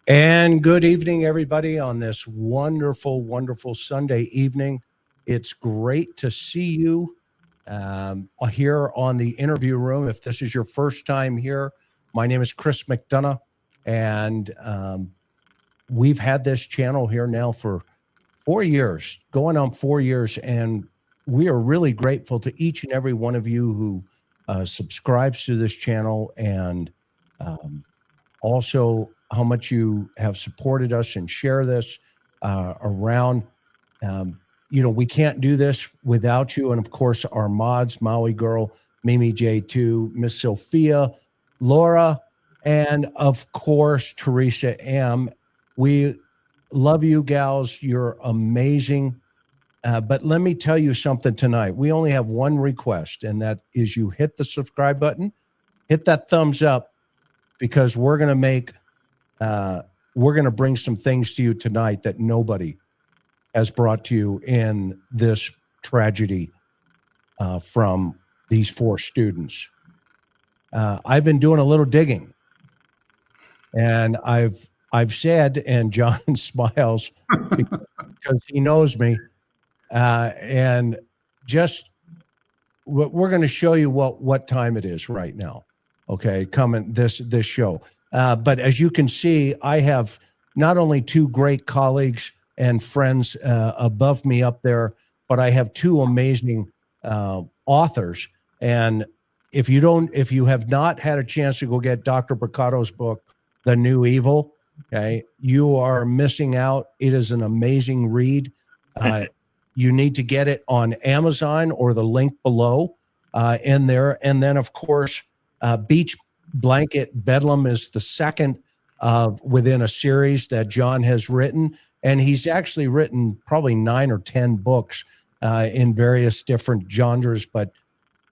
And good evening, everybody, on this wonderful, wonderful Sunday evening. It's great to see you here on the interview room. If this is your first time here, my name is Chris McDonough, and we've had this channel here now for 4 years, going on 4 years, and we are really grateful to each and every one of you who subscribes to this channel and also how much you have supported us and share this around. We can't do this without you. And of course, our mods, Maui Girl, Mimi J2, Miss Sophia, Laura, and of course, Teresa M. We love you gals. You're amazing. But let me tell you something tonight. We only have one request, and that is you hit the subscribe button, hit that thumbs up, because we're going to bring some things to you tonight that nobody has brought to you in this tragedy from these 4 students. I've been doing a little digging, and I've said, and John smiles because he knows me, and just we're going to show you what time it is right now. Okay, coming this show. But as you can see, I have not only 2 great colleagues and friends above me up there, but I have 2 amazing authors. And if you have not had a chance to go get Dr. Brucato's book, The New Evil, okay, you are missing out. It is an amazing read. You need to get it on Amazon or the link below in there. And then, of course, Beach Blanket Bedlam is the second within a series that John has written. And he's actually written probably 9 or 10 books in various different genres. But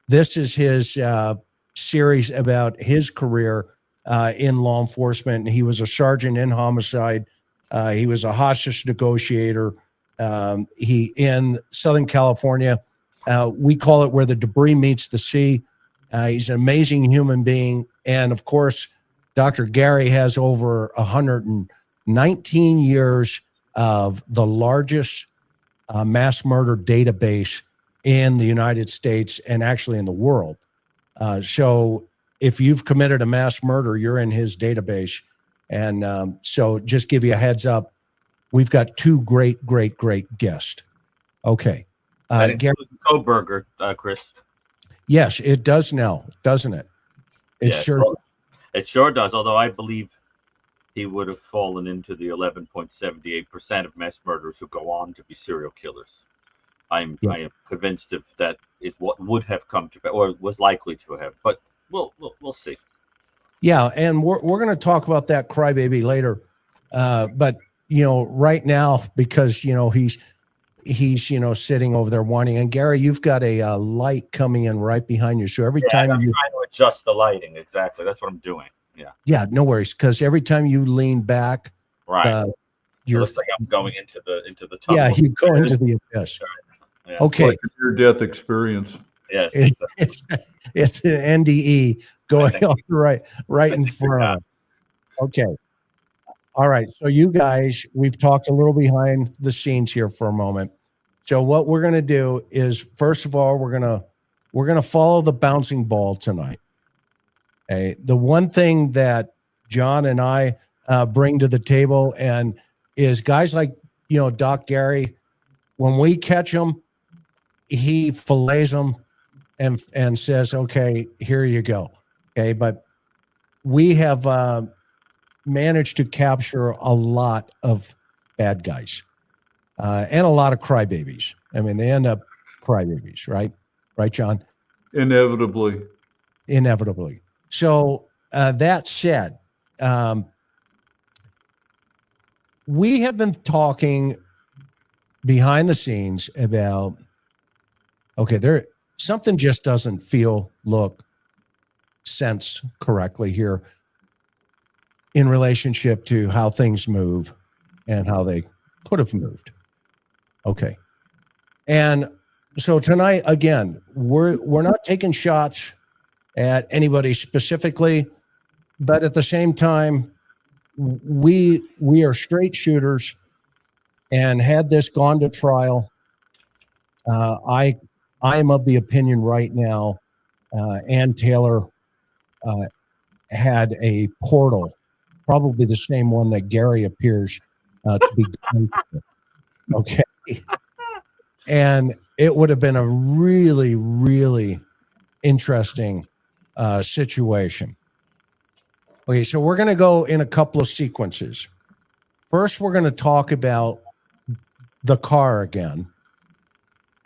this is his series about his career in law enforcement. He was a sergeant in homicide. He was a hostage negotiator. He in Southern California. We call it where the debris meets the sea. He's an amazing human being. And of course, Dr. Gary has over 119 years of the largest mass murder database in the United States and actually in the world. So if you've committed a mass murder, you're in his database. And so just give you a heads up, we've got 2 great guests. Okay. Gary Kohberger, Chris. Yes, it does now, doesn't it? It sure does. Although I believe he would have fallen into the 11.78% of mass murderers who go on to be serial killers. I am convinced of that is what would have come to, or was likely to have. But we'll see. Yeah, and we're going to talk about that crybaby later. But right now, because he's sitting over there wanting, and Gary, you've got a light coming in right behind you, so every time I'm trying to adjust the lighting. Exactly, that's what I'm doing. Yeah, no worries, because every time you lean back, right, it looks like I'm going into the tunnel. Yeah, you go into the abyss. Yeah. Okay, like a near-death experience. Yes, it's an NDE going on right in front. Okay. All right, so you guys, we've talked a little behind the scenes here for a moment. So what we're going to do is, first of all, we're going to follow the bouncing ball tonight. Okay, the one thing that John and I bring to the table and is guys like Doc Gary, when we catch them, he fillets them and says, "Okay, here you go." Okay, but we have managed to capture a lot of bad guys and a lot of crybabies. I mean, they end up crybabies, right? Right, John? Inevitably. So that said, we have been talking behind the scenes about, okay, something just doesn't feel, look, sense correctly here in relationship to how things move and how they could have moved. Okay. And so tonight, again, we're not taking shots at anybody specifically, but at the same time, we are straight shooters, and had this gone to trial, I am of the opinion right now, Ann Taylor had a portal, probably the same one that Gary appears to be going through. Okay. And it would have been a really, really interesting situation. Okay, so we're going to go in a couple of sequences. First, we're going to talk about the car again,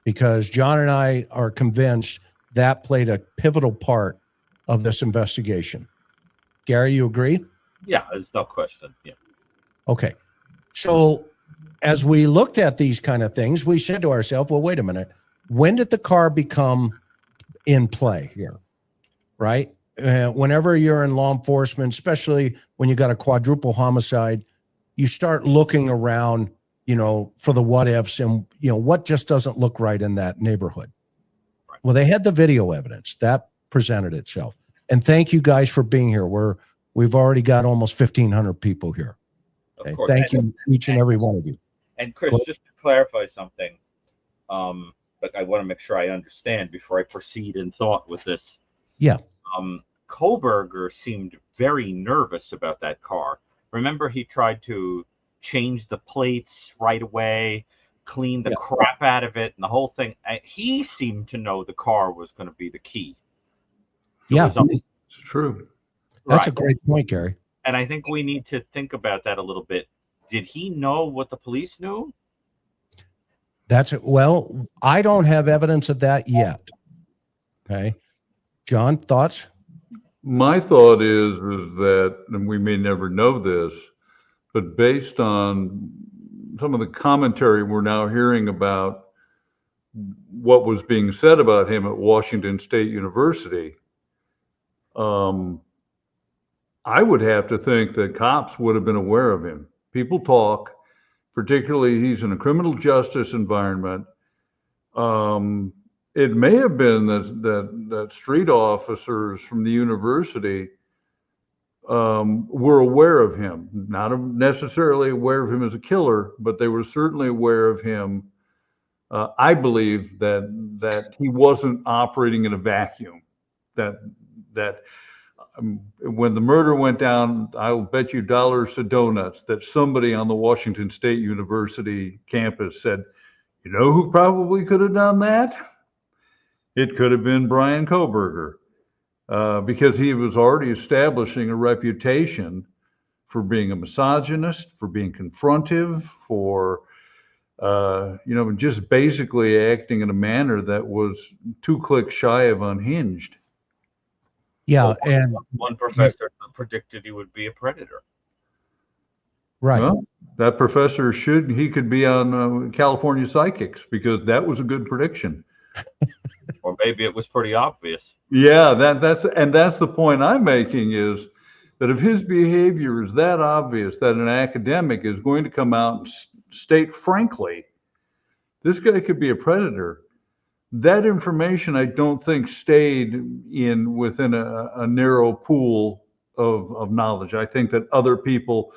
because John and I are convinced that played a pivotal part of this investigation. Gary, you agree? Yeah, there's no question. Yeah. Okay. So as we looked at these kind of things, we said to ourselves, well, wait a minute. When did the car become in play here? Right? Whenever you're in law enforcement, especially when you got a quadruple homicide, you start looking around, for the what ifs and, what just doesn't look right in that neighborhood. Right. Well, they had the video evidence that presented itself. And thank you guys for being here. We've already got almost 1,500 people here. Of Okay? course. Thank you, each and every one of you. And Chris, just to clarify something, but I want to make sure I understand before I proceed in thought with this. Yeah. Kohberger seemed very nervous about that car. Remember, he tried to change the plates right away, clean the crap out of it, and the whole thing. He seemed to know the car was going to be the key. Yeah, it's true. That's a great point, Gary. And I think we need to think about that a little bit. Did he know what the police knew? Well, I don't have evidence of that yet. Okay. John, thoughts? My thought is that, and we may never know this, but based on some of the commentary we're now hearing about what was being said about him at Washington State University, I would have to think that cops would have been aware of him. People talk, particularly he's in a criminal justice environment. It may have been that street officers from the university were aware of him, not necessarily aware of him as a killer, but they were certainly aware of him. I believe that he wasn't operating in a vacuum. That when the murder went down, I'll bet you dollars to donuts that somebody on the Washington State University campus said, "You know who probably could have done that? It could have been Bryan Kohberger," because he was already establishing a reputation for being a misogynist, for being confrontive, for just basically acting in a manner that was 2 clicks shy of unhinged. Yeah, and one professor predicted he would be a predator. Right. Well, that professor he could be on California Psychics, because that was a good prediction. Or maybe it was pretty obvious. Yeah, that's the point I'm making, is that if his behavior is that obvious that an academic is going to come out and state frankly, this guy could be a predator, that information I don't think stayed within a narrow pool of knowledge. I think that people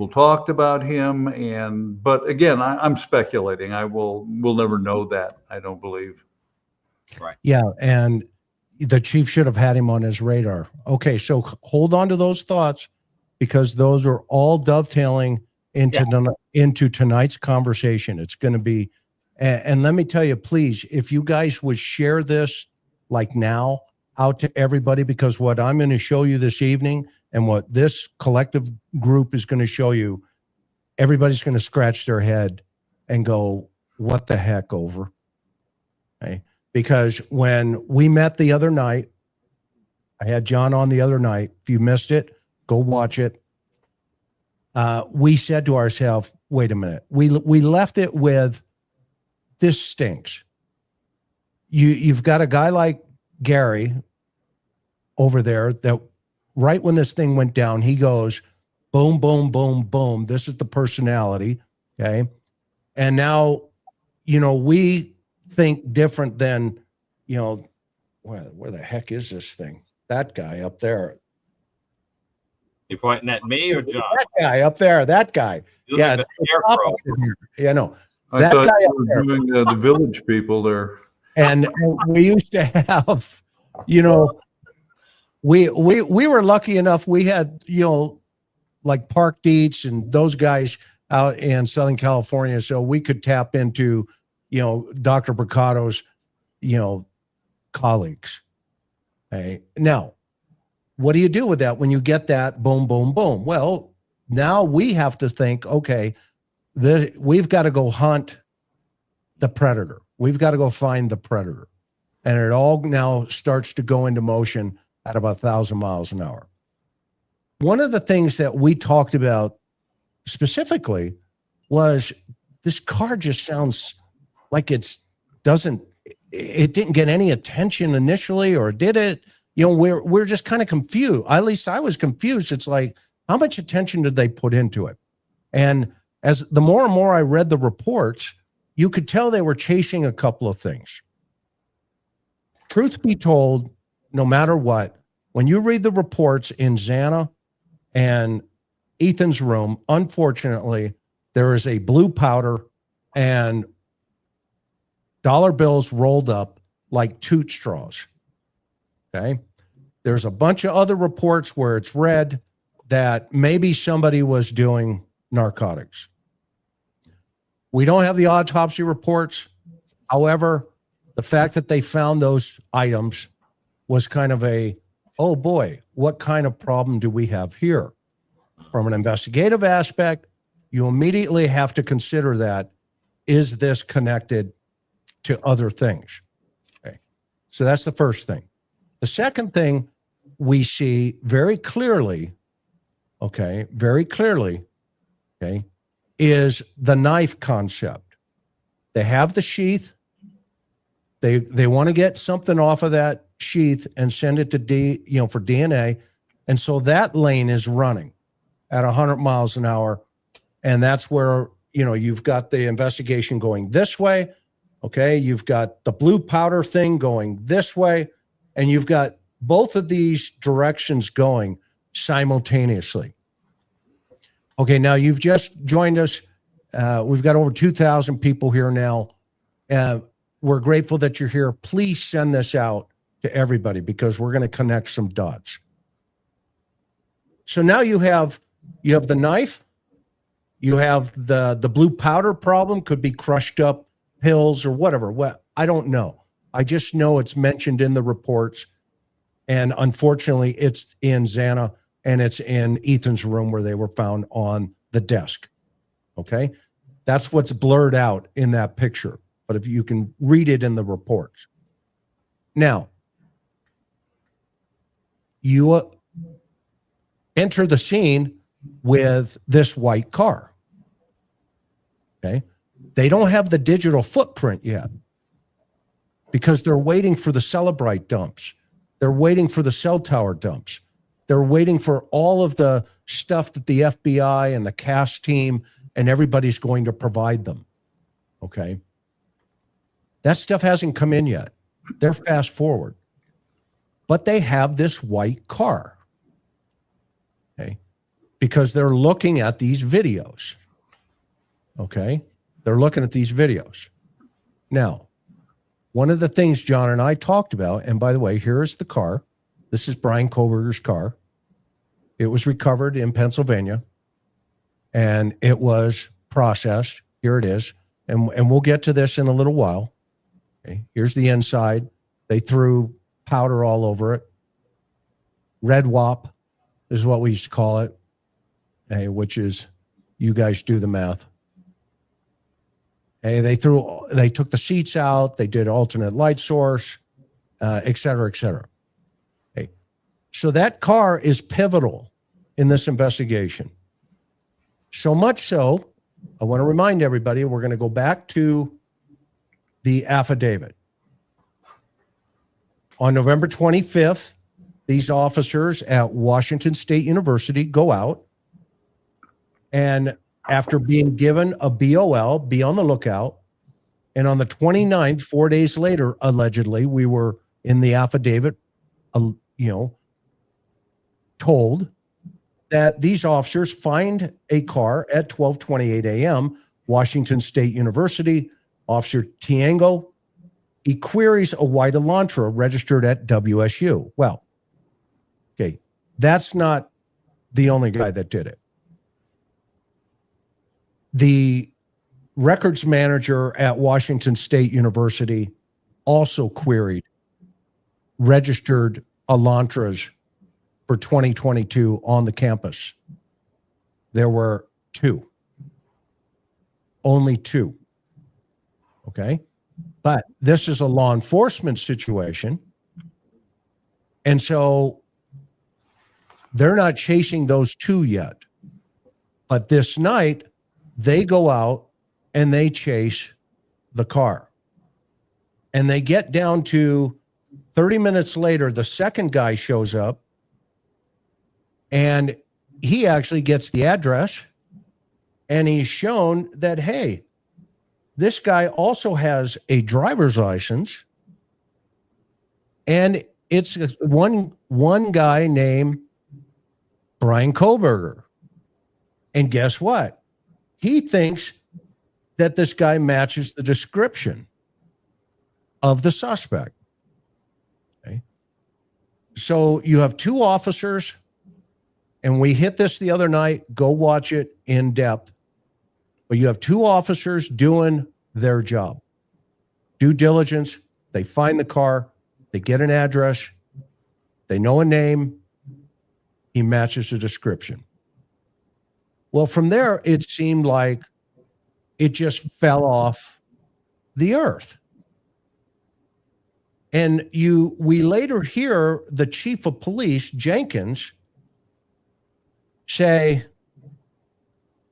talked about him, but again, I'm speculating. We'll never know that, I don't believe. Right. Yeah, and the chief should have had him on his radar. Okay, so hold on to those thoughts, because those are all dovetailing into tonight's conversation. It's going to be, and let me tell you, please, if you guys would share this like now out to everybody, because what I'm going to show you this evening and what this collective group is going to show you, everybody's going to scratch their head and go, what the heck, over? Okay. Because when we met the other night, I had John on the other night. If you missed it, go watch it. We said to ourselves, wait a minute. We left it with, this stinks. You've got a guy like Gary over there that right when this thing went down, he goes, boom, boom, boom, boom. This is the personality. Okay. And now, we think different than, where the heck is this thing? That guy up there. You pointing at me or John? That guy up there, that guy. You Yeah, look it's like the a top scarecrow. up in here. Yeah, no. I That thought guy you up were there. doing the village people there. And we used to have, you know, we were lucky enough. We had, you know, like Park Dietz and those guys out in Southern California, so we could tap into, you know, Dr. Brucato's, you know, colleagues. Okay. Now, what do you do with that when you get that boom, boom, boom? Well, now we have to think, okay, we've got to go hunt the predator. We've got to go find the predator. And it all now starts to go into motion at about 1,000 miles an hour. One of the things that we talked about specifically was this car just sounds like it didn't get any attention initially, or did it? You know, we're just kind of confused. At least I was confused. It's like, how much attention did they put into it? And as the more and more I read the reports, you could tell they were chasing a couple of things. Truth be told, no matter what, when you read the reports in Xana and Ethan's room, unfortunately, there is a blue powder and dollar bills rolled up like toot straws. Okay. There's a bunch of other reports where it's read that maybe somebody was doing narcotics. We don't have the autopsy reports. However, the fact that they found those items was kind of a, oh boy, what kind of problem do we have here? From an investigative aspect, you immediately have to consider that, is this connected to other things? Okay. So that's the first thing. The second thing we see very clearly, okay, is the knife concept. They have the sheath. They want to get something off of that sheath and send it to for DNA. And so that lane is running at 100 miles an hour. And that's where, you know, you've got the investigation going this way. Okay. You've got the blue powder thing going this way. And you've got both of these directions going simultaneously. Okay. Now you've just joined us. We've got over 2,000 people here now. We're grateful that you're here. Please send this out to everybody because we're going to connect some dots. So now you have the knife, you have the blue powder problem, could be crushed up pills or whatever. Well, I don't know. I just know it's mentioned in the reports. And unfortunately, it's in Xana and it's in Ethan's room where they were found on the desk. Okay. That's what's blurred out in that picture. But if you can read it in the reports. Now, you enter the scene with this white car. Okay. They don't have the digital footprint yet because they're waiting for the Celebrite dumps. They're waiting for the cell tower dumps. They're waiting for all of the stuff that the FBI and the CAS team and everybody's going to provide them. Okay. That stuff hasn't come in yet. They're fast forward. But they have this white car. Okay. Because they're looking at these videos. Okay. They're looking at these videos. Now, one of the things John and I talked about, and by the way, here's the car. This is Bryan Kohberger's car. It was recovered in Pennsylvania and it was processed. Here it is. And we'll get to this in a little while. Okay. Here's the inside. They threw powder all over it. Red wop is what we used to call it, which is, you guys do the math. They took the seats out. They did alternate light source, et cetera, et cetera. Okay. So that car is pivotal in this investigation. So much so, I want to remind everybody, we're going to go back to the affidavit. On November 25th, these officers at Washington State University go out, and after being given a BOL, be on the lookout, and on the 29th, 4 days later, allegedly, we were in the affidavit, told that these officers find a car at 12:28 a.m., Washington State University. Officer Tiango, he queries a white Elantra registered at WSU. Well, okay, that's not the only guy that did it. The records manager at Washington State University also queried registered Elantras for 2022 on the campus. There were two. Only two. Okay? But this is a law enforcement situation. And so they're not chasing those two yet. But this night, they go out and they chase the car. And they get down to 30 minutes later, the second guy shows up and he actually gets the address and he's shown that, hey, this guy also has a driver's license and it's one guy named Bryan Kohberger. And guess what? He thinks that this guy matches the description of the suspect. Okay. So you have two officers, and we hit this the other night. Go watch it in depth. But you have two officers doing their job. Due diligence. They find the car. They get an address. They know a name. He matches the description. Well, from there, it seemed like it just fell off the earth. And we later hear the chief of police, Jenkins, say,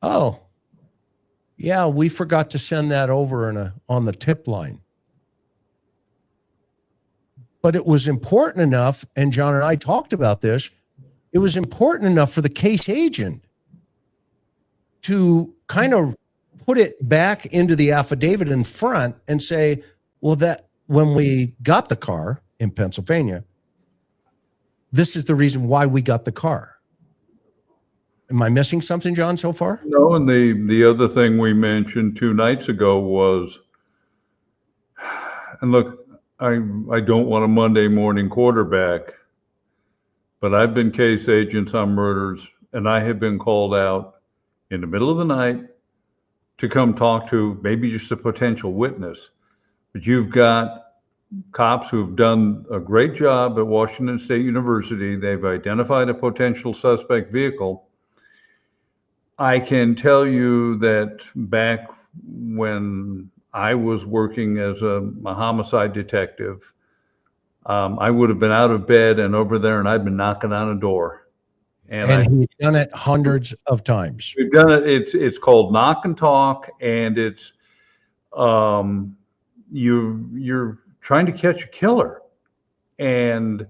oh, yeah, we forgot to send that over on the tip line. But it was important enough, and John and I talked about this, it was important enough for the case agent to kind of put it back into the affidavit in front and say, well, that when we got the car in Pennsylvania, this is the reason why we got the car. Am I missing something, John, so far? No, and the other thing we mentioned 2 nights ago was, and look, I don't want a Monday morning quarterback, but I've been case agents on murders, and I have been called out in the middle of the night to come talk to maybe just a potential witness. But you've got cops who've done a great job at Washington State University. They've identified a potential suspect vehicle. I can tell you that back when I was working as a homicide detective, I would have been out of bed and over there, and I'd been knocking on a door. And he's done it hundreds of times. We've done it. It's called knock and talk, and it's you're trying to catch a killer. And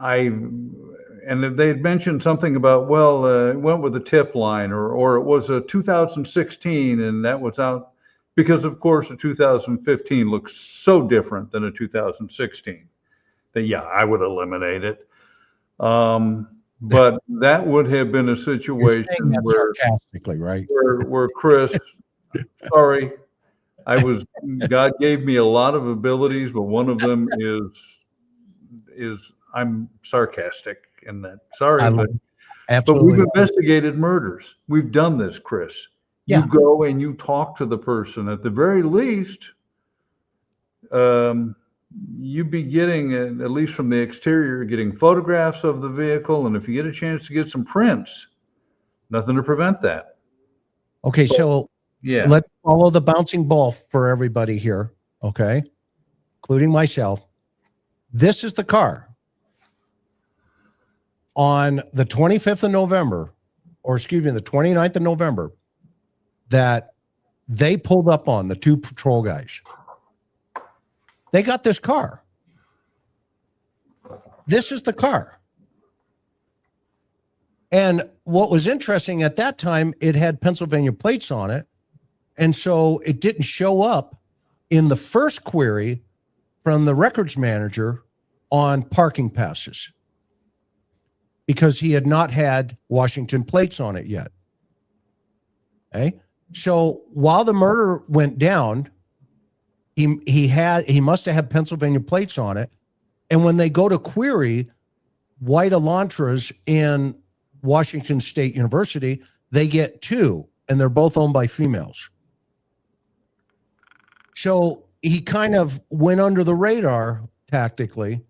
they had mentioned something about, well, it went with a tip line, or it was a 2016, and that was out because, of course, a 2015 looks so different than a 2016 that, yeah, I would eliminate it. But that would have been a situation where, sarcastically, right? Where Chris, sorry, God gave me a lot of abilities, but one of them is I'm sarcastic in that. Sorry, but we've investigated murders. We've done this, Chris. Yeah. You go and you talk to the person. At the very least, you'd be getting, at least from the exterior, getting photographs of the vehicle. And if you get a chance to get some prints, nothing to prevent that. Okay, so yeah, let's follow the bouncing ball for everybody here, okay, including myself. This is the car on the 25th of November, or excuse me, the 29th of November, that they pulled up on, the two patrol guys. They got this car. This is the car. And what was interesting at that time, it had Pennsylvania plates on it. And so it didn't show up in the first query from the records manager on parking passes. because he had not had Washington plates on it yet. Okay. So while the murder went down, he must have had Pennsylvania plates on it. And when they go to query white Elantras in Washington State University, they get 2, and they're both owned by females. So he kind of went under the radar tactically,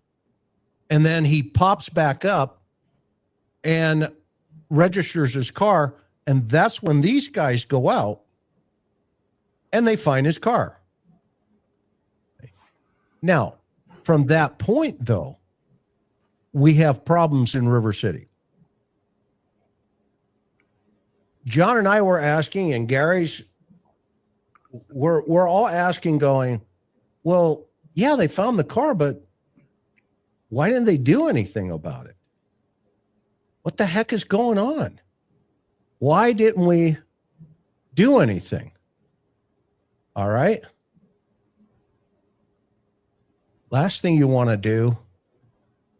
and then he pops back up and registers his car, and that's when these guys go out and they find his car. Now, from that point, though, we have problems in River City. John and I were asking, and Gary's, we're all asking, going, well, yeah, they found the car, but why didn't they do anything about it? What the heck is going on? Why didn't we do anything? All right. Last thing you want to do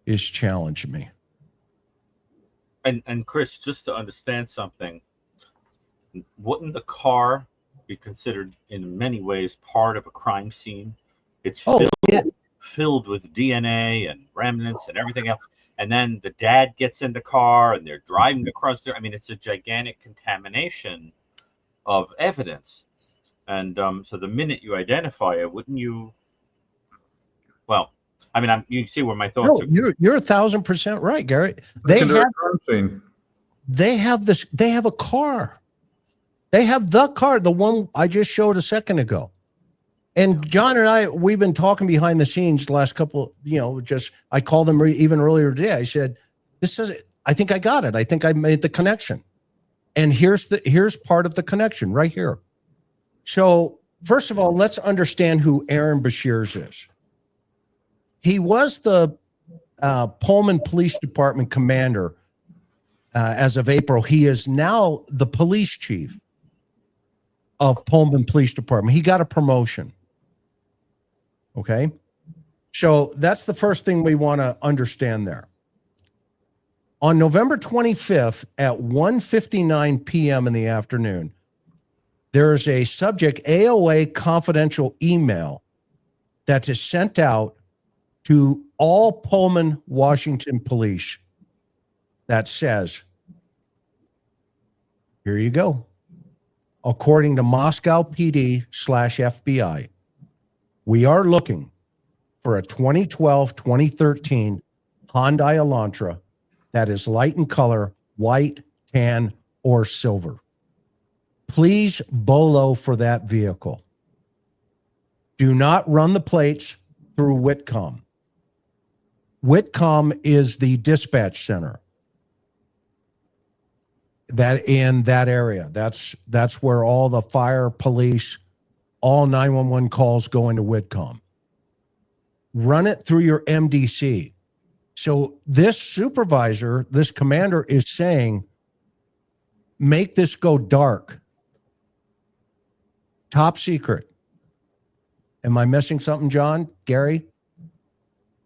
is challenge me. And Chris, just to understand something, wouldn't the car be considered in many ways part of a crime scene? It's filled with DNA and remnants and everything else. And then the dad gets in the car and they're driving across there. I mean, it's a gigantic contamination of evidence. And so the minute you identify it, wouldn't you? Well, I mean, you see where my thoughts are. You're 1,000% right, Gary. They have this. They have a car. They have the car, the one I just showed a second ago. And John and I, we've been talking behind the scenes the last couple. I called them even earlier today. I said, I think I got it. I think I made the connection. And here's part of the connection right here. So first of all, let's understand who Aaron Beshears is. He was the Pullman Police Department commander as of April. He is now the police chief of Pullman Police Department. He got a promotion. Okay. So that's the first thing we want to understand there. On November 25th at 1:59 p.m. in the afternoon, there is a subject AOA confidential email that is sent out to all Pullman, Washington police that says, here you go. According to Moscow PD/FBI, we are looking for a 2012-2013 Hyundai Elantra that is light in color, white, tan, or silver. Please BOLO for that vehicle. Do not run the plates through Whitcomb. Whitcomb is the dispatch center that in that area. That's where all the fire, police, all 911 calls go into Whitcomb. Run it through your MDC. So this supervisor, this commander is saying, make this go dark. Top secret. Am I missing something, John? Gary?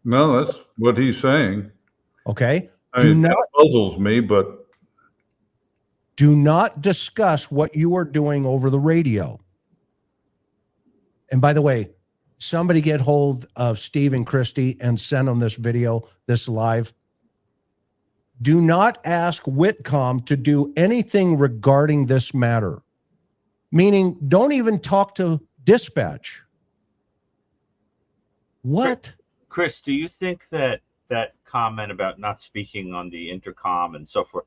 No, that's what he's saying. Okay. That puzzles me, but do not discuss what you are doing over the radio. And by the way, somebody get hold of Steve and Christy and send them this video, this live. Do not ask Whitcomb to do anything regarding this matter. Meaning, don't even talk to dispatch. What? Chris, do you think that comment about not speaking on the intercom and so forth,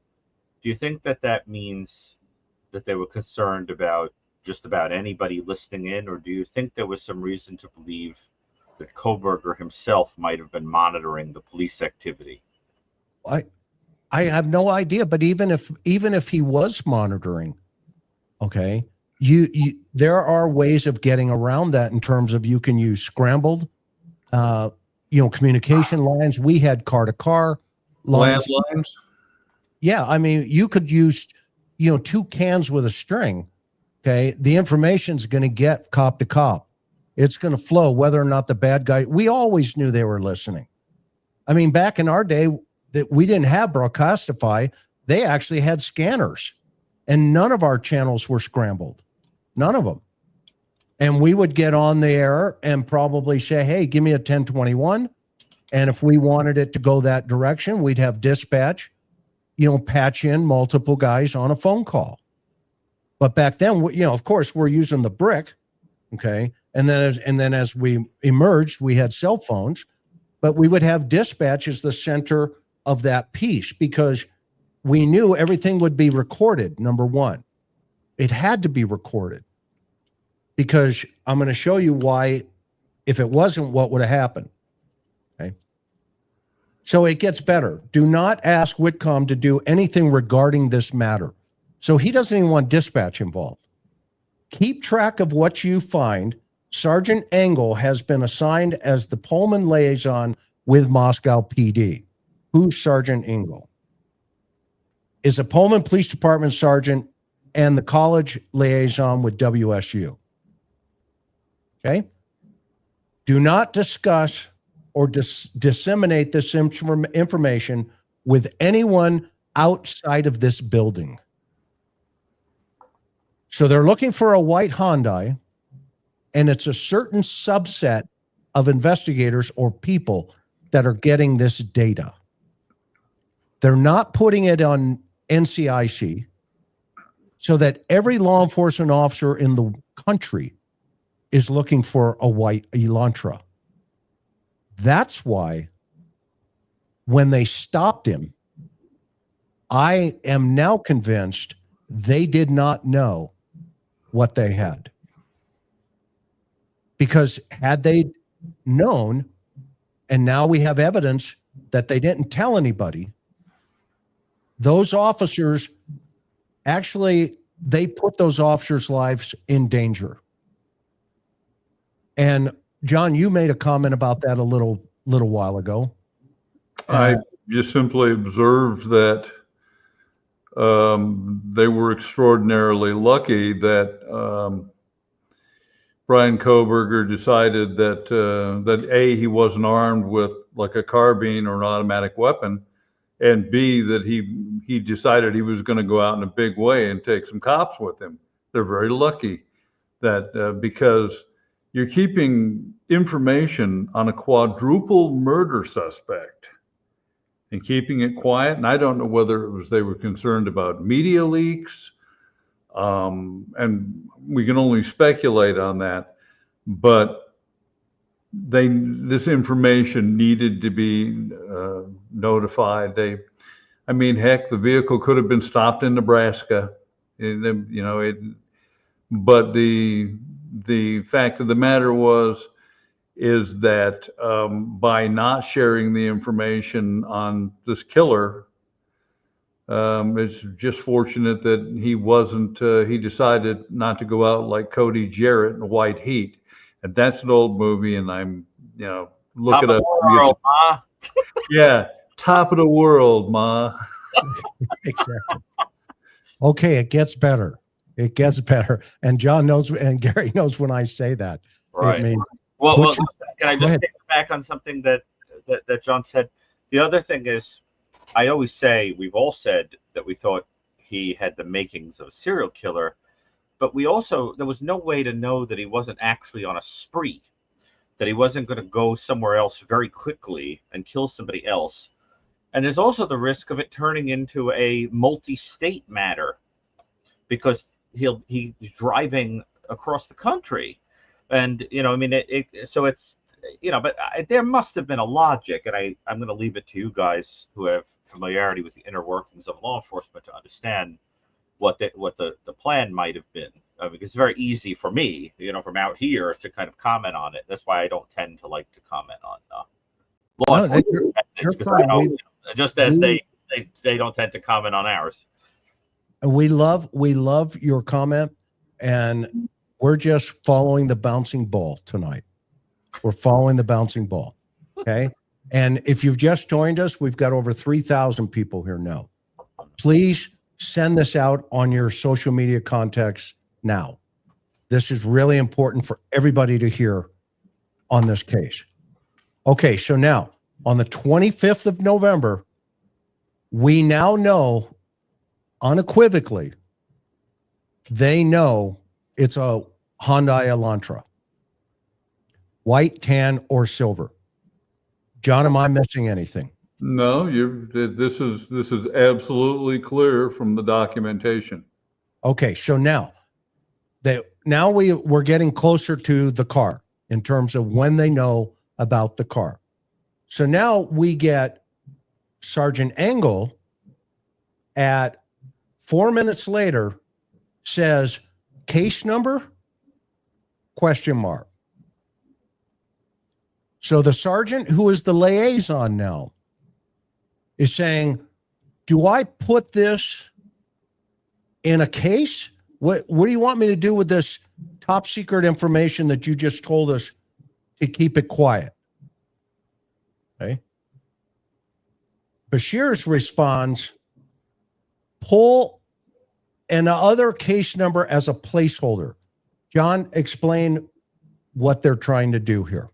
do you think that means that they were concerned about just about anybody listening in, or do you think there was some reason to believe that Kohberger himself might have been monitoring the police activity? I have no idea, but even if he was monitoring, okay, there are ways of getting around that in terms of you can use scrambled communication lines. We had car-to-car lines. Landlines. Yeah, I mean, you could use, 2 cans with a string. Okay, the information's going to get cop to cop. It's going to flow whether or not the bad guy. We always knew they were listening. I mean, back in our day, that we didn't have Broadcastify. They actually had scanners, and none of our channels were scrambled. None of them. And we would get on the air and probably say, hey, give me a 1021. And if we wanted it to go that direction, we'd have dispatch, patch in multiple guys on a phone call. But back then, of course, we're using the brick. Okay. And then as we emerged, we had cell phones, but we would have dispatch as the center of that piece because we knew everything would be recorded. Number one, it had to be recorded because I'm going to show you why, if it wasn't, what would have happened. Okay. So it gets better. Do not ask Whitcomb to do anything regarding this matter. So he doesn't even want dispatch involved. Keep track of what you find. Sergeant Engel has been assigned as the Pullman liaison with Moscow PD. Who's Sergeant Engel? Is a Pullman Police Department sergeant and the college liaison with WSU. Okay? Do not discuss or disseminate this information with anyone outside of this building. So they're looking for a white Hyundai, and it's a certain subset of investigators or people that are getting this data. They're not putting it on NCIC so that every law enforcement officer in the country is looking for a white Elantra. That's why when they stopped him, I am now convinced they did not know what they had. Because had they known, and now we have evidence that they didn't tell anybody, those officers actually, they put those officers' lives in danger. And John, you made a comment about that a little while ago. I just simply observed that they were extraordinarily lucky that Bryan Kohberger decided that A, he wasn't armed with like a carbine or an automatic weapon, and B, that he decided he was going to go out in a big way and take some cops with him. They're very lucky that because you're keeping information on a quadruple murder suspect and keeping it quiet. And I don't know whether it was they were concerned about media leaks, and we can only speculate on that. But this information needed to be notified. Heck, the vehicle could have been stopped in Nebraska, but the fact of the matter is that by not sharing the information on this killer, it's just fortunate that he decided not to go out like Cody Jarrett in White Heat. And that's an old movie, and look it up. World, Ma. Yeah, top of the world, Ma. Exactly. Okay, it gets better. It gets better. And John knows, and Gary knows when I say that. Right. Well, can I just take back on something that John said? The other thing is, we've all said that we thought he had the makings of a serial killer, but there was no way to know that he wasn't actually on a spree, that he wasn't going to go somewhere else very quickly and kill somebody else. And there's also the risk of it turning into a multi-state matter because he's driving across the country. And, but there must have been a logic, and I'm going to leave it to you guys who have familiarity with the inner workings of law enforcement to understand what the plan might have been. Because it's very easy for me, from out here to kind of comment on it. That's why I don't tend to like to comment on law enforcement methods, because I know, just as they don't tend to comment on ours. We love your comment, and we're just following the bouncing ball tonight. We're following the bouncing ball. Okay. And if you've just joined us, we've got over 3,000 people here now. Please send this out on your social media contacts now. This is really important for everybody to hear on this case. Okay. So now on the 25th of November, We now know unequivocally, they know it's a Hyundai Elantra, white, tan, or silver. John, am I missing anything? No, this is absolutely clear from the documentation. Okay, so now we're getting closer to the car in terms of when they know about the car. So now we get Sergeant Engel at 4 minutes later says, case number? Question mark. So the sergeant, who is the liaison now, is saying, do I put this in a case? What do you want me to do with this top secret information that you just told us to keep it quiet? Okay. Bashir's responds, pull another case number as a placeholder. John, explain what they're trying to do here.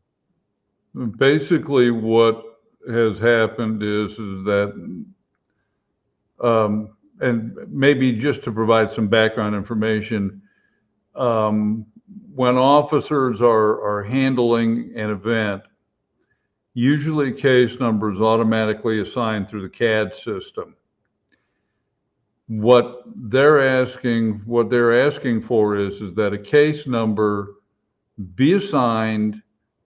Basically, what has happened is that, and maybe just to provide some background information, when officers are handling an event, usually case numbers automatically assigned through the CAD system. What they're asking for is that a case number be assigned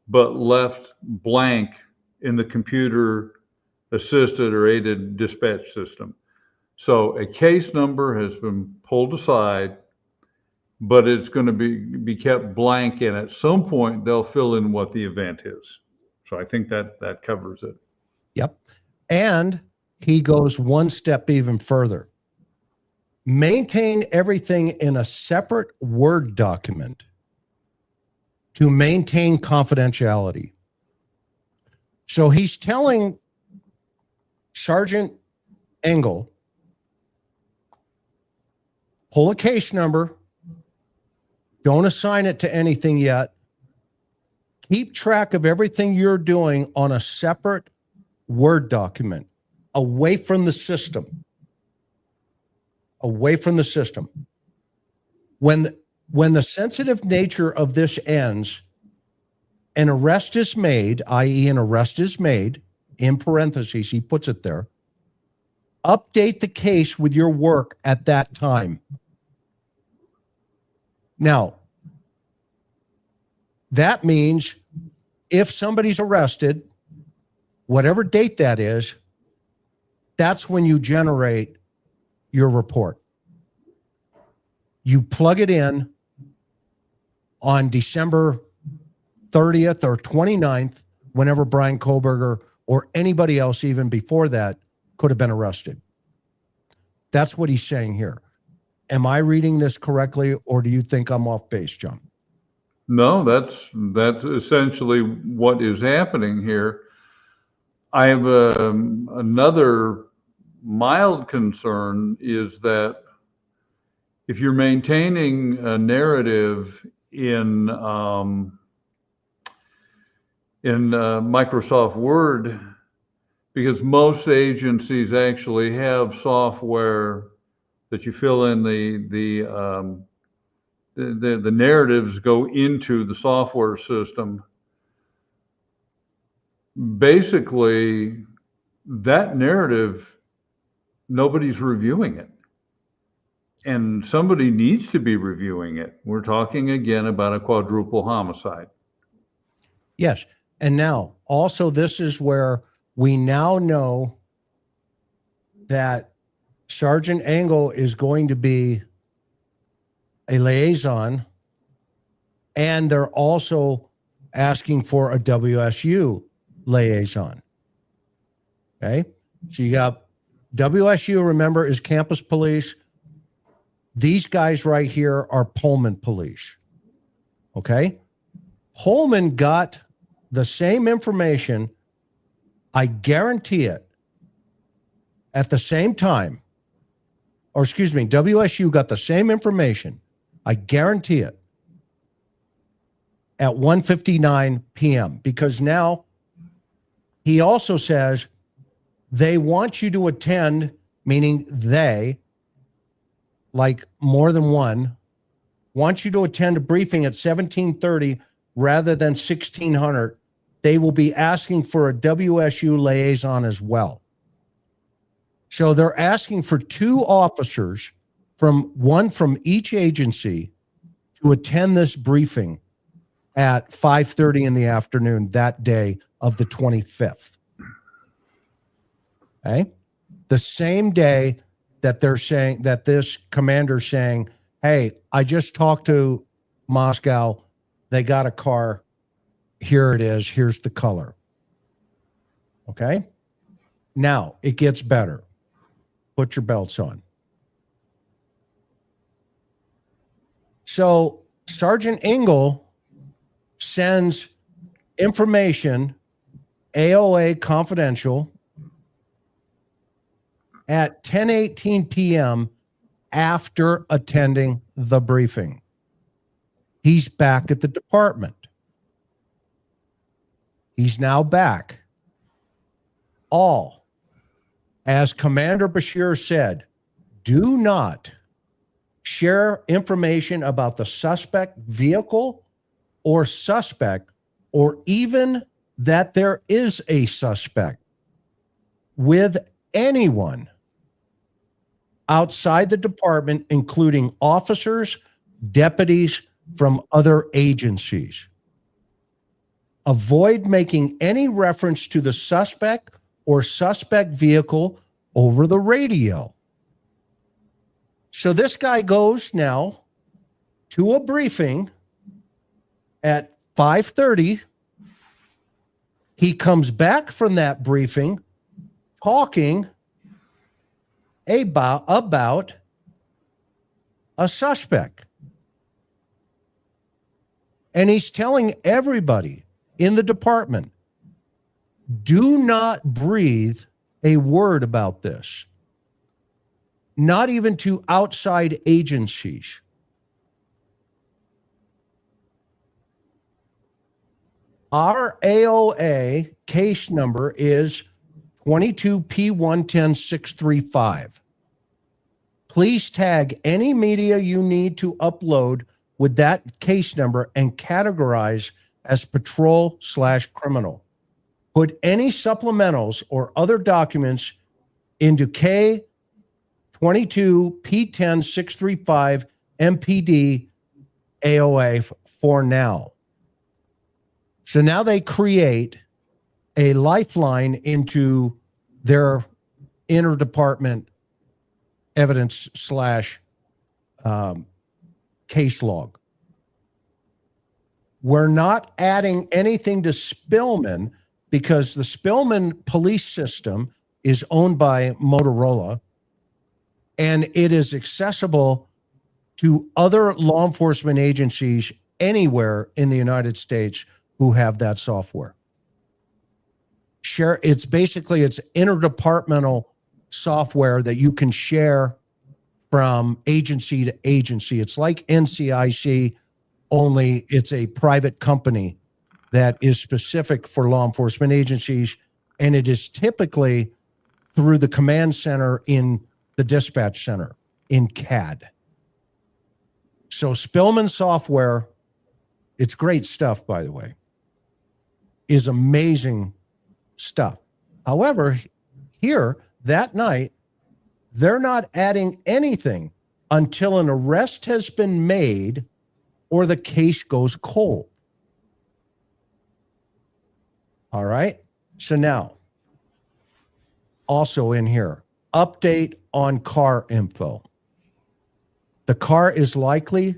but left blank in the computer assisted or aided dispatch system. So a case number has been pulled aside, but it's going to be kept blank, and at some point they'll fill in what the event is. So I think that covers it. Yep. And he goes one step even further. Maintain everything in a separate Word document to maintain confidentiality. So he's telling Sergeant Engel, pull a case number, don't assign it to anything yet, keep track of everything you're doing on a separate Word document, away from the system. Away from the system. When the sensitive nature of this ends, an arrest is made, i.e. an arrest is made, in parentheses, he puts it there, update the case with your work at that time. Now, that means if somebody's arrested, whatever date that is, that's when you generate your report. You plug it in on December 30th or 29th, whenever Bryan Kohberger or anybody else even before that could have been arrested. That's what he's saying here. Am I reading this correctly, or do you think I'm off base, John? No, that's essentially what is happening here. I have another mild concern is that if you're maintaining a narrative in Microsoft Word, because most agencies actually have software that you fill in the narratives go into the software system. Basically, that narrative, nobody's reviewing it. And somebody needs to be reviewing it. We're talking again about a quadruple homicide. Yes. And now, also, this is where we now know that Sergeant Engel is going to be a liaison, and they're also asking for a WSU liaison. Okay. So you got WSU, remember, is campus police. These guys right here are Pullman police. Okay. Pullman got the same information, I guarantee it, at the same time, or excuse me, WSU got the same information, I guarantee it, at 1:59 p.m. Because now he also says They want you to attend, meaning they, like more than one, want you to attend a briefing at 1730 rather than 1600. They will be asking for a WSU liaison as well. So they're asking for 2 officers one from each agency to attend this briefing at 5:30 in the afternoon that day of the 25th. Okay? The same day that they're saying that this commander's saying, hey, I just talked to Moscow. They got a car. Here it is. Here's the color. Okay? Now it gets better. Put your belts on. So Sergeant Engel sends information, AOA confidential, at 10:18 p.m. after attending the briefing. He's back at the department. He's now back. All, as Commander Bashir said, do not share information about the suspect vehicle or suspect, or even that there is a suspect, with anyone outside the department, including officers, deputies from other agencies. Avoid making any reference to the suspect or suspect vehicle over the radio. So this guy goes now to a briefing at 5:30. He comes back from that briefing talking about a suspect. And he's telling everybody in the department, do not breathe a word about this. Not even to outside agencies. Our AOA case number is 22P110635. Please tag any media you need to upload with that case number and categorize as patrol/criminal. Put any supplementals or other documents into K22P10635 MPD AOA for now. So now they create a lifeline into their interdepartment evidence / case log. We're not adding anything to Spillman because the Spillman police system is owned by Motorola and it is accessible to other law enforcement agencies anywhere in the United States who have that software. It's interdepartmental software that you can share from agency to agency. It's like NCIC, only it's a private company that is specific for law enforcement agencies, and it is typically through the command center in the dispatch center in CAD. So Spillman software, it's great stuff, by the way, is amazing stuff. However, here that night, they're not adding anything until an arrest has been made or the case goes cold. All right. So now, also in here, update on car info. The car is likely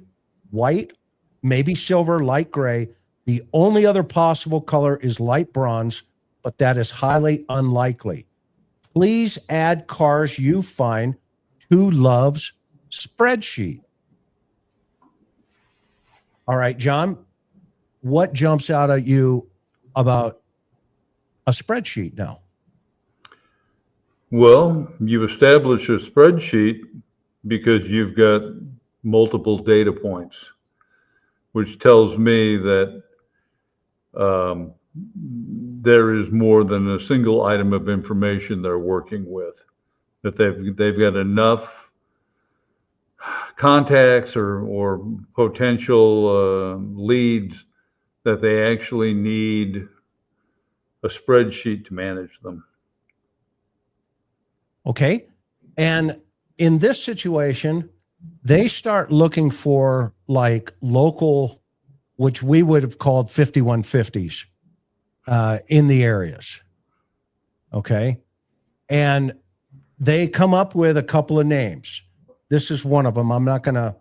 white, maybe silver, light gray. The only other possible color is light bronze, but that is highly unlikely. Please add cars you find to Love's spreadsheet. All right, John, what jumps out at you about a spreadsheet now? Well, you establish a spreadsheet because you've got multiple data points, which tells me that there is more than a single item of information they're working with, that they've got enough contacts or potential leads that they actually need a spreadsheet to manage them. Okay. And in this situation, they start looking for like local, which we would have called 5150s in the areas. Okay. And they come up with a couple of names. This is one of them. I'm not going to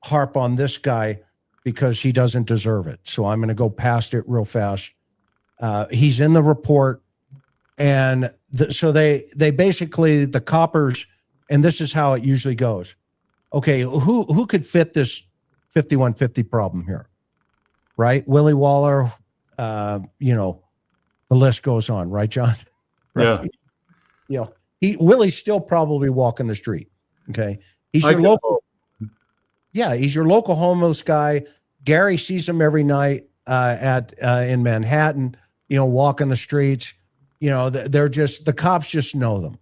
harp on this guy because he doesn't deserve it. So I'm going to go past it real fast. He's in the report. And so they basically, the coppers, and this is how it usually goes. Okay, who could fit this 5150 problem here? Right? Willie Waller, you know, the list goes on, right, John? Right? Yeah. You know, Willie's still probably walking the street. Okay. He's your local. Yeah, he's your local homeless guy. Gary sees him every night in Manhattan, you know, walking the streets. You know, they're just, the cops just know them.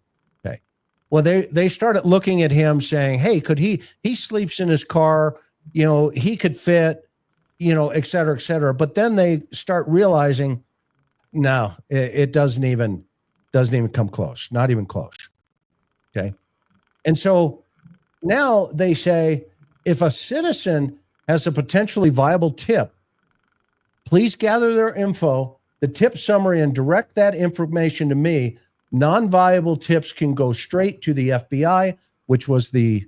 Okay. Well, they started looking at him saying, hey, could he sleeps in his car, you know, he could fit, you know, et cetera, et cetera. But then they start realizing, no, it doesn't even come close, not even close. Okay. And so now they say, if a citizen has a potentially viable tip, please gather their info, the tip summary, and direct that information to me. Non-viable tips can go straight to the FBI, which was the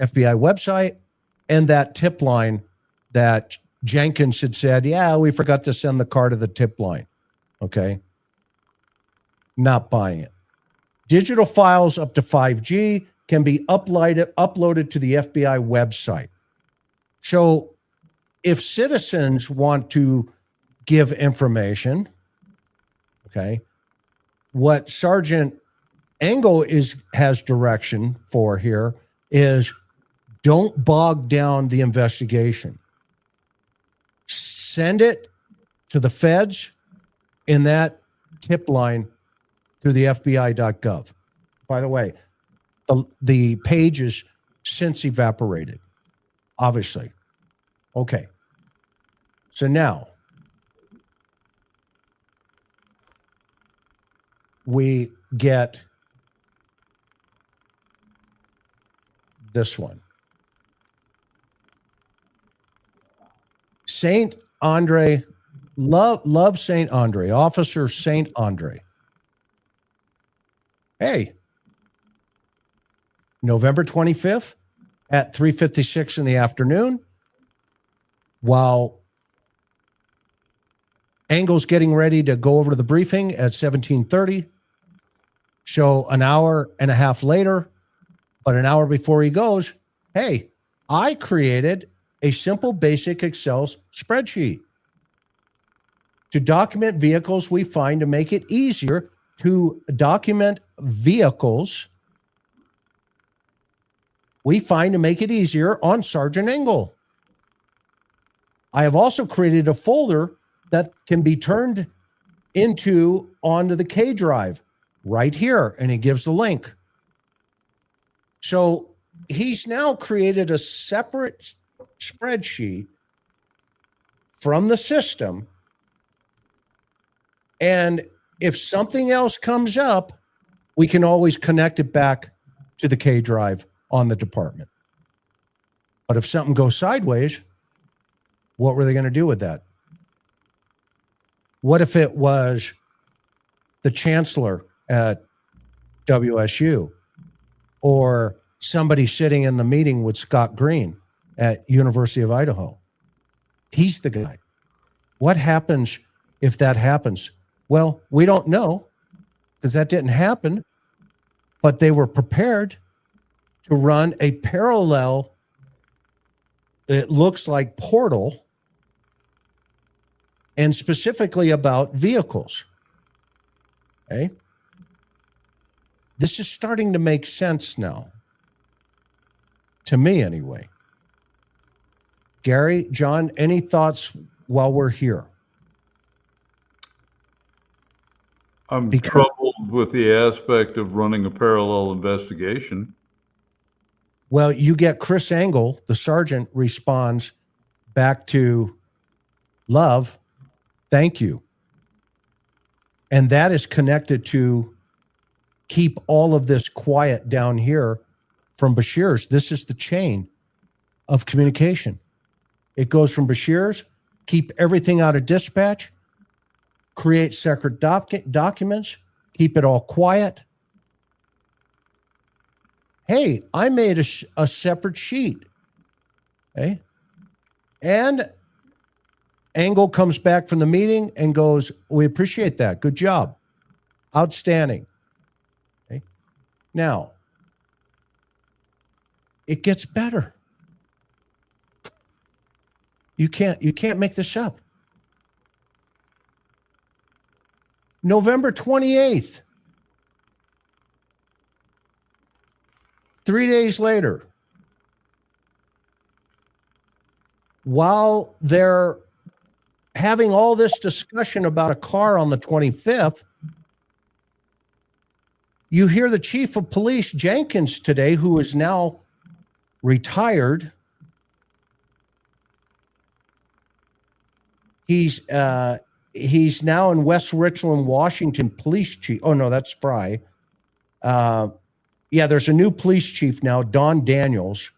FBI website, and that tip line that Jenkins had said, yeah, we forgot to send the car to the tip line. Okay. Not buying it. Digital files up to 5G can be uploaded to the FBI website. So if citizens want to give information, okay, what Sergeant Engel has direction for here is don't bog down the investigation. Send it to the feds in that tip line through the FBI.gov. By the way, the page is since evaporated, obviously. Okay. So now we get this one. Saint Andre, love Saint Andre, Officer Saint Andre. Hey, November 25th at 3:56 in the afternoon, while Engel's getting ready to go over to the briefing at 17:30. So an hour and a half later, but an hour before he goes, hey, I created a simple basic Excel spreadsheet to document vehicles we find, to make it easier to document vehicles we find, to make it easier on Sergeant Engel. I have also created a folder that can be turned onto the K drive right here, and it gives the link. So he's now created a separate spreadsheet from the system, and if something else comes up, we can always connect it back to the K drive on the department. But if something goes sideways, what were they going to do with that? What if it was the chancellor at WSU, or somebody sitting in the meeting with Scott Green at University of Idaho? He's the guy. What happens if that happens? Well, we don't know, because that didn't happen, but they were prepared to run a parallel, it looks like, portal, and specifically about vehicles. Okay. This is starting to make sense now. To me, anyway. Gary, John, any thoughts while we're here? I'm Because- troubled with the aspect of running a parallel investigation. Well, you get Chris Engel, the sergeant, responds back to Love, thank you. And that is connected to keep all of this quiet down here from Bashir's. This is the chain of communication. It goes from Bashir's, keep everything out of dispatch, create secret documents, keep it all quiet. Hey, I made a separate sheet. Okay. And Engel comes back from the meeting and goes, we appreciate that. Good job. Outstanding. Okay. Now, it gets better. You can't make this up. November 28th. 3 days later, while they're having all this discussion about a car on the 25th, you hear the chief of police, Jenkins, today, who is now retired. He's now in West Richland, Washington, police chief. Oh, no, that's Fry. Yeah, there's a new police chief now, Don Daniels.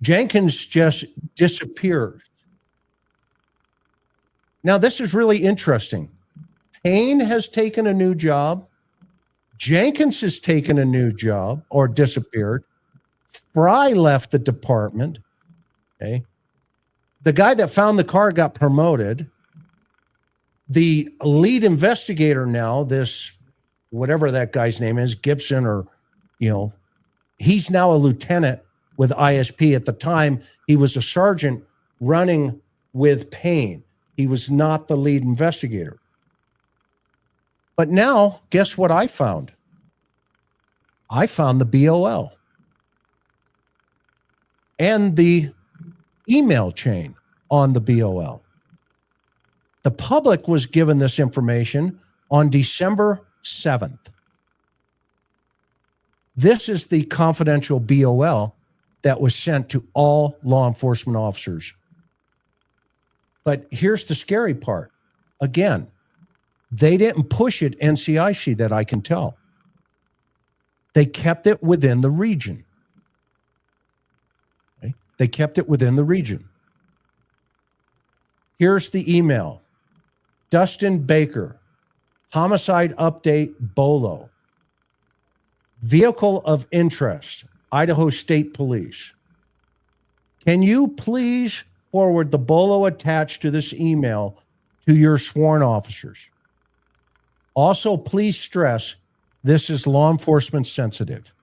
Jenkins just disappeared. Now, this is really interesting. Payne has taken a new job. Jenkins has taken a new job or disappeared. Fry left the department. Okay. The guy that found the car got promoted. The lead investigator now, this whatever that guy's name is, Gibson, or he's now a lieutenant with ISP. At the time, he was a sergeant running with Payne. He was not the lead investigator. But now, guess what I found? I found the BOL and the email chain on the BOL. The public was given this information on December 7th. This is the confidential BOL that was sent to all law enforcement officers. But here's the scary part. Again, they didn't push it NCIC that I can tell. They kept it within the region. Okay? They kept it within the region. Here's the email. Dustin Baker, homicide update, BOLO. Vehicle of interest, Idaho State Police. Can you please forward the BOLO attached to this email to your sworn officers? Also, please stress this is law enforcement sensitive.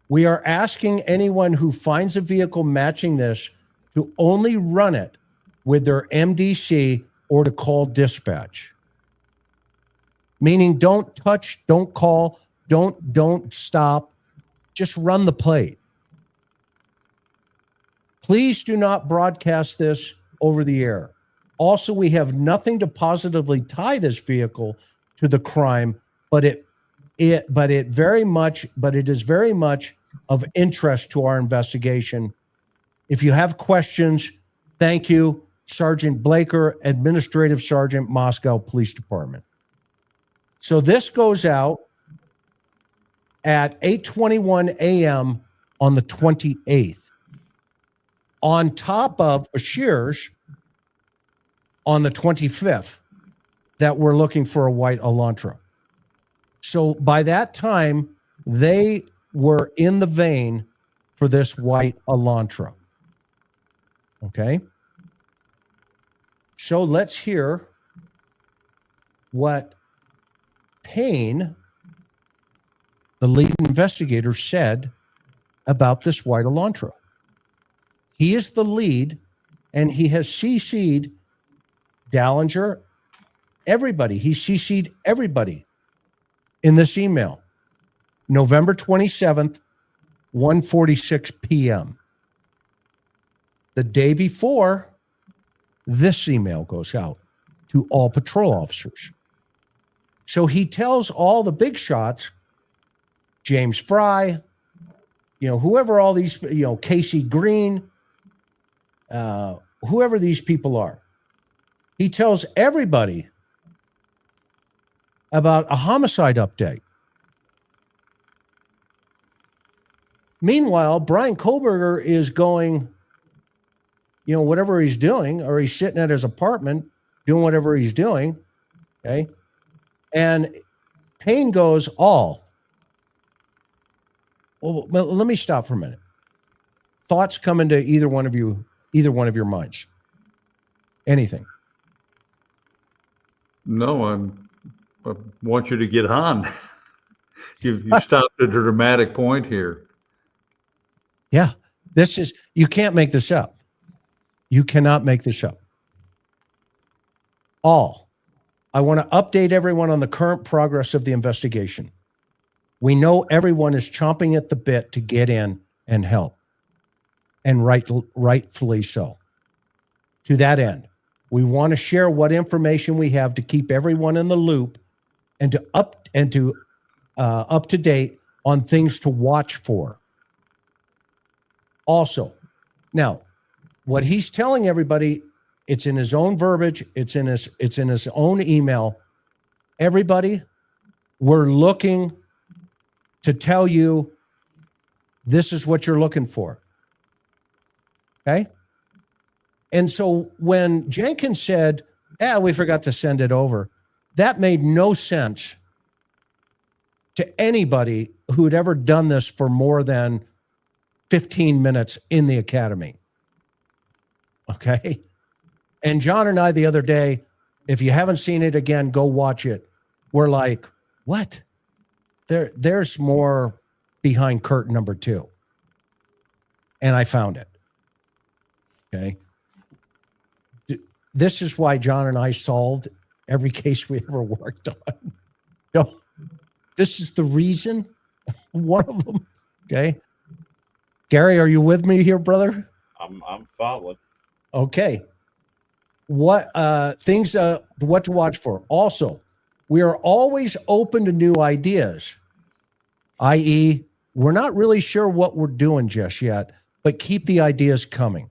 We are asking anyone who finds a vehicle matching this to only run it with their MDC or to call dispatch. Meaning don't touch, don't call, don't stop, just run the plate. Please do not broadcast this over the air. Also, we have nothing to positively tie this vehicle to the crime, but it is very much of interest to our investigation. If you have questions, thank you, Sergeant Blaker, Administrative Sergeant, Moscow Police Department. So this goes out at 8:21 a.m. on the 28th, on top of Bashir's on the 25th, that we're looking for a white Elantra. So by that time, they were in the vein for this white Elantra. Okay? So let's hear what Payne, the lead investigator, said about this white Elantra. He is the lead, and he has CC'd Dallinger, everybody. He CC'd everybody in this email. November 27th, 1:46 p.m. The day before, this email goes out to all patrol officers. So he tells all the big shots, James Fry, whoever all these, Casey Green, whoever these people are, he tells everybody about a homicide update. Meanwhile, Bryan Kohberger is going, whatever he's doing, or he's sitting at his apartment doing whatever he's doing. Okay. And Payne goes all. Well, let me stop for a minute. Thoughts come into either one of your minds. Anything? No, I want you to get on. You stopped at a dramatic point here. Yeah, you can't make this up. You cannot make this up. I want to update everyone on the current progress of the investigation. We know everyone is chomping at the bit to get in and help, and rightfully so. To that end, we want to share what information we have to keep everyone in the loop and to up to date on things to watch for. Also, now, what he's telling everybody, it's in his own verbiage, it's in his own email. Everybody, we're looking to tell you this is what you're looking for. Okay? And so when Jenkins said, we forgot to send it over, that made no sense to anybody who had ever done this for more than 15 minutes in the academy. Okay? And John and I the other day, if you haven't seen it again, go watch it. We're like, what? There's more behind curtain number 2. And I found it. Okay? This is why John and I solved every case we ever worked on. No, this is the reason. One of them. Okay. Gary, are you with me here, brother? I'm following. Okay. What what to watch for? Also, we are always open to new ideas, i.e., we're not really sure what we're doing just yet, but keep the ideas coming.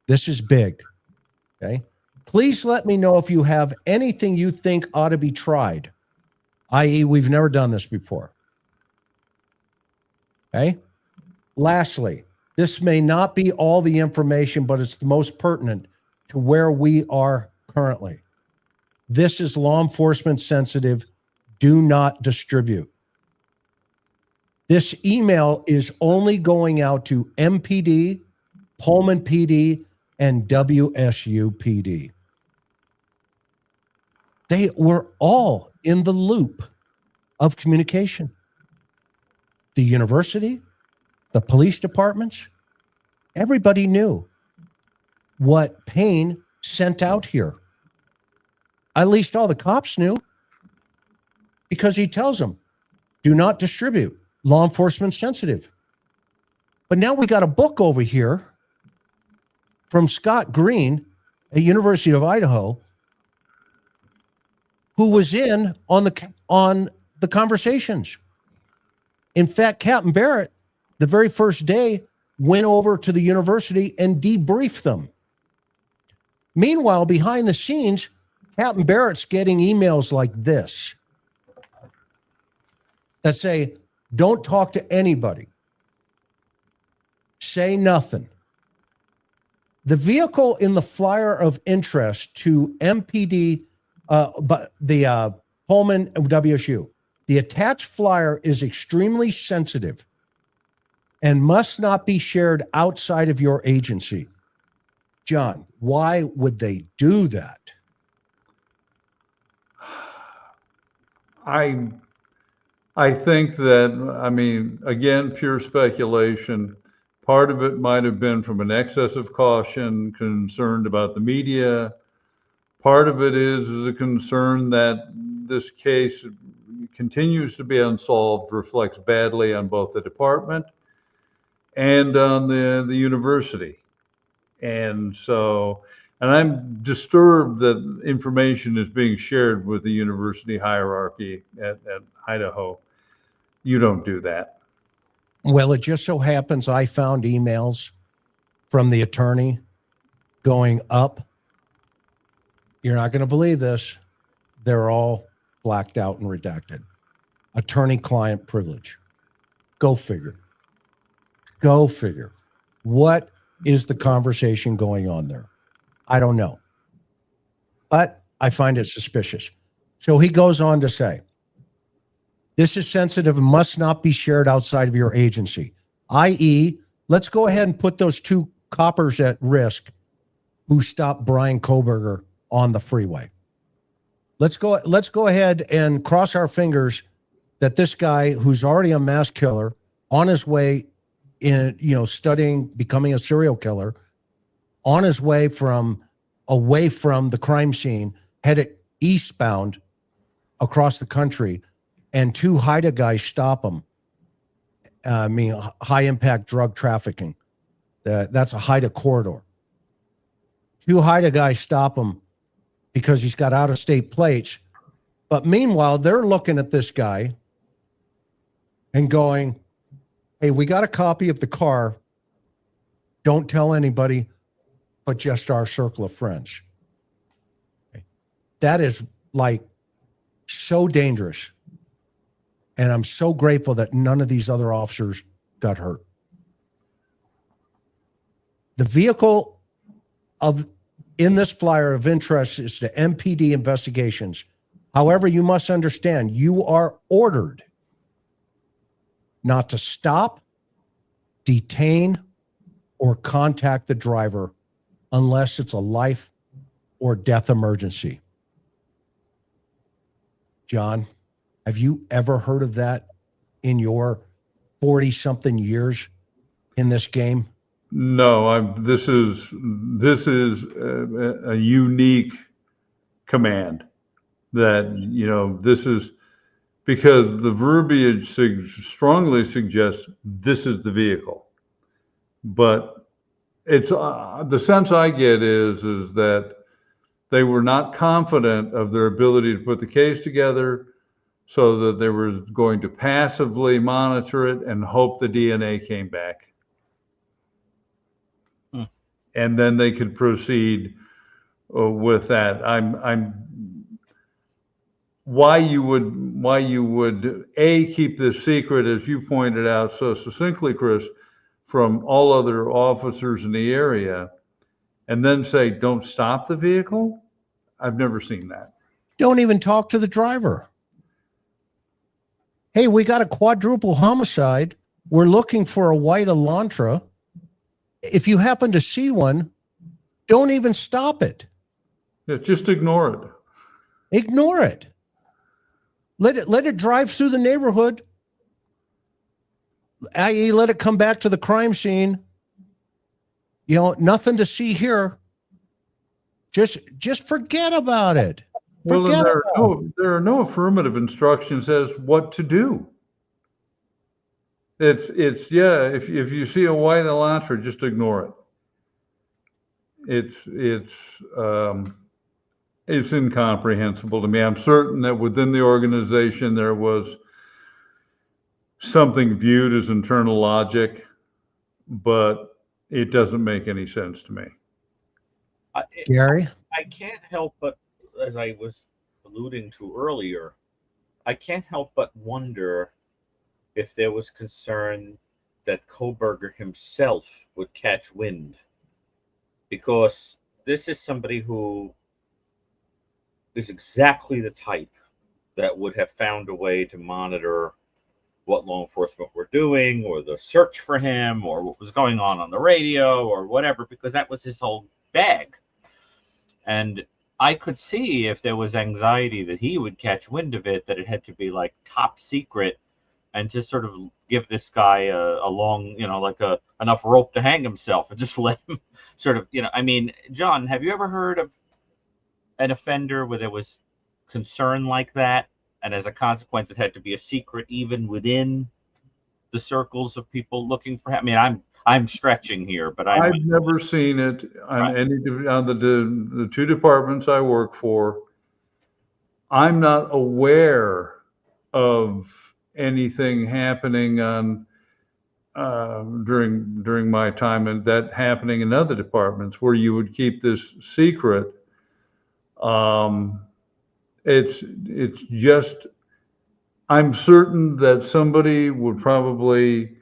This is big. Okay. Please let me know if you have anything you think ought to be tried, i.e., we've never done this before. Okay. Lastly, this may not be all the information, but it's the most pertinent to where we are currently. This is law enforcement sensitive. Do not distribute. This email is only going out to MPD, Pullman PD, and WSU PD. They were all in the loop of communication. The university, the police departments, everybody knew what Payne sent out here. At least all the cops knew, because he tells them, do not distribute, law enforcement sensitive. But now we got a book over here from Scott Green at University of Idaho, who was in on the conversations. In fact, Captain Barrett, the very first day, went over to the university and debriefed them. Meanwhile, behind the scenes, Captain Barrett's getting emails like this that say, don't talk to anybody. Say nothing. The vehicle in the flyer of interest to MPD, but the Pullman WSU, the attached flyer is extremely sensitive and must not be shared outside of your agency. John, why would they do that? I think that, I mean, again, pure speculation. Part of it might have been from an excess of caution, concerned about the media. Part of it is a concern that this case continues to be unsolved, reflects badly on both the department and on the university. And so And I'm disturbed that information is being shared with the university hierarchy at Idaho. You don't do that. Well, it just so happens I found emails from the attorney going up. You're not going to believe this. They're all blacked out and redacted. Attorney-client privilege. Go figure. Go figure. What is the conversation going on there? I don't know. But I find it suspicious. So he goes on to say, this is sensitive and must not be shared outside of your agency, i.e., let's go ahead and put those two coppers at risk who stopped Bryan Kohberger on the freeway. Let's go ahead and cross our fingers that this guy who's already a mass killer on his way in, studying, becoming a serial killer, on his way away from the crime scene, headed eastbound across the country, and two Haida guys stop him. High impact drug trafficking. That's a Haida corridor. Two Haida guys stop him because he's got out of state plates. But meanwhile, they're looking at this guy and going, hey, we got a copy of the car. Don't tell anybody but just our circle of friends. Okay. That is like so dangerous. And I'm so grateful that none of these other officers got hurt. The vehicle in this flyer of interest is the MPD investigations. However, you must understand, you are ordered not to stop, detain, or contact the driver unless it's a life or death emergency. John, have you ever heard of that in your 40-something years in this game? No, this is a unique command that, this is because the verbiage strongly suggests this is the vehicle. But it's the sense I get is that they were not confident of their ability to put the case together, so that they were going to passively monitor it and hope the DNA came back. And then they could proceed with that. Why you would keep this secret, as you pointed out so succinctly, Chris, from all other officers in the area, and then say, don't stop the vehicle? I've never seen that. Don't even talk to the driver. Hey, we got a quadruple homicide. We're looking for a white Elantra. If you happen to see one, don't even stop it. Yeah, just ignore it. Ignore it. Let it drive through the neighborhood. I.e., let it come back to the crime scene. Nothing to see here. Just forget about it. Well, there are no affirmative instructions as what to do. If you see a white Elantra, just ignore it. It's incomprehensible to me. I'm certain that within the organization there was something viewed as internal logic, but it doesn't make any sense to me. Gary? I can't help but, as I was alluding to earlier, I can't help but wonder if there was concern that Kohberger himself would catch wind, because this is somebody who is exactly the type that would have found a way to monitor what law enforcement were doing, or the search for him, or what was going on the radio, or whatever, because that was his whole bag. And I could see if there was anxiety that he would catch wind of it, that it had to be like top secret, and just sort of give this guy a long, enough rope to hang himself, and just let him sort of, John, have you ever heard of an offender where there was concern like that, and as a consequence, it had to be a secret even within the circles of people looking for him? I'm stretching here, but I I've might. never seen it on Right. any on the two departments I work for. I'm not aware of anything happening on during my time, and that happening in other departments where you would keep this secret. Um, it's just, I'm certain that somebody would probably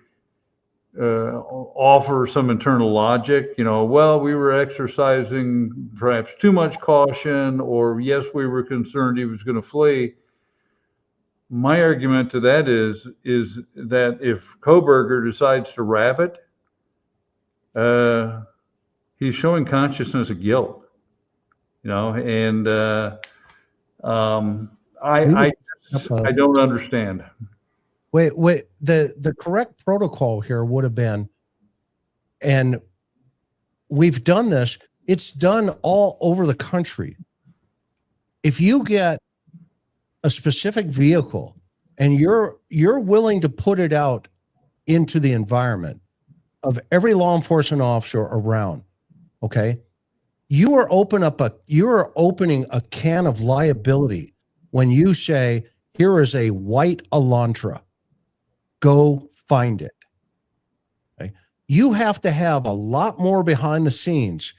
offer some internal logic, well, we were exercising perhaps too much caution, or yes, we were concerned he was going to flee. My argument to that is that if Kohberger decides to rabbit, he's showing consciousness of guilt, and I don't understand. Wait, the correct protocol here would have been, and we've done this, it's done all over the country. If you get a specific vehicle and you're willing to put it out into the environment of every law enforcement officer around, okay, you are opening a can of liability when you say, here is a white Elantra, go find it. Okay? You have to have a lot more behind the scenes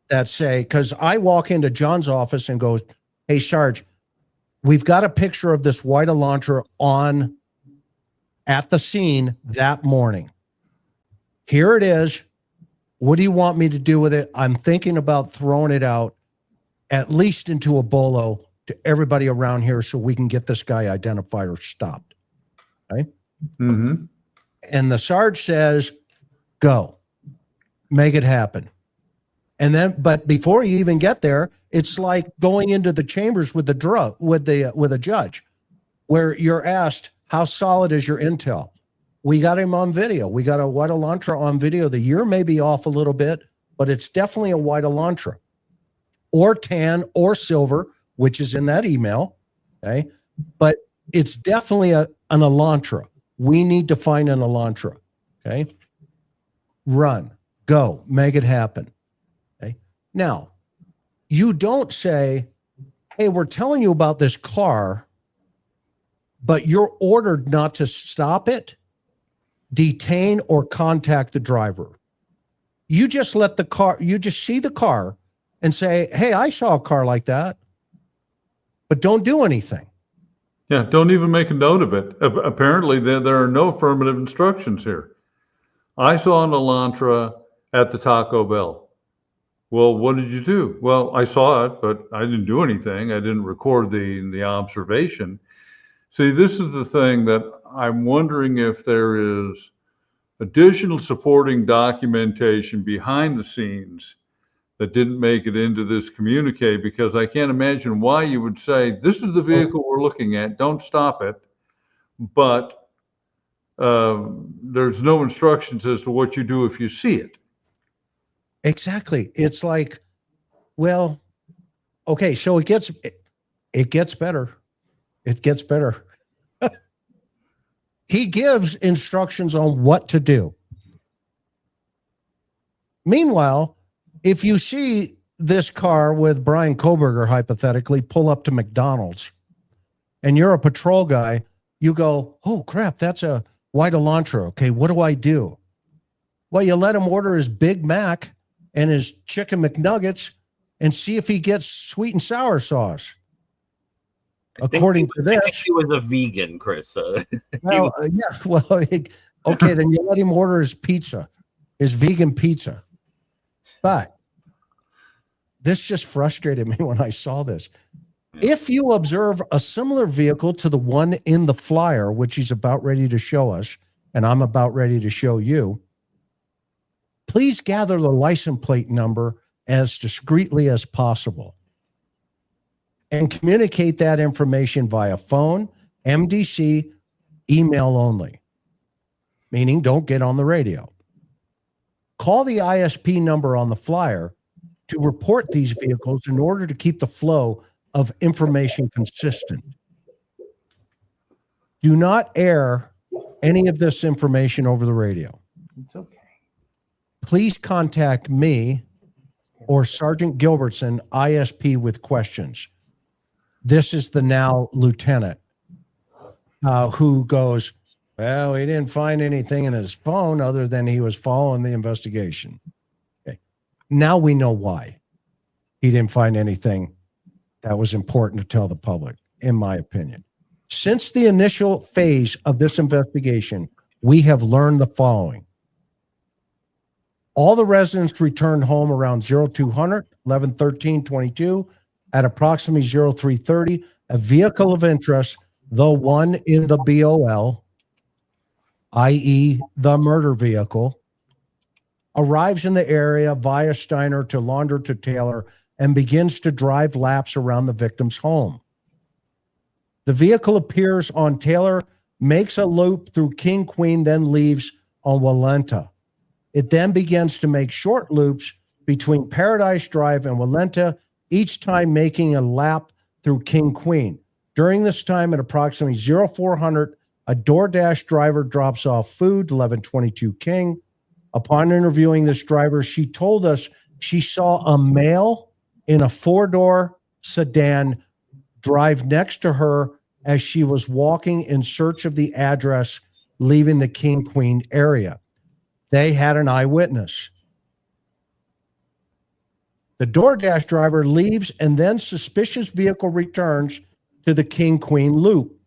that say, because I walk into John's office and goes, hey, Sarge, we've got a picture of this white Elantra at the scene that morning. Here it is. What do you want me to do with it? I'm thinking about throwing it out, at least into a BOLO, to everybody around here so we can get this guy identified or stopped. Okay? Mm-hmm. And the Sarge says, go, make it happen. And then, but before you even get there, it's like going into the chambers with a judge, where you're asked, how solid is your intel? We got him on video. We got a white Elantra on video. The year may be off a little bit, but it's definitely a white Elantra, or tan or silver, which is in that email. Okay. But it's definitely an Elantra. We need to find an Elantra. Okay. Run, go, make it happen. Okay. Now, you don't say, hey, we're telling you about this car, but you're ordered not to stop it, detain, or contact the driver. You just let the car, you just see the car and say, hey, I saw a car like that, but don't do anything. Yeah, don't even make a note of it. Apparently, there are no affirmative instructions here. I saw an Elantra at the Taco Bell. Well, what did you do? Well, I saw it, but I didn't do anything. I didn't record the observation. See, this is the thing that I'm wondering if there is additional supporting documentation behind the scenes that didn't make it into this communique, because I can't imagine why you would say, this is the vehicle we're looking at, don't stop it. But there's no instructions as to what you do if you see it. Exactly. It's like, well, okay, so it gets better. It gets better. He gives instructions on what to do. Meanwhile, if you see this car with Bryan Kohberger hypothetically pull up to McDonald's and you're a patrol guy, you go, oh crap, that's a white Elantra. Okay, what do I do? Well, you let him order his Big Mac and his chicken McNuggets and see if he gets sweet and sour sauce. According to this, I think he was a vegan, Chris. Well, yeah. Well, okay, then you let him order his pizza, his vegan pizza. But this just frustrated me when I saw this. If you observe a similar vehicle to the one in the flyer, which he's about ready to show us, and I'm about ready to show you, please gather the license plate number as discreetly as possible and communicate that information via phone, MDC, email only, meaning don't get on the radio. Call the ISP number on the flyer to report these vehicles in order to keep the flow of information consistent. Do not air any of this information over the radio. It's okay. please contact me or Sergeant Gilbertson, ISP, with questions. This is the now lieutenant who goes, well, he didn't find anything in his phone other than he was following the investigation. Okay. Now we know why he didn't find anything that was important to tell the public, in my opinion. Since the initial phase of this investigation, we have learned the following. All the residents returned home around 0200, 11/13/22 at approximately 0330. A vehicle of interest, the one in the BOL, i.e. the murder vehicle, arrives in the area via Steiner to Launder to Taylor and begins to drive laps around the victim's home. The vehicle appears on Taylor, makes a loop through King Queen, then leaves on Walenta. It then begins to make short loops between Paradise Drive and Walenta, each time making a lap through King Queen. During this time, at approximately 0400, a DoorDash driver drops off food, 1122 King. Upon interviewing this driver, she told us she saw a male in a four-door sedan drive next to her as she was walking in search of the address, leaving the King Queen area. They had an eyewitness. The DoorDash driver leaves and then suspicious vehicle returns to the King Queen loop.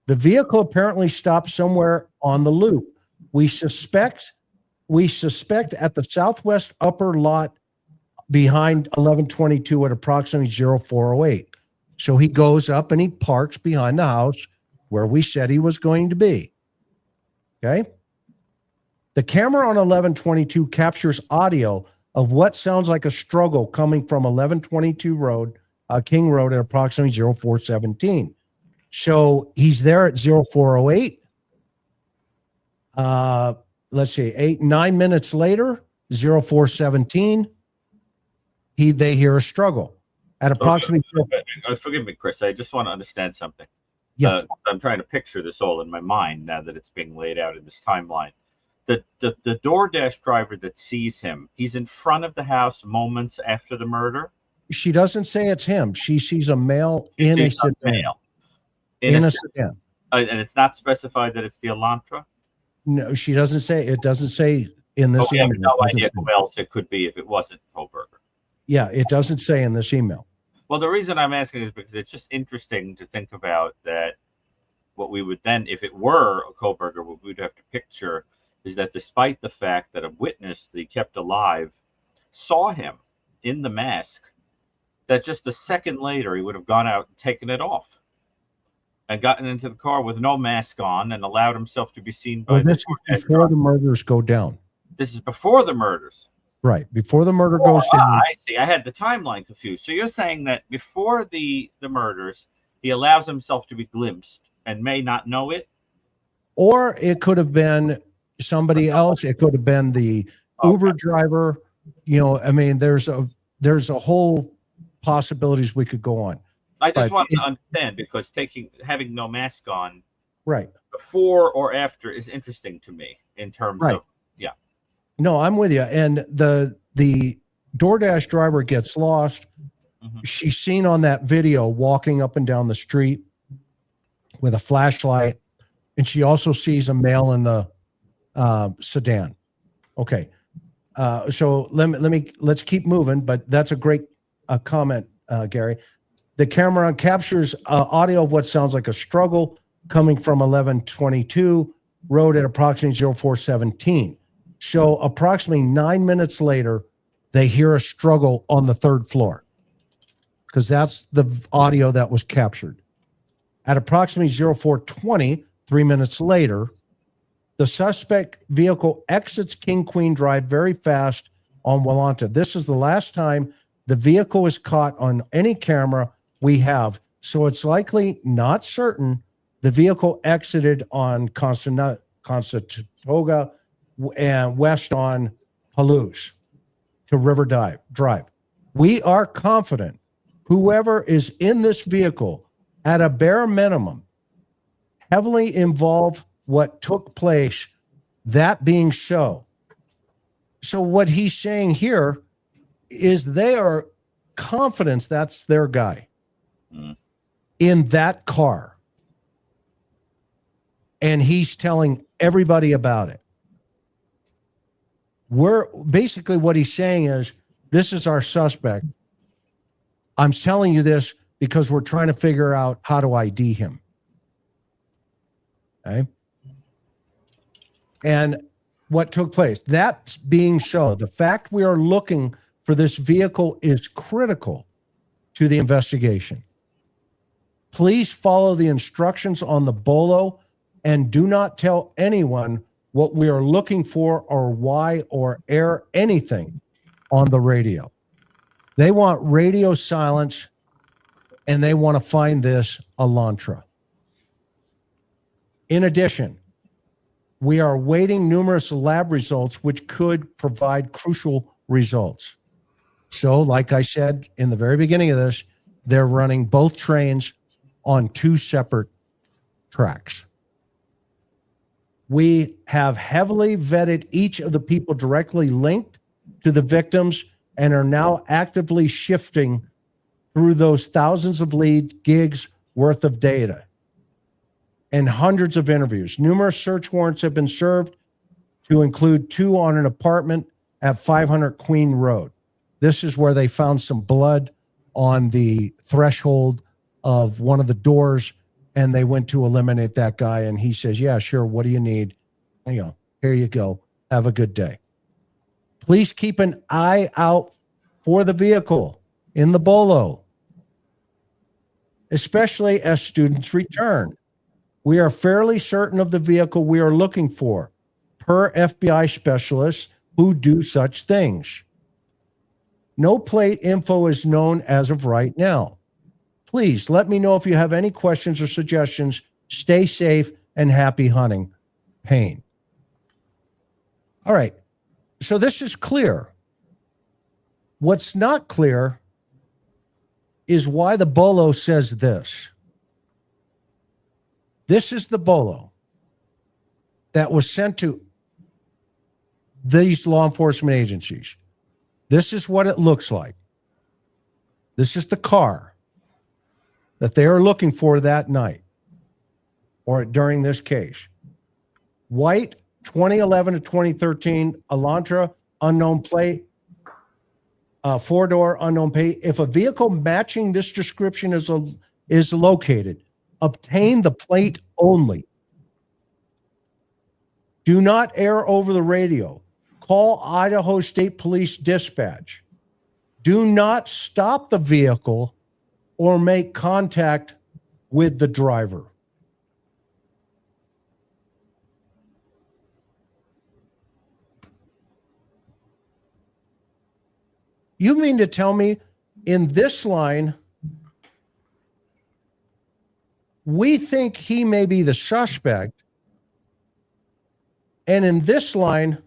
The vehicle apparently stopped somewhere on the loop. We suspect at the southwest upper lot behind 1122 at approximately 0408. So he goes up and he parks behind the house where we said he was going to be. Okay. The camera on 1122 captures audio of what sounds like a struggle coming from 1122 King Road at approximately 0417. So he's there at 0408. Let's see, 9 minutes later, 0417, they hear a struggle. At approximately. Forgive me, Chris. I just want to understand something. Yeah. I'm trying to picture this all in my mind now that it's being laid out in this timeline. The DoorDash driver that sees him, he's in front of the house moments after the murder. She doesn't say it's him. She sees a male in a sedan. In a sedan. And it's not specified that it's the Elantra? No, she doesn't say. It doesn't say in this email. No idea who else it could be if it wasn't Kohberger. Yeah, it doesn't say in this email. Well, the reason I'm asking is because it's just interesting to think about that. What we would then, if it were a Kohberger, what we'd have to picture is that despite the fact that a witness that he kept alive saw him in the mask, that just a second later he would have gone out and taken it off and gotten into the car with no mask on and allowed himself to be seen by this is before the murders go down. This is before the murders. Right, before the murder goes down. I see. I had the timeline confused. So you're saying that before the murders, he allows himself to be glimpsed and may not know it? Or it could have been somebody else. It could have been the Uber driver. You know, I mean, there's a whole possibilities we could go on. I just want to understand because having no mask on right before or after is interesting to me in terms of No, I'm with you. And the DoorDash driver gets lost. Mm-hmm. She's seen on that video walking up and down the street with a flashlight, and she also sees a male in the sedan. Okay, so let's keep moving. But that's a great comment, Gary. The camera captures audio of what sounds like a struggle coming from 1122 road at approximately 0417. So approximately 9 minutes later, they hear a struggle on the third floor because that's the audio that was captured. At approximately 0420, 3 minutes later, the suspect vehicle exits King Queen Drive very fast on Walenta. This is the last time the vehicle is caught on any camera we have. So it's likely, not certain, the vehicle exited on Constantinoga and west on Palouse to River Drive. We are confident whoever is in this vehicle, at a bare minimum, heavily involved what took place. That being so, So what he's saying here is they are confident that's their guy in that car. And he's telling everybody about it. Basically what he's saying is, this is our suspect. I'm telling you this because we're trying to figure out how to ID him. Okay. And what took place, that being so, the fact we are looking for this vehicle is critical to the investigation. Please follow the instructions on the BOLO and do not tell anyone what we are looking for or why, or air anything on the radio. They want radio silence, and they want to find this Elantra. In addition, we are awaiting numerous lab results which could provide crucial results. So, like I said in the very beginning of this, they're running both trains on 2 separate tracks. We have heavily vetted each of the people directly linked to the victims and are now actively shifting through those thousands of lead gigs worth of data and hundreds of interviews. Numerous search warrants have been served, to include 2 on an apartment at 500 Queen Road. This is where they found some blood on the threshold of one of the doors, and they went to eliminate that guy. And he says, yeah, sure. What do you need? Here you go. Have a good day. Please keep an eye out for the vehicle in the BOLO, especially as students return. We are fairly certain of the vehicle we are looking for, per FBI specialists who do such things. No plate info is known as of right now. Please let me know if you have any questions or suggestions. Stay safe and happy hunting. Payne. All right. So this is clear. What's not clear is why the BOLO says this. This is the BOLO that was sent to these law enforcement agencies. This is what it looks like. This is the car that they are looking for that night or during this case. White, 2011 to 2013, Elantra, unknown plate, 4-door, unknown plate. If a vehicle matching this description is located, obtain the plate only. Do not air over the radio. Call Idaho State Police Dispatch. Do not stop the vehicle or make contact with the driver. You mean to tell me in this line, we think he may be the suspect, and in this line,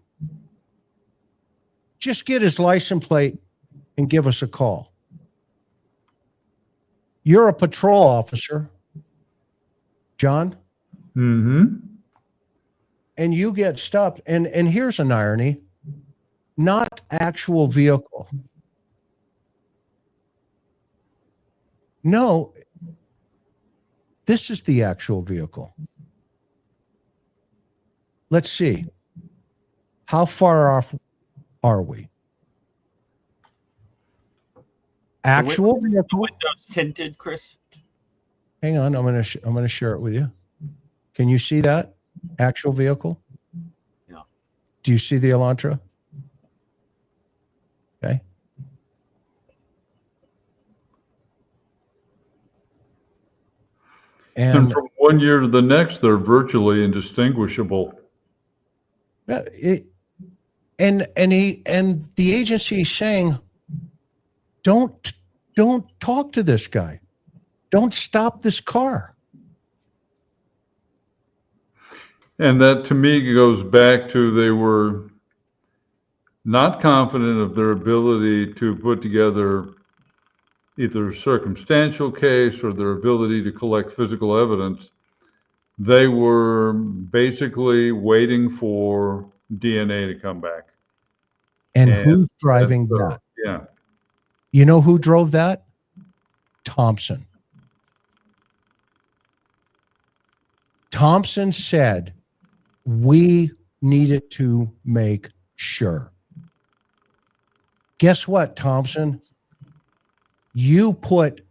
just get his license plate and give us a call? You're a patrol officer, John. Mm-hmm. And you get stopped. And here's an irony. Not actual vehicle. No, this is the actual vehicle. Let's see. How far off are we? Actual vehicle. Windows tinted, Chris. Hang on, I'm gonna share it with you. Can you see that actual vehicle? Yeah. Do you see the Elantra? Okay. And from one year to the next, they're virtually indistinguishable. And the agency is saying, don't talk to this guy. Don't stop this car. And that to me goes back to they were not confident of their ability to put together either a circumstantial case or their ability to collect physical evidence. They were basically waiting for DNA to come back. And And who's driving that? Yeah. You know who drove that? Thompson. Thompson said, we needed to make sure. Guess what, Thompson? You put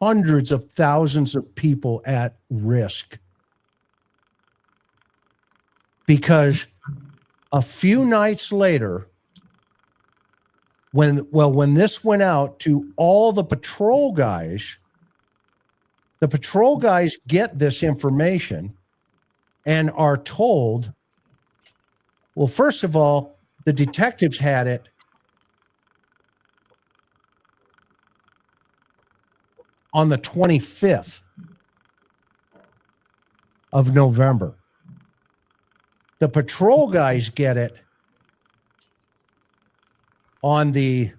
hundreds of thousands of people at risk because a few nights later, when this went out to all the patrol guys get this information and are told, well, first of all, the detectives had it on the 25th of November. The patrol guys get it on the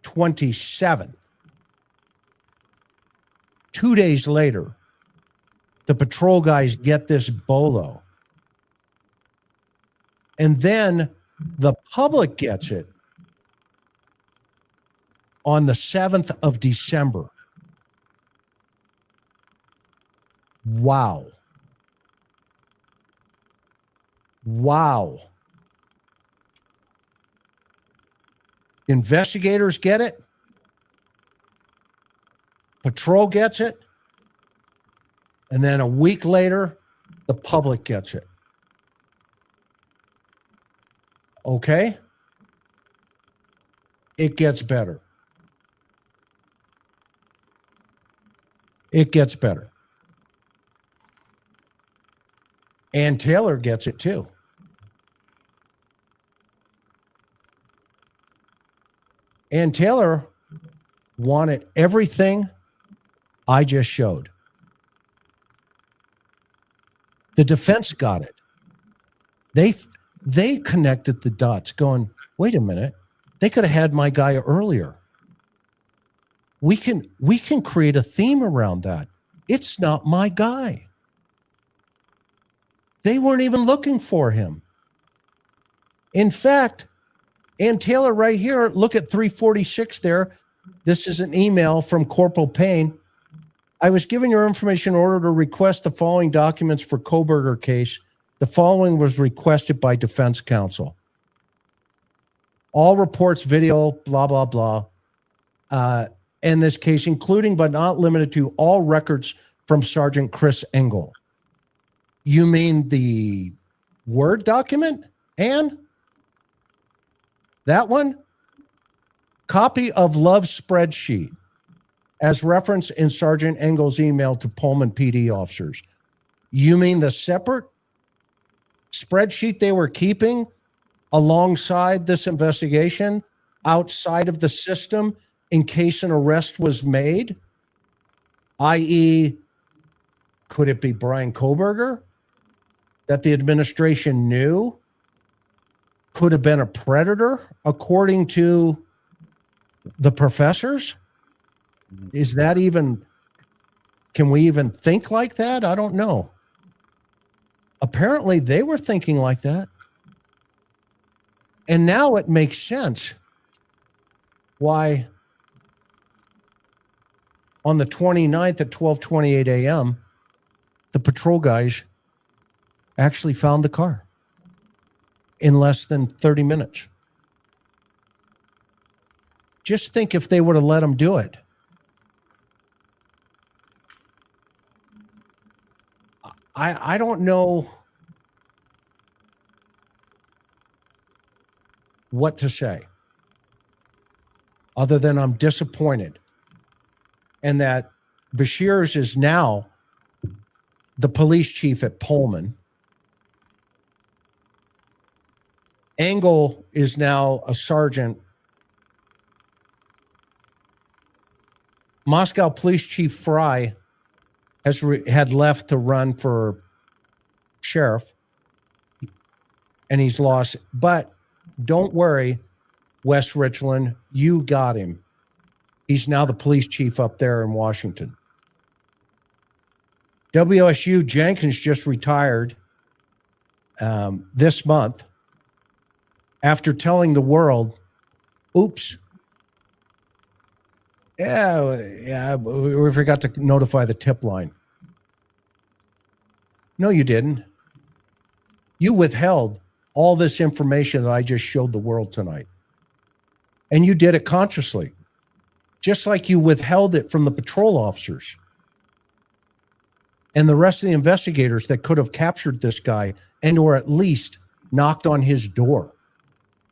27th. 2 days later, the patrol guys get this BOLO. And then the public gets it on the 7th of December. Wow. Wow. Investigators get it. Patrol gets it. And then a week later, the public gets it. Okay? It gets better. It gets better. Ann Taylor gets it too. Ann Taylor wanted everything I just showed. The defense got it. They connected the dots going, wait a minute, they could have had my guy earlier. We can create a theme around that. It's not my guy. They weren't even looking for him. In fact, Ann Taylor right here, look at 346 there. This is an email from Corporal Payne. I was given your information in order to request the following documents for Kohberger case. The following was requested by defense counsel. All reports, video, blah, blah, blah. In this case, including but not limited to all records from Sergeant Chris Engel. You mean the Word document, Ann? That one? Copy of Love's spreadsheet as referenced in Sergeant Engel's email to Pullman PD officers. You mean the separate spreadsheet they were keeping alongside this investigation outside of the system in case an arrest was made? I.e., could it be Bryan Kohberger that the administration knew could have been a predator, according to the professors? Is that even, can we even think like that? I don't know. Apparently, they were thinking like that. And now it makes sense why on the 29th at 12:28 a.m., the patrol guys actually found the car in less than 30 minutes. Just think if they would have let them do it. I don't know what to say other than I'm disappointed. And that Bashirs is now the police chief at Pullman. Engel is now a sergeant. Moscow Police Chief Fry had left to run for sheriff, and he's lost. But don't worry, West Richland, you got him. He's now the police chief up there in Washington. WSU Jenkins just retired this month. after telling the world, oops, yeah, we forgot to notify the tip line. No, you didn't. You withheld all this information that I just showed the world tonight. And you did it consciously, just like you withheld it from the patrol officers and the rest of the investigators that could have captured this guy and or at least knocked on his door.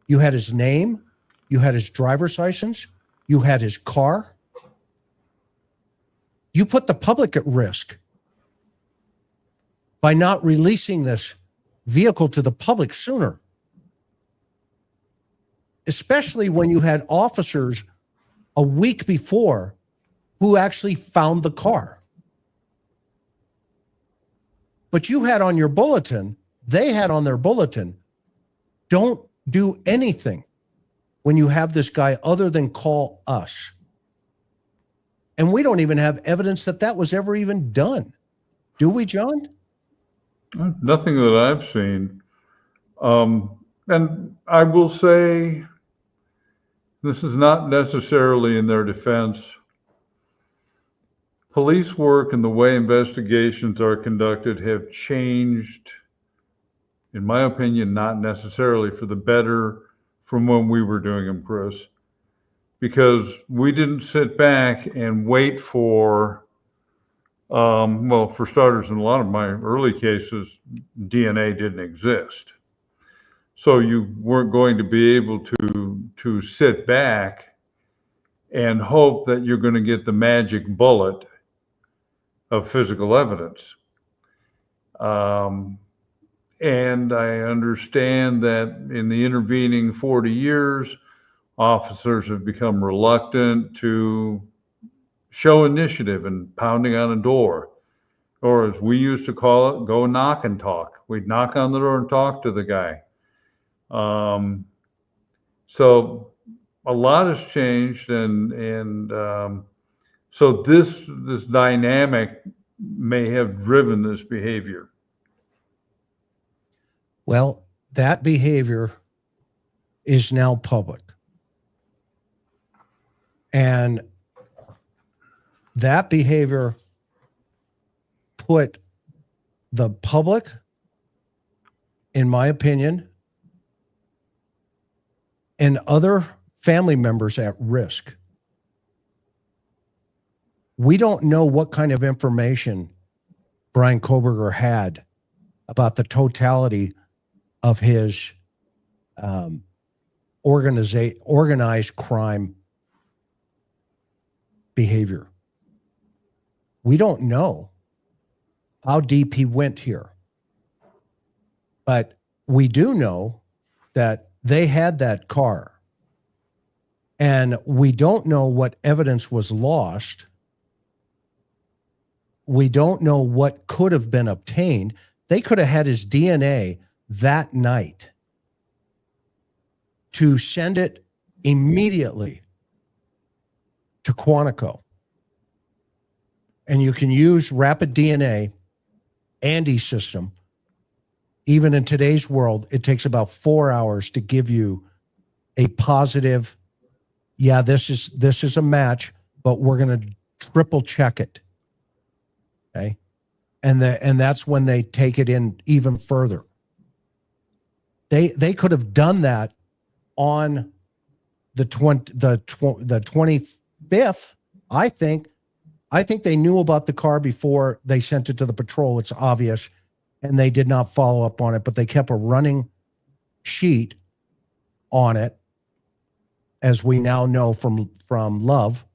You had his name, you had his driver's license, you had his car. You put the public at risk by not releasing this vehicle to the public sooner, especially when you had officers a week before who actually found the car. But you had on your bulletin, they had on their bulletin, don't do anything when you have this guy other than call us. And we don't even have evidence that that was ever even done. Do we, John? Nothing that I've seen. And I will say, this is not necessarily in their defense. Police work and the way investigations are conducted have changed, in my opinion, not necessarily for the better from when we were doing them, Chris. Because we didn't sit back and wait for, well, for starters, in a lot of my early cases, DNA didn't exist. So you weren't going to be able to sit back and hope that you're going to get the magic bullet of physical evidence. And I understand that in the intervening 40 years, officers have become reluctant to show initiative and pounding on a door, or as we used to call it, go knock and talk. We'd knock on the door and talk to the guy. So a lot has changed, and so this dynamic may have driven this behavior. Well, that behavior is now public. And that behavior put the public, in my opinion, and other family members at risk. We don't know what kind of information Bryan Kohberger had about the totality of his organized crime behavior. We don't know how deep he went here. But we do know that they had that car. And we don't know what evidence was lost. We don't know what could have been obtained. They could have had his DNA that night to send it immediately to Quantico. And you can use rapid DNA, Andy system. Even in today's world, it takes about 4 hours to give you a positive, yeah, this is a match, but we're going to triple check it. Okay. And that's when they take it in even further. They could have done that on the 25th. I think they knew about the car before they sent it to the patrol. It's obvious. And they did not follow up on it, but they kept a running sheet on it, as we now know from Love.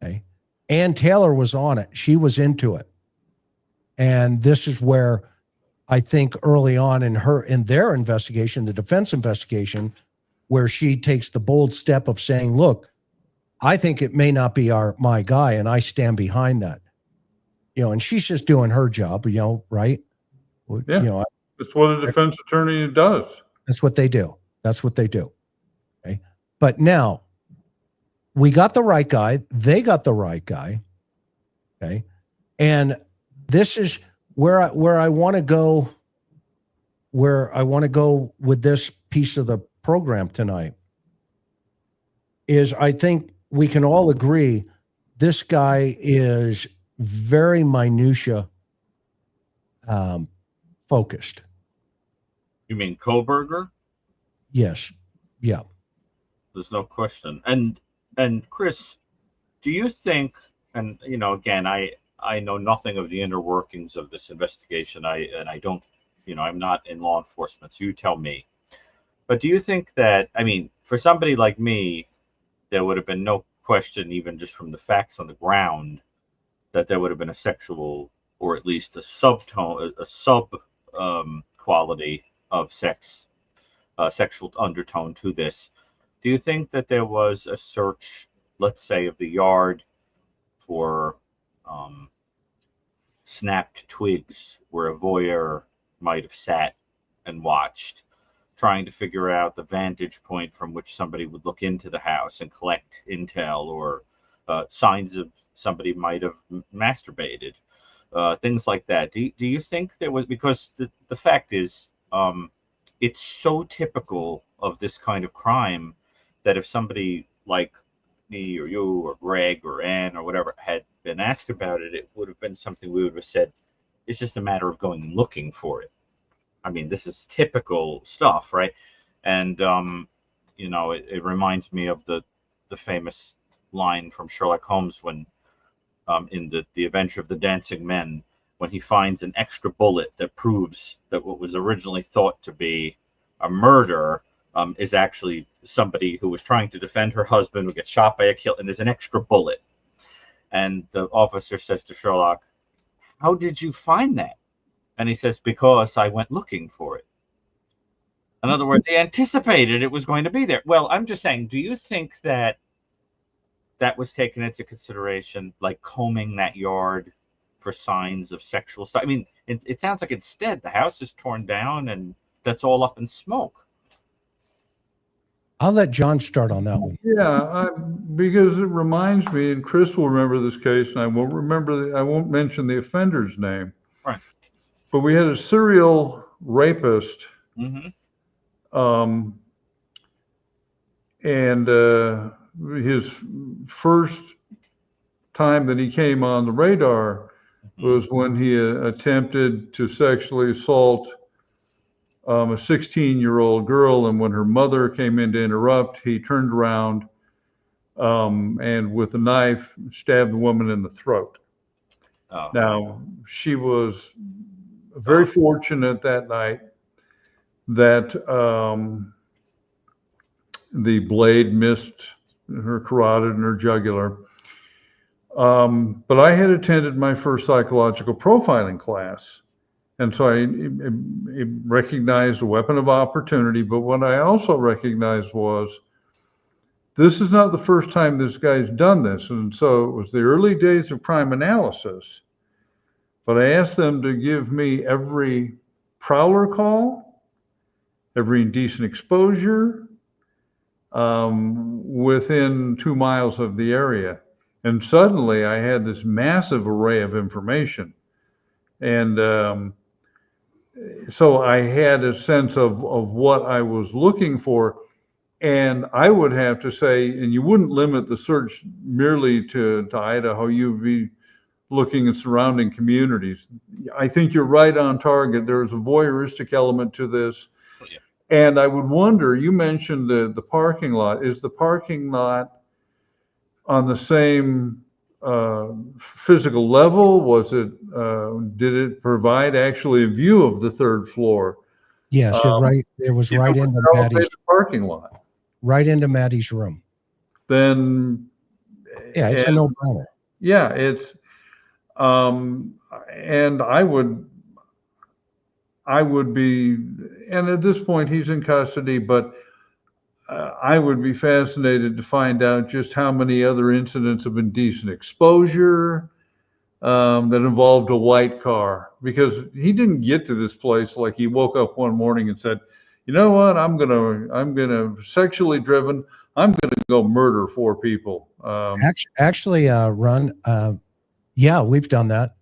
Okay. Ann Taylor was on it. She was into it. And this is where I think early on in their investigation, the defense investigation, where she takes the bold step of saying, look, I think it may not be my guy, and I stand behind that. And she's just doing her job, right? Yeah. That's what a defense attorney does. That's what they do. Okay. But now we got the right guy. They got the right guy. Okay. And this is where I want to go where I want to go with this piece of the program tonight is I think we can all agree this guy is very minutia focused. You mean Kohberger? Yes. Yeah. There's no question. And Chris, do you think, and you know, again, I know nothing of the inner workings of this investigation. I don't, you know, I'm not in law enforcement, so you tell me. But do you think that, I mean, for somebody like me, there would have been no question, even just from the facts on the ground, that there would have been a sexual, or at least a subtone, a sub quality of sex, sexual undertone to this. Do you think that there was a search, let's say, of the yard for snapped twigs where a voyeur might have sat and watched, trying to figure out the vantage point from which somebody would look into the house and collect intel, or signs of somebody might have masturbated, things like that? Do you think there was, because the fact is, it's so typical of this kind of crime that if somebody like me or you or Greg or Ann or whatever had been asked about it, it would have been something we would have said, it's just a matter of going and looking for it. I mean, this is typical stuff, right? And, you know, it reminds me of the famous line from Sherlock Holmes when, in the Adventure of the Dancing Men, when he finds an extra bullet that proves that what was originally thought to be a murder is actually somebody who was trying to defend her husband, who gets shot by a killer, and there's an extra bullet. And the officer says to Sherlock, "How did you find that?" And he says, "Because I went looking for it." In other words, they anticipated it was going to be there. Well, I'm just saying, do you think that that was taken into consideration, like combing that yard for signs of sexual stuff? I mean, it sounds like instead the house is torn down and that's all up in smoke. I'll let John start on that one. Yeah, because it reminds me, and Chris will remember this case, and I won't mention the offender's name. Right. But we had a serial rapist, Mm-hmm. And his first time that he came on the radar was when he attempted to sexually assault a 16-year-old girl, and when her mother came in to interrupt, he turned around and with a knife stabbed the woman in the throat. Oh. Now, she was very fortunate that night that the blade missed her carotid and her jugular. But I had attended my first psychological profiling class, and so I recognized a weapon of opportunity. But what I also recognized was, this is not the first time this guy's done this. And so it was the early days of crime analysis. But I asked them to give me every prowler call, every indecent exposure within 2 miles of the area. And suddenly I had this massive array of information. And so I had a sense of what I was looking for. And I would have to say, and you wouldn't limit the search merely to Idaho, you'd be looking at surrounding communities. I think you're right on target. There's a voyeuristic element to this. Oh, yeah. And I would wonder, you mentioned the parking lot. Is the parking lot on the same physical level? Was it, did it provide actually a view of the third floor? Yes, it was right into Maddie's parking lot. Right into Maddie's room. Then, yeah, it's a no-brainer. Yeah, it's, and I would be, and at this point he's in custody, but I would be fascinated to find out just how many other incidents of indecent exposure that involved a white car, because he didn't get to this place like he woke up one morning and said, you know what, I'm gonna sexually driven, I'm gonna go murder 4 people. Actually, Ron, yeah, we've done that.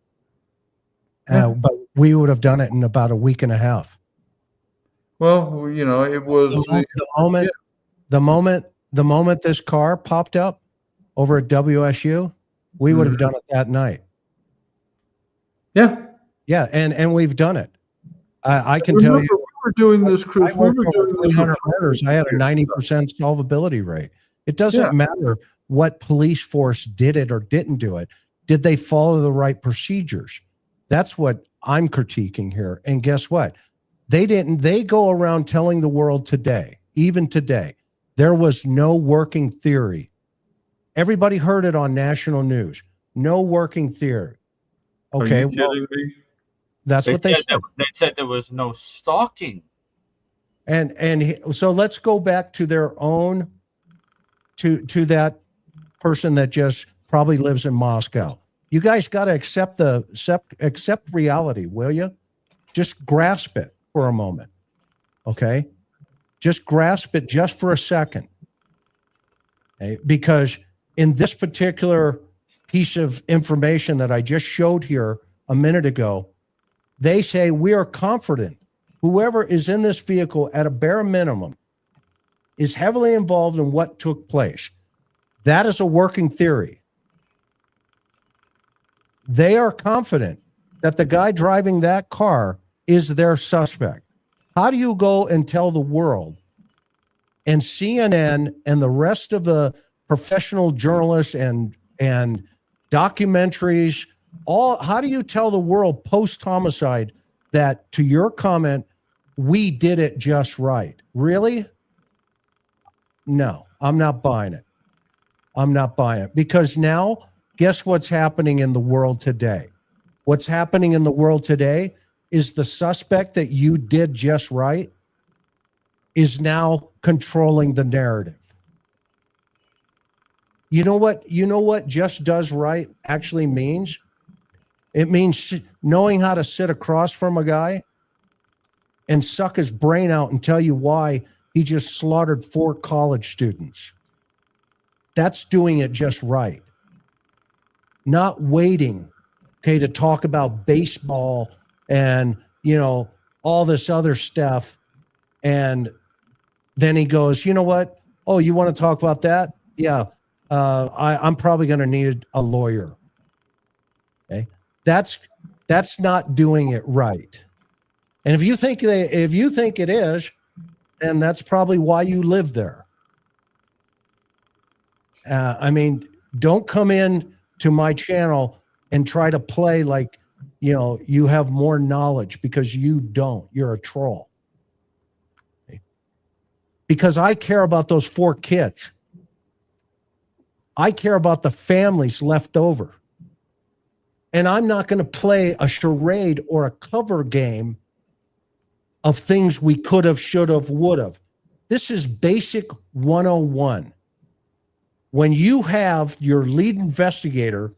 But we would have done it in about a week and a half. Well, you know, it was The moment this car popped up over at WSU, we would have done it that night. yeah. Yeah, and we've done it. I can Remember, tell you, we were doing this, Chris. I We worked were over doing this 300 murders. I had a 90% solvability rate. It doesn't Yeah. matter what police force did it or didn't do it. Did they follow the right procedures? That's what I'm critiquing here. And guess what? They didn't. They go around telling the world today, even today, there was no working theory. Everybody heard it on national news. No working theory. Okay, Are you kidding me? that's what they said. They said there was no stalking. So let's go back to their own, to that person that just probably lives in Moscow. You guys got to accept reality, will you? Just grasp it for a moment, okay? Just grasp it just for a second, okay? Because in this particular piece of information that I just showed here a minute ago, they say we are confident whoever is in this vehicle at a bare minimum is heavily involved in what took place. That is a working theory. They are confident that the guy driving that car is their suspect. How do you go and tell the world and CNN and the rest of the professional journalists and documentaries, how do you tell the world post-homicide that, to your comment, we did it just right? Really? No, I'm not buying it. I'm not buying it. Because now, guess what's happening in the world today? What's happening in the world today is the suspect that you did just right is now controlling the narrative. You know what just does right actually means? It means knowing how to sit across from a guy and suck his brain out and tell you why he just slaughtered 4 college students. That's doing it just right. Not waiting, okay, to talk about baseball and, all this other stuff. And then he goes, you know what? Oh, you want to talk about that? Yeah. I'm probably going to need a lawyer. Okay. That's not doing it right. And if you think it is, then that's probably why you live there. Don't come in to my channel and try to play like, you have more knowledge, because you don't. You're a troll. Okay? Because I care about those 4 kids. I care about the families left over. And I'm not going to play a charade or a cover game of things we could have, should have, would have. This is basic 101. When you have your lead investigator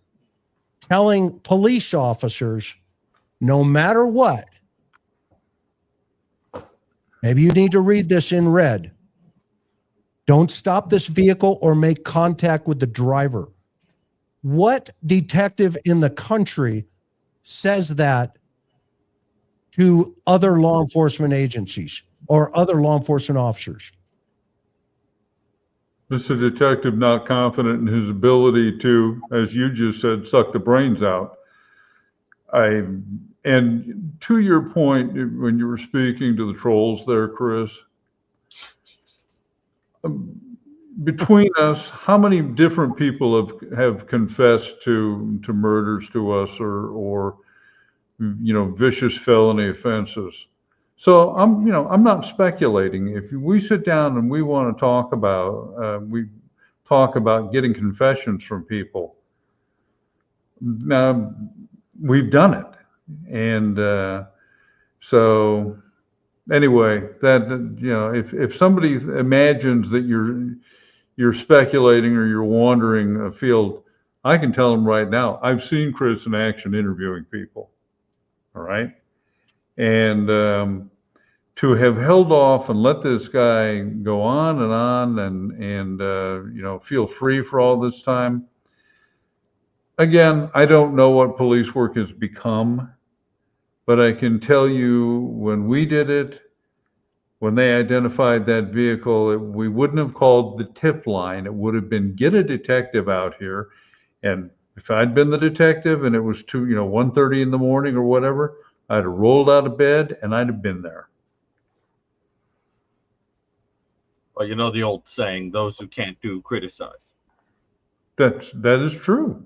telling police officers, no matter what, maybe you need to read this in red, don't stop this vehicle or make contact with the driver. What detective in the country says that to other law enforcement agencies or other law enforcement officers? This is a detective not confident in his ability to, as you just said, suck the brains out. And to your point, when you were speaking to the trolls there, Chris, between us, how many different people have confessed to murders to us or vicious felony offenses? So I'm not speculating. If we sit down and we want to talk about getting confessions from people, we've done it. And so anyway, that if somebody imagines that you're speculating or you're wandering a field, I can tell them right now, I've seen Chris in action interviewing people. All right. And to have held off and let this guy go on and feel free for all this time. Again, I don't know what police work has become, but I can tell you when we did it, when they identified that vehicle, we wouldn't have called the tip line. It would have been, get a detective out here. And if I'd been the detective and it was 1:30 in the morning or whatever, I'd have rolled out of bed and I'd have been there. Well, you know the old saying, those who can't do, criticize. That is true.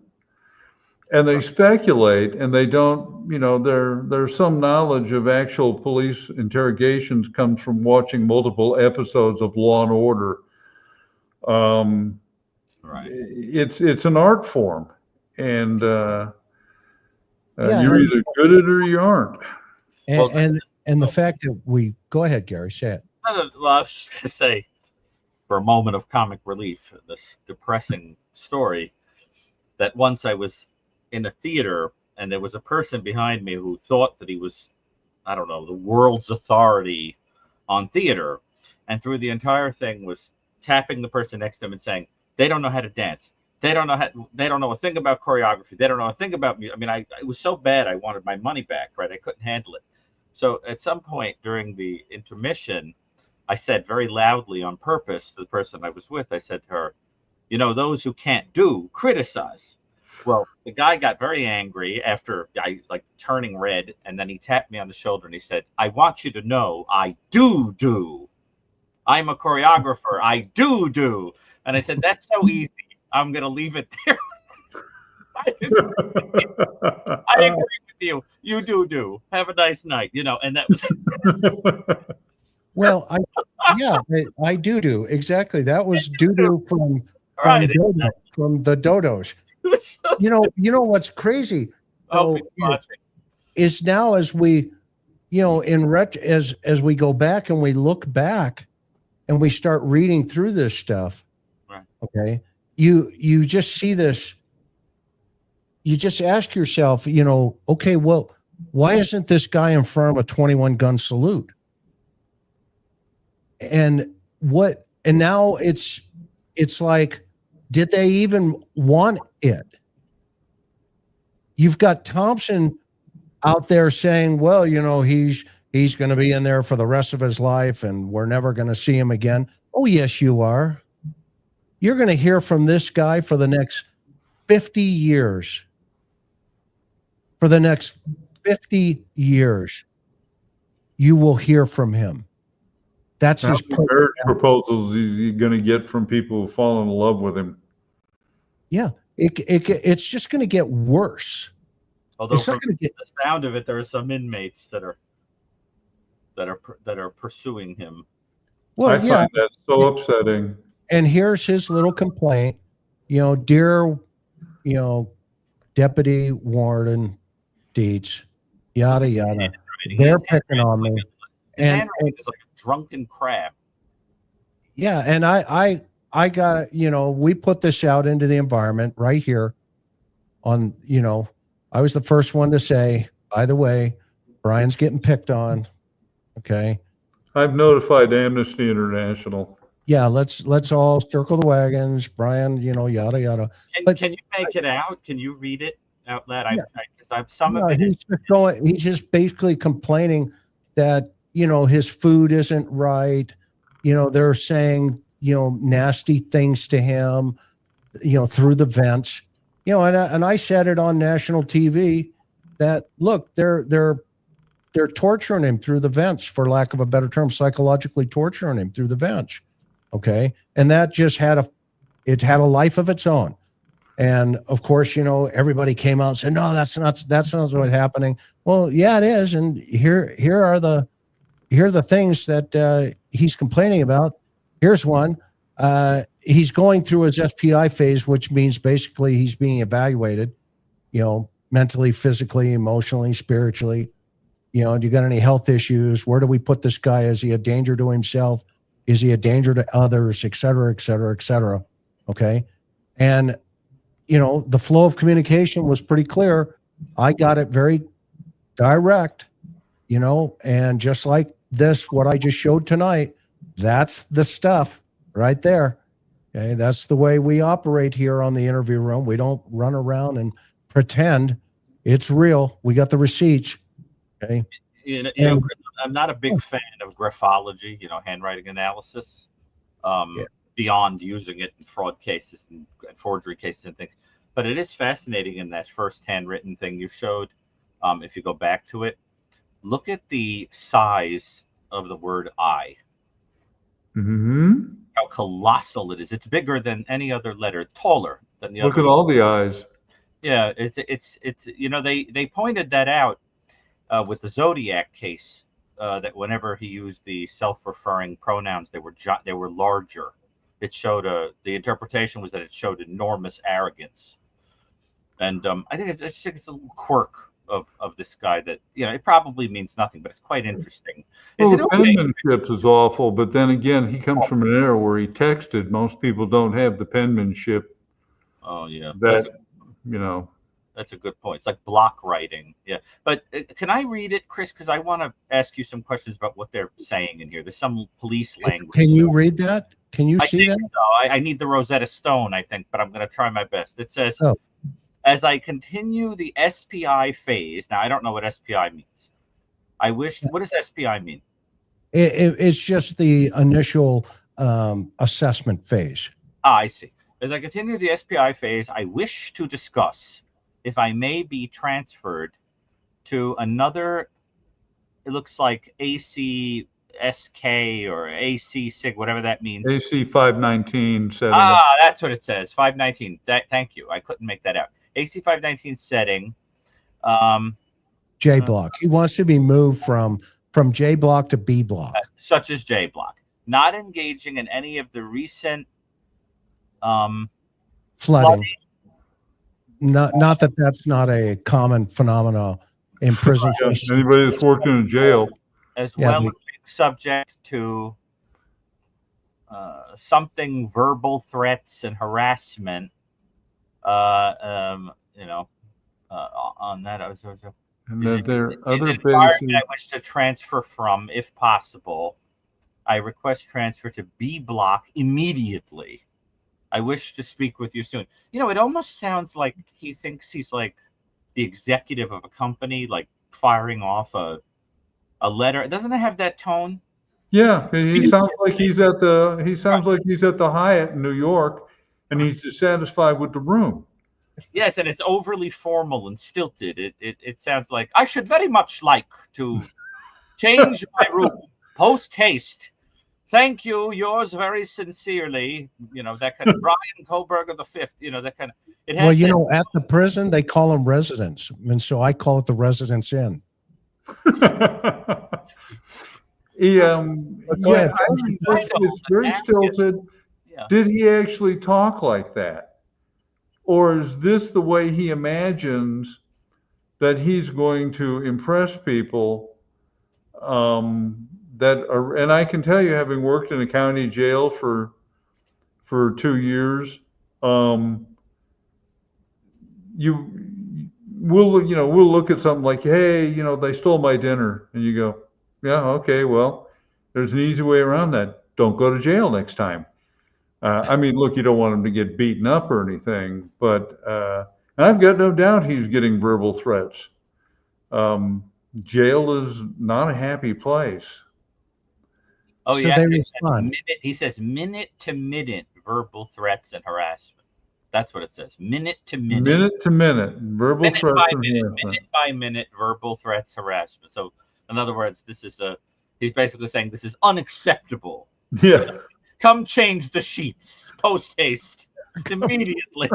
And they speculate, and they don't, there's some knowledge of actual police interrogations comes from watching multiple episodes of Law and Order. Right. It's an art form, and Yeah, you're either good at it or you aren't. And the fact that we go ahead, Gary, say it. Well, I was just gonna say, for a moment of comic relief, this depressing story, that once I was in a theater and there was a person behind me who thought that he was, I don't know, the world's authority on theater, and through the entire thing was tapping the person next to him and saying, they don't know how to dance. They don't know a thing about choreography. They don't know a thing about music. I mean, it was so bad I wanted my money back, right? I couldn't handle it. So at some point during the intermission, I said very loudly on purpose to the person I was with, I said to her, those who can't do, criticize. Well, the guy got very angry after I turning red, and then he tapped me on the shoulder and he said, I want you to know I do. I'm a choreographer. I do. And I said, that's so easy. I'm going to leave it there. I agree with you. You do. Have a nice night. And that was. Well, I do. Exactly. That was do from the Dodos. You know what's crazy is now as we, as we go back and we look back and we start reading through this stuff, right. Okay, you just see this. You just ask yourself, okay, well, why isn't this guy in front of a 21 gun salute? And now it's like, did they even want it? You've got Thompson out there saying, well, he's going to be in there for the rest of his life and we're never going to see him again. Oh, yes, you are. You're going to hear from this guy for the next 50 years. For the next 50 years, you will hear from him. That's his marriage proposals you're going to get from people who fall in love with him. Yeah, it's just going to get worse. Although from the sound of it, there are some inmates that are pursuing him. Well, I find that so upsetting. And here's his little complaint, dear, Deputy Warden Dietz, yada yada. They're picking on me, and it's like a drunken crab. Yeah, and I got, we put this out into the environment right here on, I was the first one to say, by the way, Bryan's getting picked on. Okay. I've notified Amnesty International. Yeah, let's all circle the wagons, Bryan, yada yada. Can you make it out? Can you read it out loud? He's just basically complaining that, his food isn't right. They're saying, nasty things to him, through the vents, and I said it on national TV that, look, they're torturing him through the vents, for lack of a better term, psychologically torturing him through the vents. Okay. And that just had a life of its own. And of course, everybody came out and said, no, that's not what's happening. Well, yeah, it is. And here are the things that he's complaining about. Here's one. He's going through his SPI phase, which means basically he's being evaluated, mentally, physically, emotionally, spiritually. Do you got any health issues? Where do we put this guy? Is he a danger to himself? Is he a danger to others, et cetera, et cetera, et cetera? Okay. And, the flow of communication was pretty clear. I got it very direct, and just like this, what I just showed tonight, that's the stuff right there. Okay. That's the way we operate here on the interview room. We don't run around and pretend. It's real. We got the receipts. Okay. I'm not a big fan of graphology, handwriting analysis, Yeah. beyond using it in fraud cases and forgery cases and things. But it is fascinating in that first handwritten thing you showed. If you go back to it, look at the size of the word I. Mm-hmm. How colossal it is. It's bigger than any other letter, taller than the Look other. at all the eyes. Yeah, it's they pointed that out with the Zodiac case, that whenever he used the self-referring pronouns, they were larger. It showed the interpretation was that it showed enormous arrogance, and I think it's a little quirk of this guy that it probably means nothing, but it's quite interesting. Well, Is it the okay? penmanship is awful, but then again, he comes from an era where he texted. Most people don't have the penmanship Oh yeah, that, you know. that's a good point. It's like block writing. Yeah. But can I read it, Chris? Because I want to ask you some questions about what they're saying in here. There's some police language. Can you read that? Can you see that? So. I need the Rosetta Stone, I think, but I'm going to try my best. It says, as I continue the SPI phase, now I don't know what SPI means. What does SPI mean? It's just the initial assessment phase. I see. As I continue the SPI phase, I wish to discuss if I may be transferred to another, it looks like ACSK or AC SIG, whatever that means. AC 519 setting. That's what it says. 519. Thank you. I couldn't make that out. AC 519 setting. J block. He wants to be moved from J block to B block. Such as J block. Not engaging in any of the recent flooding. Not that that's not a common phenomenon in prison. Anybody that's worked in a jail. As well as being subject to something verbal threats and harassment. On that, And that there are other bases. I wish to transfer from, if possible. I request transfer to B block immediately. I wish to speak with you soon. It almost sounds like he thinks he's like the executive of a company, like firing off a letter. Doesn't it have that tone? Yeah, he sounds like he's at the Hyatt in New York, and he's dissatisfied with the room. Yes, and it's overly formal and stilted. It sounds like I should very much like to change my room post haste. Thank you, yours very sincerely. That kind of Bryan Kohberger the fifth. That kind of. It has at the prison they call them residents, and so I call it the Residence Inn. It's very stilted. Yeah. Did he actually talk like that, or is this the way he imagines that he's going to impress people? And I can tell you, having worked in a county jail for 2 years, we'll look at something like, hey, they stole my dinner, and you go, yeah, okay, well, there's an easy way around that. Don't go to jail next time. Look, you don't want him to get beaten up or anything, but I've got no doubt he's getting verbal threats. Jail is not a happy place. Oh, so yeah. They respond. He says minute to minute verbal threats and harassment. That's what it says. Minute to minute. Minute to minute verbal threats and harassment. Minute by minute verbal threats, harassment. So, in other words, he's basically saying this is unacceptable. Yeah. Come change the sheets post haste immediately.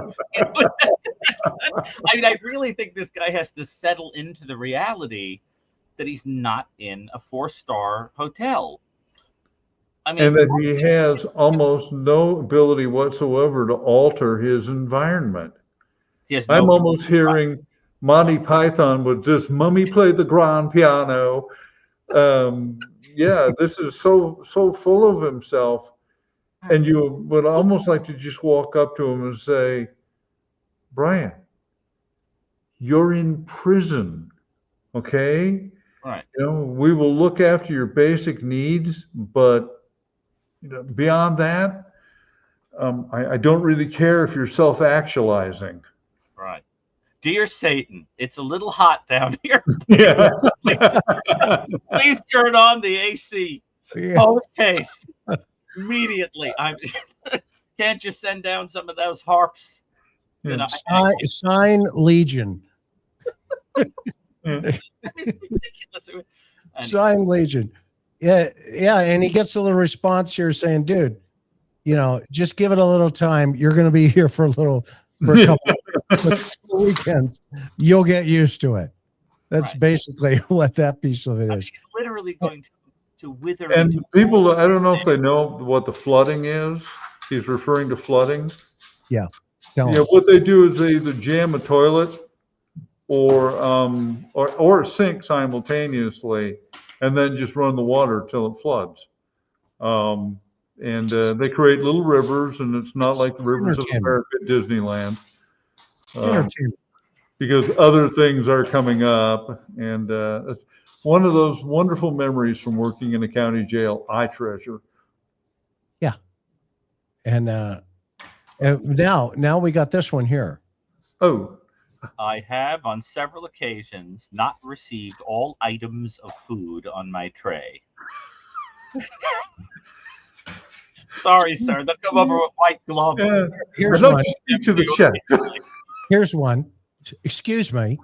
I really think this guy has to settle into the reality that he's not in a 4-star hotel. And that he has almost no ability whatsoever to alter his environment. I'm almost hearing Monty Python with "Does Mummy play the grand piano?" This is so full of himself. And you would almost like to just walk up to him and say, Bryan, you're in prison, okay? Right. We will look after your basic needs, but beyond that, I don't really care if you're self-actualizing. Right. Dear Satan, it's a little hot down here. Yeah. Please turn on the AC. Yeah. Post haste immediately. Can't you send down some of those harps? You know, Sign Legion. it's ridiculous. Anyway. Sign Legion. Yeah, yeah. And he gets a little response here saying, dude, you know, just give it a little time. You're going to be here for a couple weekends. You'll get used to it. That's basically what that piece of it is. He's literally going to wither. And people, I don't know if they know what the flooding is. He's referring to flooding. Yeah. What they do is they either jam a toilet or a sink simultaneously, and then just run the water till it floods. And they create little rivers, and it's not like the rivers of America at Disneyland. Because other things are coming up, and it's one of those wonderful memories from working in a county jail I treasure. Yeah. And now we got this one here. Oh. I have on several occasions not received all items of food on my tray. Sorry, sir. They'll come over with white gloves. Here's one. To speak to the chef. Here's one. Excuse me.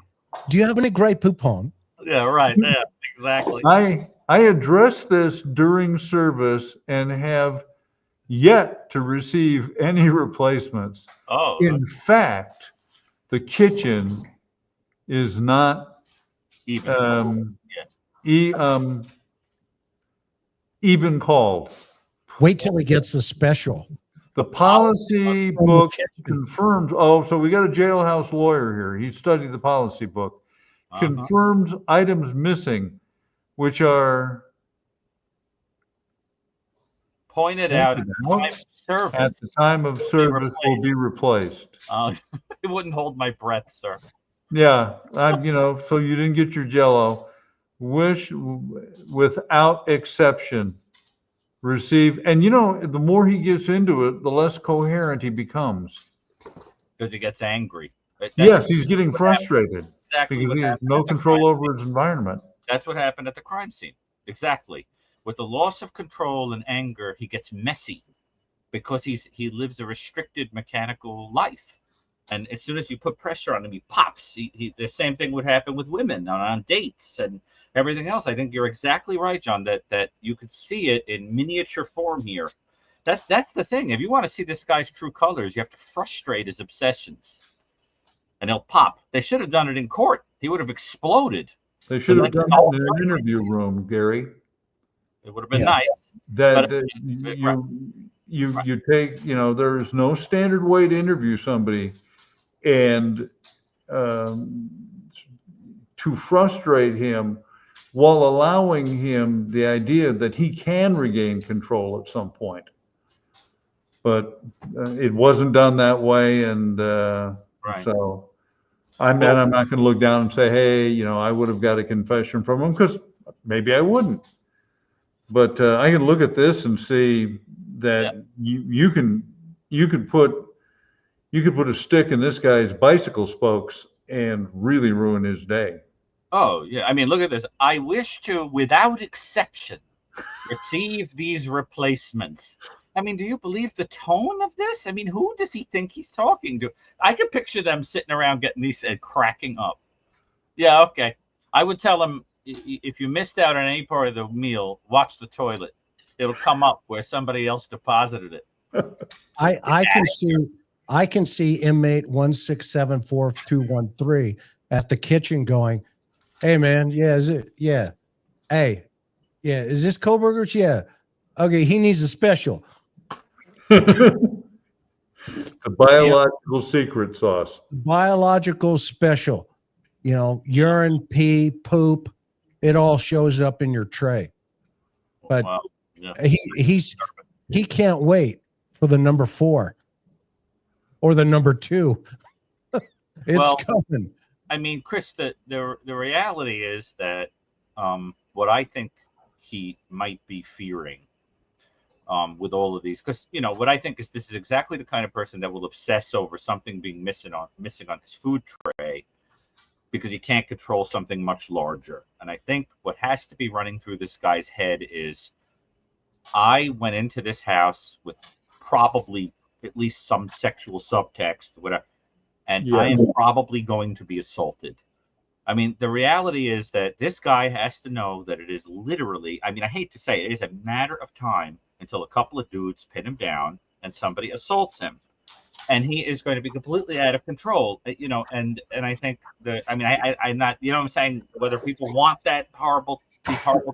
Do you have any Grey Poupon? Yeah, right. Yeah, exactly. I addressed this during service and have yet to receive any replacements. Oh. In fact, the kitchen is not even called. Wait till he gets the special. The policy book confirms. Oh, so we got a jailhouse lawyer here. He studied the policy book. Confirms items missing, which are pointed out at the time of service will be replaced. It wouldn't hold my breath, sir. Yeah, so you didn't get your Jell-O. Wish without exception. Receive, and the more he gets into it, the less coherent he becomes. Because he gets angry. Yes, he's getting frustrated exactly because he has no control over his environment. That's what happened at the crime scene. Exactly. With the loss of control and anger, he gets messy because he lives a restricted mechanical life. And as soon as you put pressure on him, he pops. The same thing would happen with women on dates and everything else. I think you're exactly right, John, that you could see it in miniature form here. That's the thing. If you want to see this guy's true colors, you have to frustrate his obsessions. And he'll pop. They should have done it in court. He would have exploded. They should have done it in an interview room, Gary. It would have been nice. You take, there is no standard way to interview somebody, and to frustrate him while allowing him the idea that he can regain control at some point. But it wasn't done that way, and so I'm not going to look down and say, hey, I would have got a confession from him, because maybe I wouldn't. But I can look at this and see that you could put a stick in this guy's bicycle spokes and really ruin his day. Oh, yeah. I mean, look at this. I wish to, without exception, receive these replacements. I mean, do you believe the tone of this? I mean, who does he think he's talking to? I could picture them sitting around getting these and cracking up. Yeah, okay. I would tell them, if you missed out on any part of the meal, watch the toilet. It'll come up where somebody else deposited it. I can see inmate 1674213 at the kitchen going, hey man, is it? Yeah. Hey, yeah, is this Kohberger's? Yeah. Okay, he needs a special. The biological secret sauce. Biological special. Urine, pee, poop, it all shows up in your tray. But he can't wait for the number 4 or the number 2. It's coming. I mean, Chris, the reality is that what I think he might be fearing with all of these, because what I think is this is exactly the kind of person that will obsess over something being missing on his food tray, because he can't control something much larger. And I think what has to be running through this guy's head is, I went into this house with probably at least some sexual subtext, whatever, and I am probably going to be assaulted. I mean, the reality is that this guy has to know that it is literally, I mean, I hate to say it, it is a matter of time until a couple of dudes pin him down and somebody assaults him. And he is going to be completely out of control, you know, and I think I'm not, you know what I'm saying, whether people want these horrible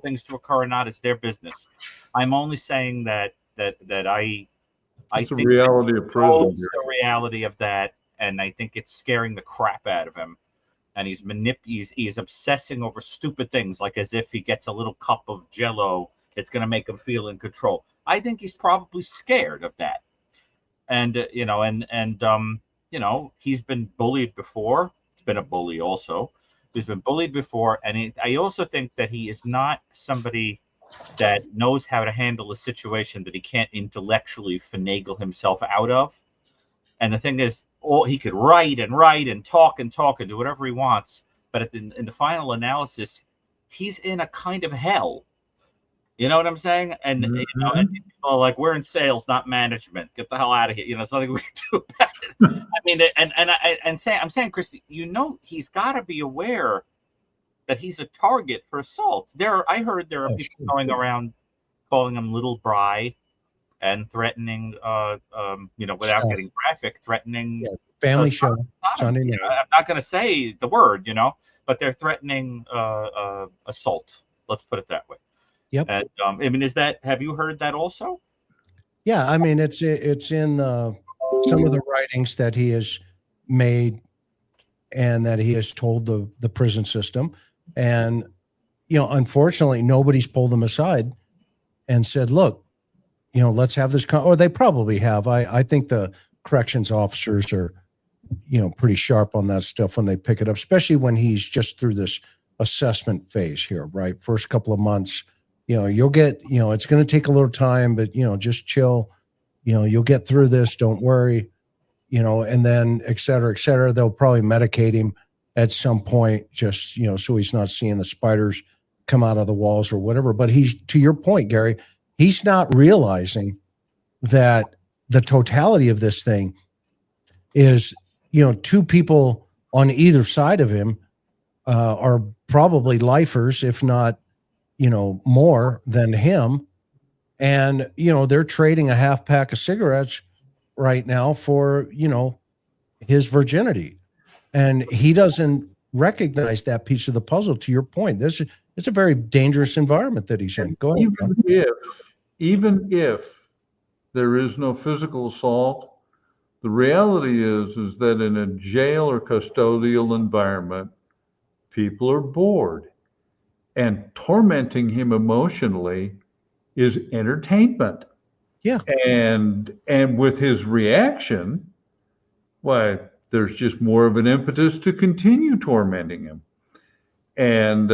things to occur or not, it's their business. I'm only saying that I It's a think reality of prison. the reality of that, and I think it's scaring the crap out of him. And he's obsessing over stupid things, like as if he gets a little cup of Jello, it's going to make him feel in control. I think he's probably scared of that. And you know, you know, he's been bullied before. He's been a bully also. He's been bullied before, and I also think that he is not somebody that knows how to handle a situation that he can't intellectually finagle himself out of. And the thing is, he could write and talk and do whatever he wants, but in the final analysis, he's in a kind of hell. You know what I'm saying? And you know, and people are like, we're in sales, not management. Get the hell out of here. You know, there's nothing we can do about it. I mean, I'm saying, Christy, you know, he's got to be aware that he's a target for assault. I heard there are people going around calling him Little Bry and threatening, you know, without getting graphic, threatening family show. Sunday night. You know, I'm not going to say the word, you know, but they're threatening assault. Let's put it that way. Yep. And, I mean, have you heard that also? Yeah, I mean, it's in some of the writings that he has made and that he has told the prison system. And, you know, unfortunately, nobody's pulled him aside and said, look, you know, let's have this, or they probably have. I think the corrections officers are, you know, pretty sharp on that stuff when they pick it up, especially when he's just through this assessment phase here, right? First couple of months, you know, you'll get, you know, it's going to take a little time, but, you know, just chill, you know, you'll get through this. Don't worry, you know, and then et cetera, they'll probably medicate him at some point, just, you know, so he's not seeing the spiders come out of the walls or whatever. But he's, to your point, Gary, he's not realizing that the totality of this thing is, you know, two people on either side of him are probably lifers, if not, you know, more than him. And, you know, they're trading a half pack of cigarettes right now for, you know, his virginity. And he doesn't recognize that piece of the puzzle. To your point, it's a very dangerous environment that he's in. Go ahead. Even if there is no physical assault, the reality is that in a jail or custodial environment, people are bored, and tormenting him emotionally is entertainment. Yeah. And with his reaction, why, there's just more of an impetus to continue tormenting him. And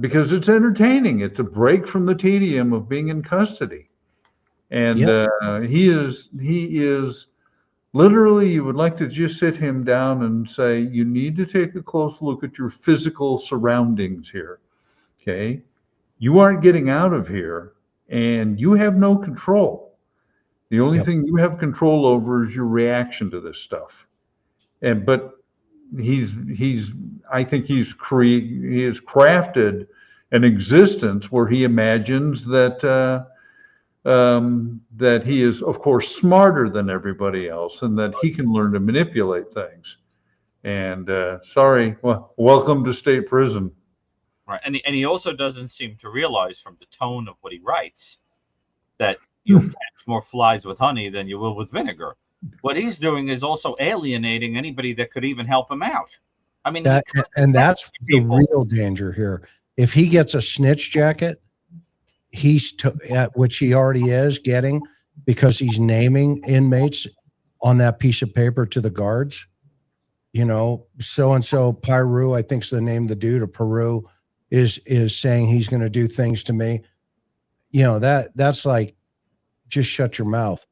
because it's entertaining, it's a break from the tedium of being in custody. And he is literally, you would like to just sit him down and say, you need to take a close look at your physical surroundings here. Okay. You aren't getting out of here, and you have no control. The only thing you have control over is your reaction to this stuff. But I think he has crafted an existence where he imagines that that he is, of course, smarter than everybody else, and that he can learn to manipulate things. And welcome to state prison. Right, and he also doesn't seem to realize from the tone of what he writes that you'll catch more flies with honey than you will with vinegar. What he's doing is also alienating anybody that could even help him out. I mean, that's the real danger here. If he gets a snitch jacket, which he already is getting, because he's naming inmates on that piece of paper to the guards. You know, so-and-so Peru, I think's the name of the dude, or Peru, is saying he's going to do things to me. You know, that's like, just shut your mouth.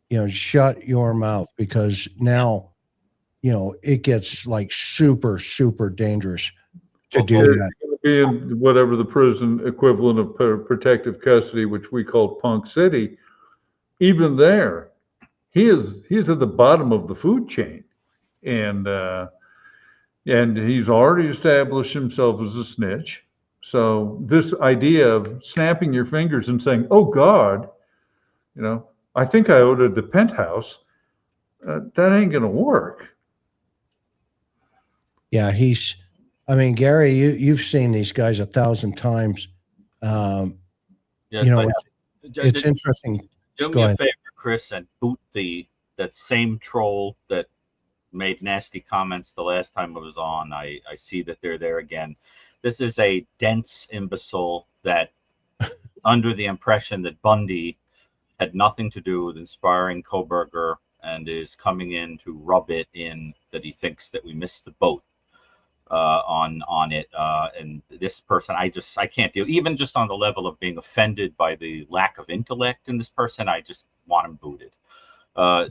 You know, shut your mouth, because now, it gets like super, super dangerous to do He's that. going to be in whatever the prison equivalent of protective custody, which we call Punk City. Even there, he's at the bottom of the food chain, and he's already established himself as a snitch. So this idea of snapping your fingers and saying, "Oh God, I think I ordered the penthouse," that ain't going to work. Yeah, Gary, you've seen these guys 1,000 times. Yes, It's interesting. Do Go me a ahead. favor, Chris, and boot that same troll that made nasty comments the last time I was on. I see that they're there again. This is a dense imbecile that under the impression that Bundy had nothing to do with inspiring Kohberger and is coming in to rub it in that he thinks that we missed the boat on it. And this person, I can't deal, even just on the level of being offended by the lack of intellect in this person. I just want him booted.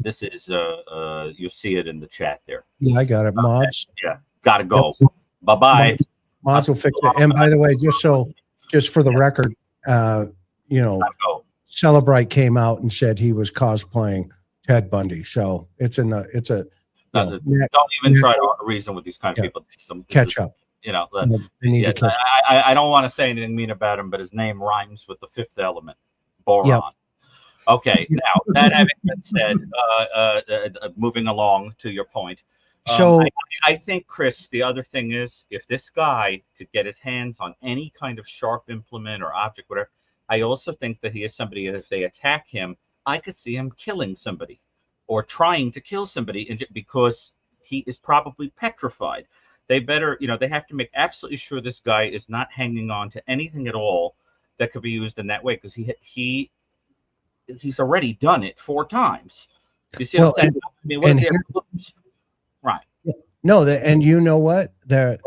This is you see it in the chat there. Yeah, I got it. Mods. Yeah, gotta go. Yep. Bye-bye. Mods will fix it. And by the way, just for the record, Gotta go. Celebrite came out and said he was cosplaying Ted Bundy. So it's a Don't even try to reason with these kind of people. Catch up. They need to catch up. I don't want to say anything mean about him, but his name rhymes with the fifth element, boron. Yep. Okay, now that having been said, moving along to your point. So I think, Chris, the other thing is, if this guy could get his hands on any kind of sharp implement or object, whatever, I also think that he is somebody that if they attack him, I could see him killing somebody or trying to kill somebody because he is probably petrified. They better, they have to make absolutely sure this guy is not hanging on to anything at all that could be used in that way, because he's already done it 4 times. You see what I'm saying? Right. No, and you know what? The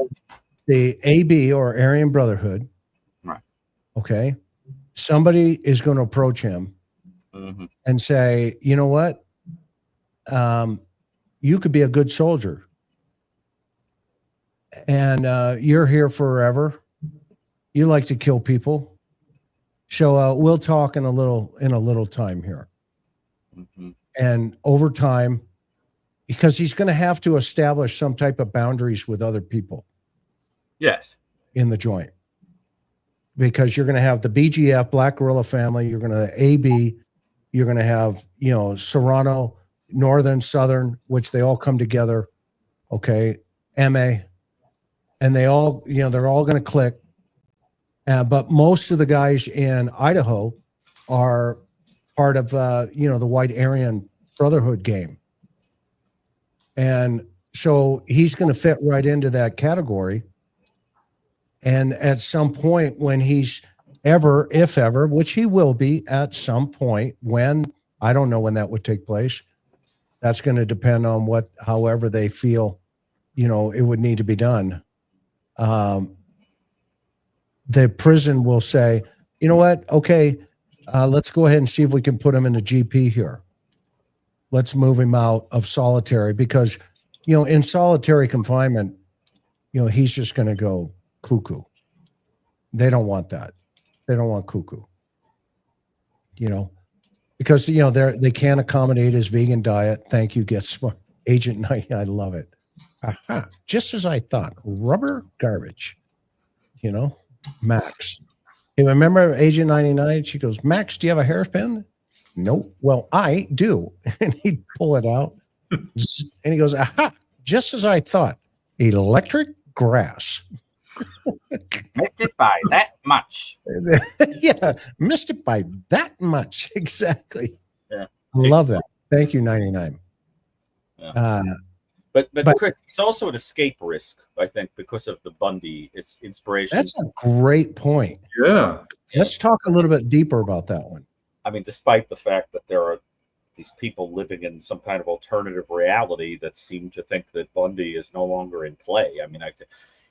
AB or Aryan Brotherhood. Right. Okay. Somebody is going to approach him and say, you know what? You could be a good soldier. And you're here forever. You like to kill people. So we'll talk in a little time here. And over time, because he's going to have to establish some type of boundaries with other people. Yes. In the joint. Because you're going to have the BGF, Black Guerrilla Family, you're going to have AB, you're going to have, Serrano, Northern, Southern, which they all come together. Okay. MA. And they all, they're all going to click. But most of the guys in Idaho are part of, the White Aryan Brotherhood game. And so he's going to fit right into that category. And at some point when he's if ever, which he will be at some point when, I don't know when that would take place. That's going to depend on however they feel, it would need to be done. The prison will say, you know what? Okay, let's go ahead and see if we can put him in a GP here. Let's move him out of solitary because, in solitary confinement, he's just going to go cuckoo. They don't want that. They don't want cuckoo. Because, they can't accommodate his vegan diet. Thank you, Get Smart. Agent 90, I love it. Aha, just as I thought. Rubber garbage. Max. Hey, remember Agent 99? She goes, Max, do you have a hairpin? Nope. Well, I do. And he'd pull it out. And he goes, aha, just as I thought. Electric grass. Missed it by that much. Yeah, missed it by that much. Exactly. Yeah. I love that. Thank you, 99. Yeah. But Chris, it's also an escape risk, I think, because of the Bundy inspiration. That's a great point. Yeah. Let's talk a little bit deeper about that one. I mean, despite the fact that there are these people living in some kind of alternative reality that seem to think that Bundy is no longer in play. I mean,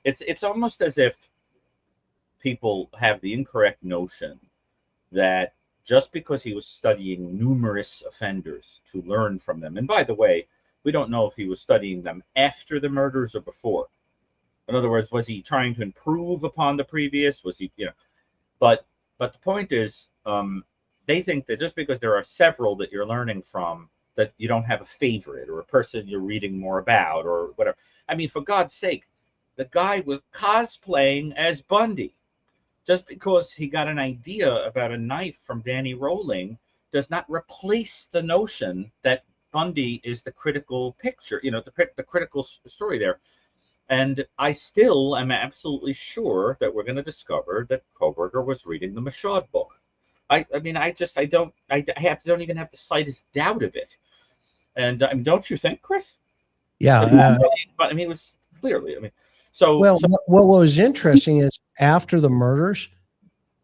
it's almost as if people have the incorrect notion that just because he was studying numerous offenders to learn from them, and by the way, We don't know if he was studying them after the murders or before. In other words, was he trying to improve upon the previous? Was he, but the point is, they think that just because there are several that you're learning from, that you don't have a favorite or a person you're reading more about or whatever. I mean, for God's sake, the guy was cosplaying as Bundy. Just because he got an idea about a knife from Danny Rolling does not replace the notion that Bundy is the critical picture, the critical story there. And I still am absolutely sure that we're going to discover that Kohberger was reading the Michaud book. I don't even have the slightest doubt of it. And don't you think, Chris? Yeah. But it was clearly, what was interesting is after the murders,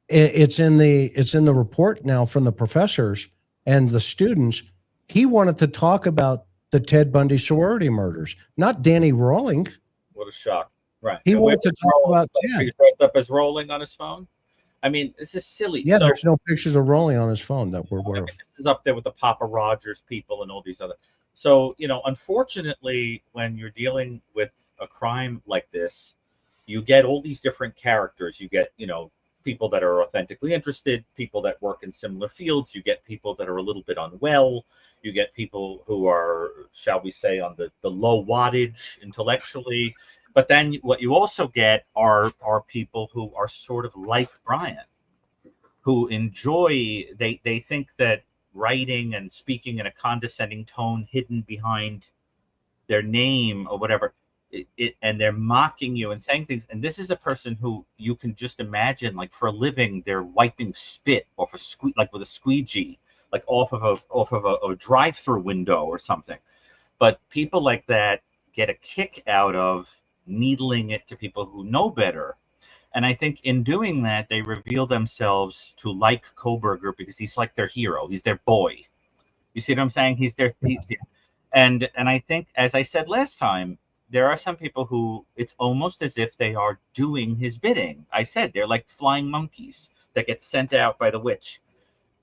it's in the report now from the professors and the students. He wanted to talk about the Ted Bundy sorority murders, not Danny Rolling. What a shock. Right. He wanted to talk about Ted. He dressed up as Rolling on his phone. I mean, this is silly. Yeah, there's no pictures of Rolling on his phone that we're aware of. This is up there with the Papa Rogers people and all these other. So, unfortunately, when you're dealing with a crime like this, you get all these different characters. You get, people that are authentically interested, people that work in similar fields. You get people that are a little bit unwell. You get people who are, shall we say, on the low wattage intellectually. But then what you also get are people who are sort of like Bryan, who enjoy, they think that writing and speaking in a condescending tone hidden behind their name or whatever, and they're mocking you and saying things. And this is a person who you can just imagine, like for a living, they're wiping spit off like with a squeegee, like off of a drive-through window or something. But people like that get a kick out of needling it to people who know better. And I think in doing that, they reveal themselves to like Kohberger because he's like their hero. He's their boy. You see what I'm saying? And I think, as I said last time, there are some people who it's almost as if they are doing his bidding. I said they're like flying monkeys that get sent out by the witch.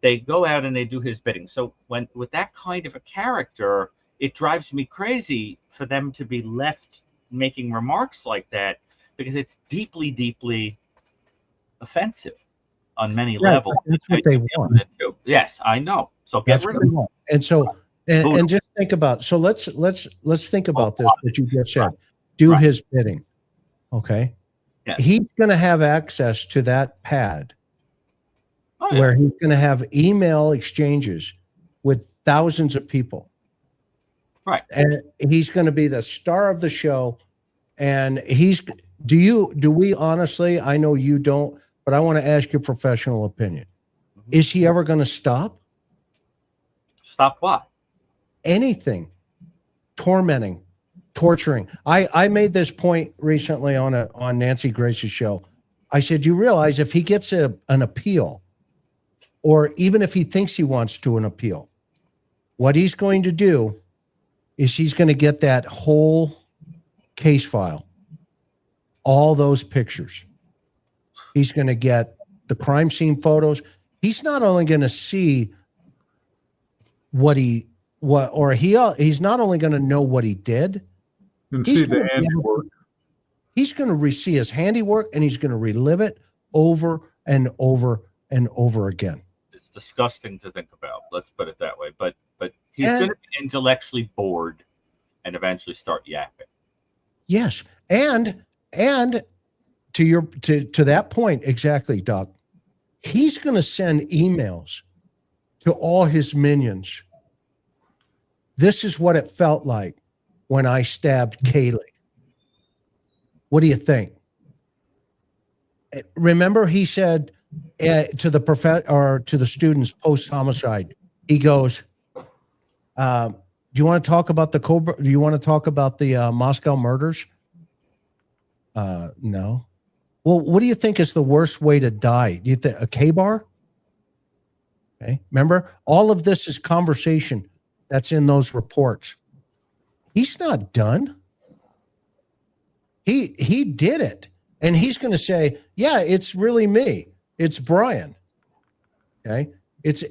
They go out and they do his bidding. So with that kind of a character, it drives me crazy for them to be left making remarks like that, because it's deeply, deeply offensive on many levels. That's what they want. Yes, I know. So get rid of it. And so, and just think about. So let's think about this. What you just said. Do his bidding. Okay. Yes. He's going to have access to that pad where he's going to have email exchanges with thousands of people. Right. And he's going to be the star of the show. And do we honestly, I know you don't, but I want to ask your professional opinion. Is he ever going to stop? Stop what? Anything. Tormenting, torturing. I made this point recently on Nancy Grace's show. I said, you realize if he gets an appeal, or even if he thinks he wants to an appeal, what he's going to do is he's going to get that whole case file, all those pictures. He's going to get the crime scene photos. He's not only going to see he's not only going to know what he did. He's going to see his handiwork, and he's going to relive it over and over and over again. It's disgusting to think about. Let's put it that way. But he's going to be intellectually bored and eventually start yapping. Yes. And to that point, exactly, Doc, he's going to send emails to all his minions. This is what it felt like when I stabbed Kaylee. What do you think? Remember, he said to the students post homicide, he goes, do you want to talk about the Moscow murders? No. Well, what do you think is the worst way to die? Do you think a K-bar? Okay. Remember, all of this is conversation that's in those reports. He's not done. He did it. And he's going to say, yeah, it's really me. It's Bryan. Okay.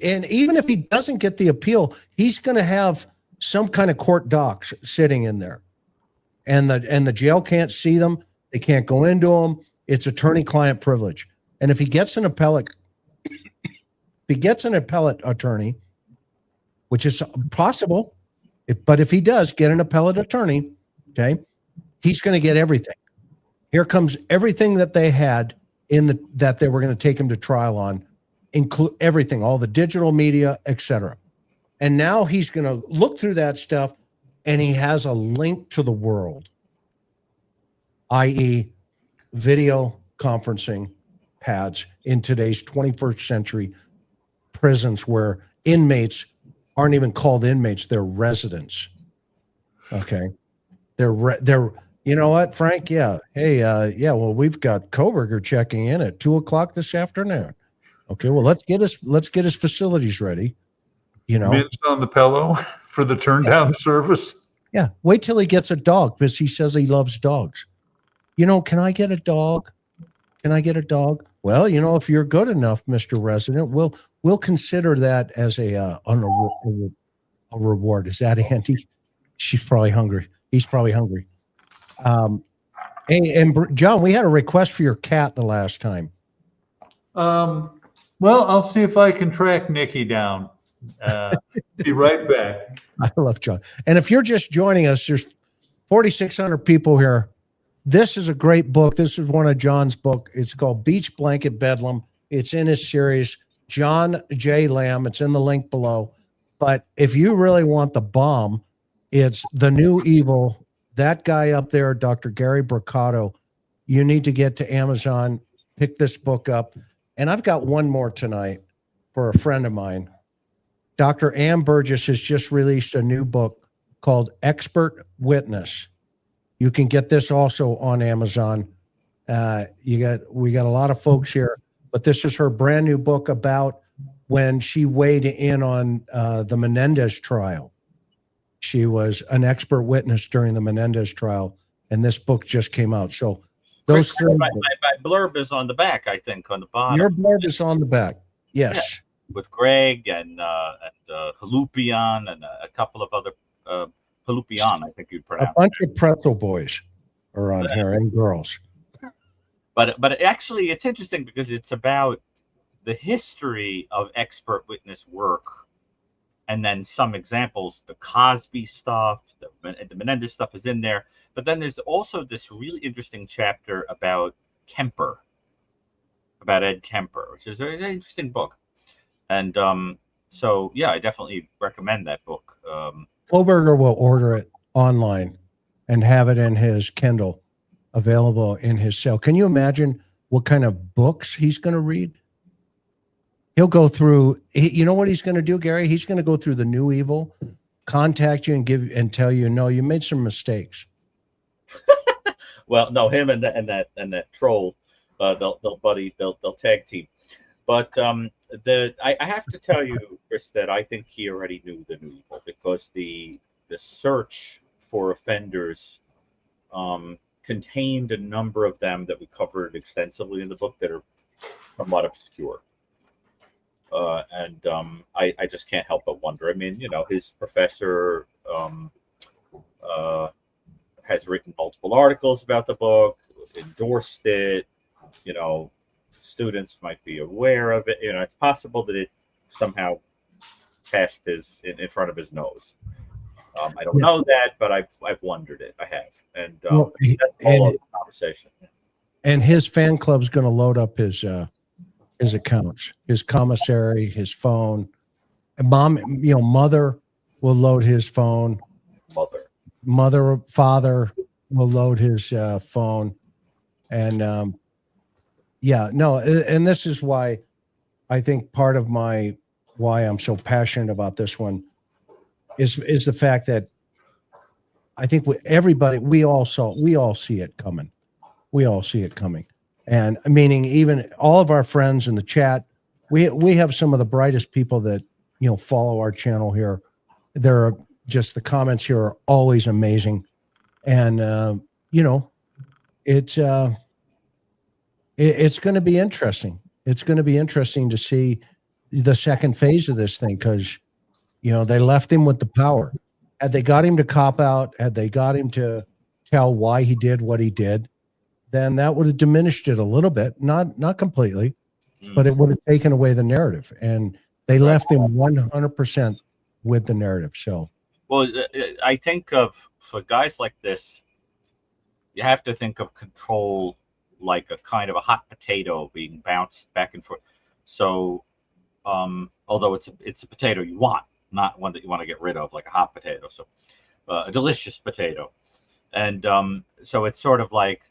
And even if he doesn't get the appeal, he's going to have some kind of court docs sitting in there, and the jail can't see them. They can't go into them. It's attorney-client privilege. And if he gets an appellate attorney, which is possible, but if he does get an appellate attorney, okay, he's going to get everything. Here comes everything that they had that they were going to take him to trial on, include everything, all the digital media, etc. And now he's going to look through that stuff, and he has a link to the world, i.e., video conferencing pads in today's 21st century prisons, where inmates aren't even called inmates, they're residents. Okay. They're you know what, Frank? Yeah. Hey, well, we've got Kohberger checking in at 2:00 this afternoon. Okay, well, let's get his facilities ready. You know, Mints on the pillow for the turn down service. Yeah. Wait till he gets a dog, because he says he loves dogs. You know, can I get a dog? Can I get a dog? Well, you know, if you're good enough, Mr. Resident, we'll consider that as a reward. Is that Andy? She's probably hungry. He's probably hungry. And John, we had a request for your cat the last time. Well, I'll see if I can track Nikki down. Be right back. I love John. And if you're just joining us, there's 4,600 people here. This is a great book. This is one of John's book. It's called Beach Blanket Bedlam. It's in his series, John J. Lamb. It's in the link below. But if you really want the bomb, it's The New Evil. That guy up there, Dr. Gary Brucato, you need to get to Amazon, pick this book up. And I've got one more tonight for a friend of mine. Dr. Ann Burgess has just released a new book called Expert Witness. You can get this also on Amazon. We got a lot of folks here, but this is her brand new book about when she weighed in on the Menendez trial. She was an expert witness during the Menendez trial, and this book just came out. So those three. My blurb is on the back, I think, on the bottom. Your blurb is on the back. Yes. Yeah. With Greg and Halupian and a couple of other Halupian, I think you'd pronounce. A bunch of pretzel boys are on here, and girls. But actually, it's interesting because it's about the history of expert witness work, and then some examples. The Cosby stuff, the Menendez stuff is in there. But then there's also this really interesting chapter about Kemper, about Ed Kemper, which is a very interesting book. And so, yeah, I definitely recommend that book. Kohberger will order it online and have it in his Kindle, available in his cell. Can you imagine what kind of books he's going to read? He'll go through, you know what he's going to do, Gary? He's going to go through The New Evil, contact you and tell you, no, you made some mistakes. Well, no, him and that troll, they'll tag team. But I have to tell you, Chris, that I think he already knew The New Evil, because the search for offenders contained a number of them that we covered extensively in the book that are somewhat obscure. And I just can't help but wonder. I mean, you know, his professor has written multiple articles about the book, endorsed it. You know, students might be aware of it. You know, it's possible that it somehow passed in front of his nose. I don't know that, but I've wondered it. I have, and that's a whole other conversation. And his fan club's going to load up his accounts, his commissary, his phone. And mother will load his phone. Father will load his phone, and and this is why I think part of why I'm so passionate about this one is the fact that I think we all see it coming. We all see it coming. And meaning even all of our friends in the chat, we have some of the brightest people that, you know, follow our channel here. There are just, the comments here are always amazing. And, you know, it's going to be interesting. It's going to be interesting to see the second phase of this thing, because, you know, they left him with the power. Had they got him to cop out, had they got him to tell why he did what he did, then that would have diminished it a little bit, not completely, but it would have taken away the narrative. And they left him 100% with the narrative. So, well, I think for guys like this, you have to think of control like a kind of a hot potato being bounced back and forth. So, although it's a potato you want, not one that you want to get rid of, like a hot potato. So, a delicious potato. And so it's sort of like,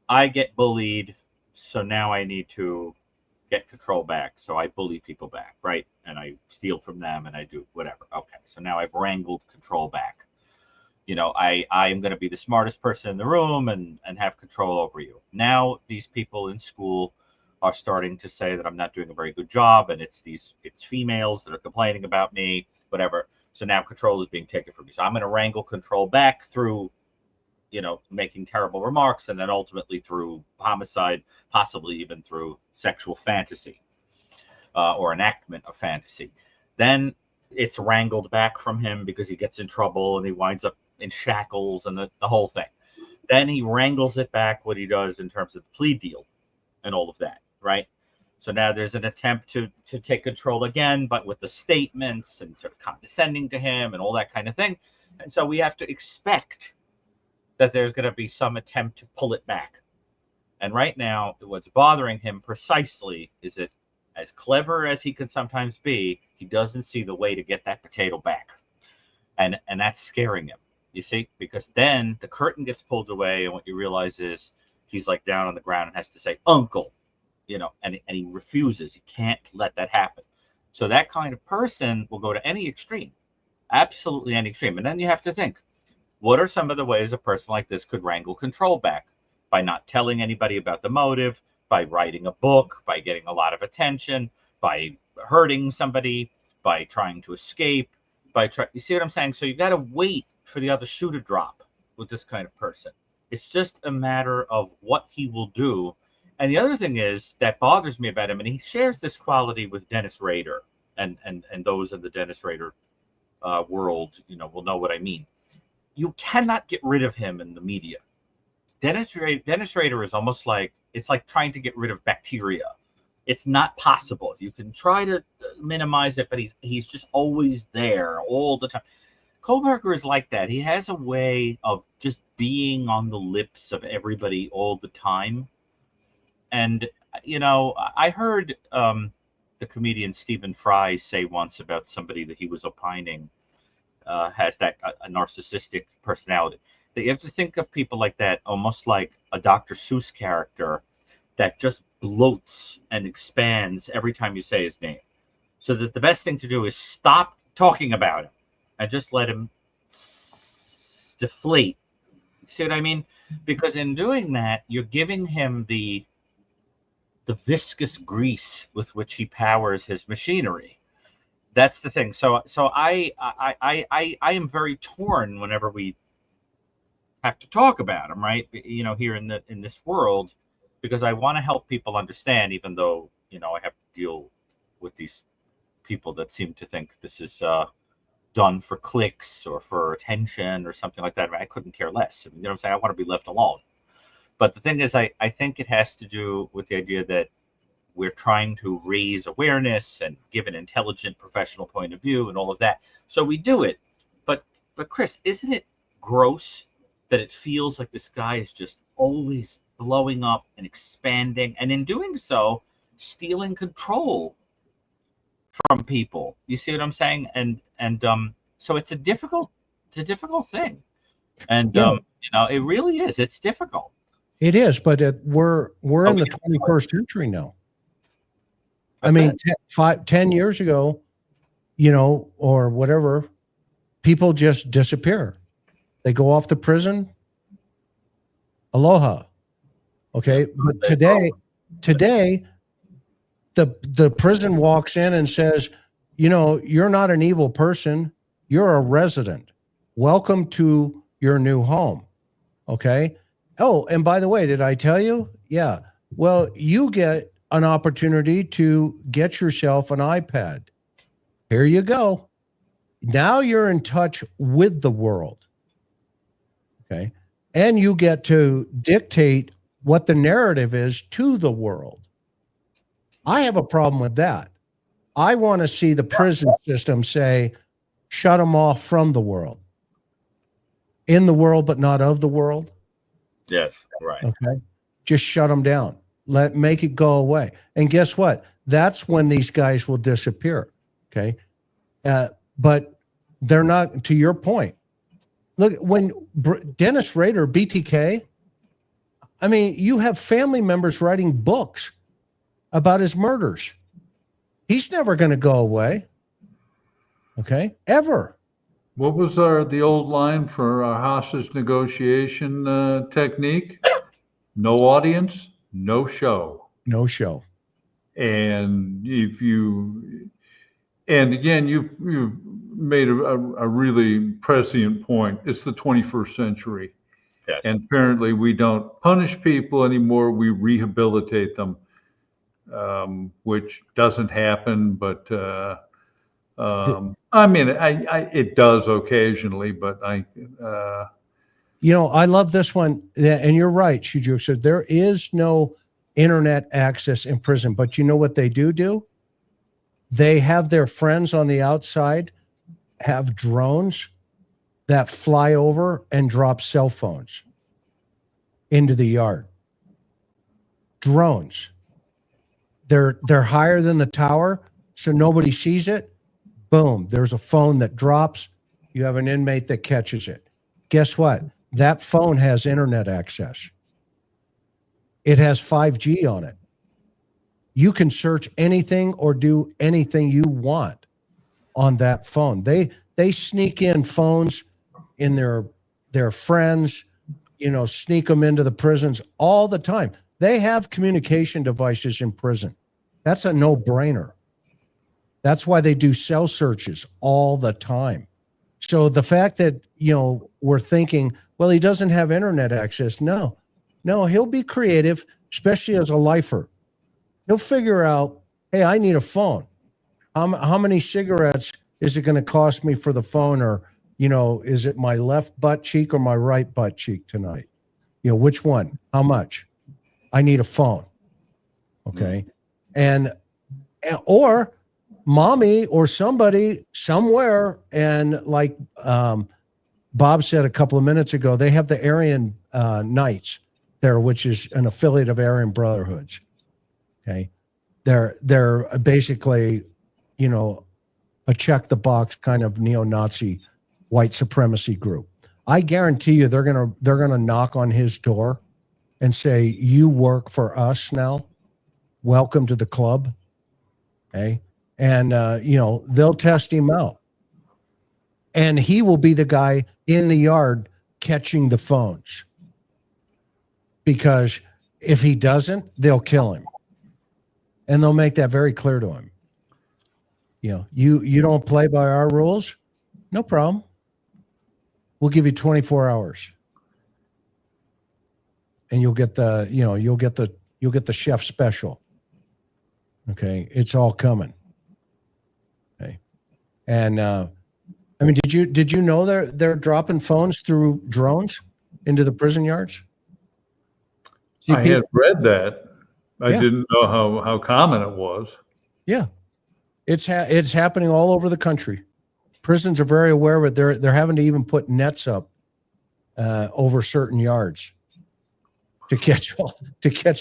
I get bullied, so now I need to get control back. So I bully people back, right? And I steal from them and I do whatever. Okay, so now I've wrangled control back. I am going to be the smartest person in the room and have control over you. Now these people in school are starting to say that I'm not doing a very good job, and it's females that are complaining about me, whatever. So now control is being taken from me. So I'm going to wrangle control back through making terrible remarks, and then ultimately through homicide, possibly even through sexual fantasy or enactment of fantasy. Then it's wrangled back from him because he gets in trouble and he winds up in shackles and the whole thing. Then he wrangles it back, what he does in terms of the plea deal and all of that, right? So now there's an attempt to take control again, but with the statements and sort of condescending to him and all that kind of thing. And so we have to expect that there's going to be some attempt to pull it back. And right now, what's bothering him precisely is that, as clever as he can sometimes be, he doesn't see the way to get that potato back. And that's scaring him, you see, because then the curtain gets pulled away, and what you realize is he's like down on the ground and has to say, "Uncle," and he refuses. He can't let that happen. So that kind of person will go to any extreme, absolutely any extreme. And then you have to think, what are some of the ways a person like this could wrangle control back? By not telling anybody about the motive, by writing a book, by getting a lot of attention, by hurting somebody, by trying to escape, you see what I'm saying? So you got to wait for the other shoe to drop with this kind of person. It's just a matter of what he will do. And the other thing is that bothers me about him, and he shares this quality with Dennis Rader, and those in the Dennis Rader world, will know what I mean. You cannot get rid of him in the media. Dennis Rader is almost like, it's like trying to get rid of bacteria. It's not possible. You can try to minimize it, but he's just always there all the time. Kohberger is like that. He has a way of just being on the lips of everybody all the time. And, I heard the comedian Stephen Fry say once about somebody that he was opining has that a narcissistic personality. That you have to think of people like that almost like a Dr. Seuss character that just bloats and expands every time you say his name. So that the best thing to do is stop talking about him and just let him deflate. See what I mean? Because in doing that, you're giving him the viscous grease with which he powers his machinery. That's the thing. So I am very torn whenever we have to talk about him, right? Here in this world, because I want to help people understand, even though I have to deal with these people that seem to think this is done for clicks or for attention or something like that. I couldn't care less. You know what I'm saying? I want to be left alone. But the thing is, I think it has to do with the idea that we're trying to raise awareness and give an intelligent professional point of view and all of that. So we do it. But Chris, isn't it gross that it feels like this guy is just always blowing up and expanding, and in doing so, stealing control from people? You see what I'm saying? And so it's a difficult thing. And it really is. It's difficult. It is, but we're in the 21st century now. I mean, 10 years ago, or whatever, people just disappear. They go off to prison. Aloha. Okay. But today, the prison walks in and says, you're not an evil person. You're a resident. Welcome to your new home. Okay. Oh, and by the way, did I tell you? Yeah. Well, you get an opportunity to get yourself an iPad. Here you go. Now you're in touch with the world. Okay. And you get to dictate what the narrative is to the world. I have a problem with that. I want to see the prison system say, shut them off from the world. In the world, but not of the world. Yes, right. Okay. Just shut them down. Make it go away. And guess what? That's when these guys will disappear. Okay. But they're not, to your point. Look, when Dennis Rader, BTK, I mean, you have family members writing books about his murders. He's never going to go away. Okay. Ever. What was the old line for our hostage negotiation technique? No audience, no show. No show. And again, you've made a really prescient point. It's the 21st century. Yes. And apparently we don't punish people anymore. We rehabilitate them, which doesn't happen. But I mean, it does occasionally, but I love this one. And you're right, Shuju. So there is no internet access in prison, but you know what they do? They have their friends on the outside have drones that fly over and drop cell phones into the yard. Drones. They're higher than the tower, so nobody sees it. Boom, there's a phone that drops. You have an inmate that catches it. Guess what? That phone has internet access. It has 5G on it. You can search anything or do anything you want on that phone. They sneak in phones in their friends, sneak them into the prisons all the time. They have communication devices in prison. That's a no-brainer. That's why they do cell searches all the time. So the fact that, we're thinking, well, he doesn't have internet access. No, he'll be creative, especially as a lifer. He'll figure out, hey, I need a phone. How many cigarettes is it going to cost me for the phone? Or, is it my left butt cheek or my right butt cheek tonight? Which one? How much? I need a phone. Okay. Or mommy or somebody somewhere. And like Bob said a couple of minutes ago, they have the Aryan Knights there, which is an affiliate of Aryan Brotherhoods. Okay. They're basically, a check the box kind of neo-Nazi white supremacy group. I guarantee you they're gonna knock on his door and say, you work for us now. Welcome to the club. Okay. And they'll test him out. And he will be the guy in the yard catching the phones. Because if he doesn't, they'll kill him. And they'll make that very clear to him. You don't play by our rules? No problem. We'll give you 24 hours. And you'll get the chef special. Okay. It's all coming. Okay. And did you know they're dropping phones through drones into the prison yards? I had read that. I Yeah. didn't know how common it was. Yeah. It's happening all over the country. Prisons are very aware of it. They're having to even put nets up over certain yards to catch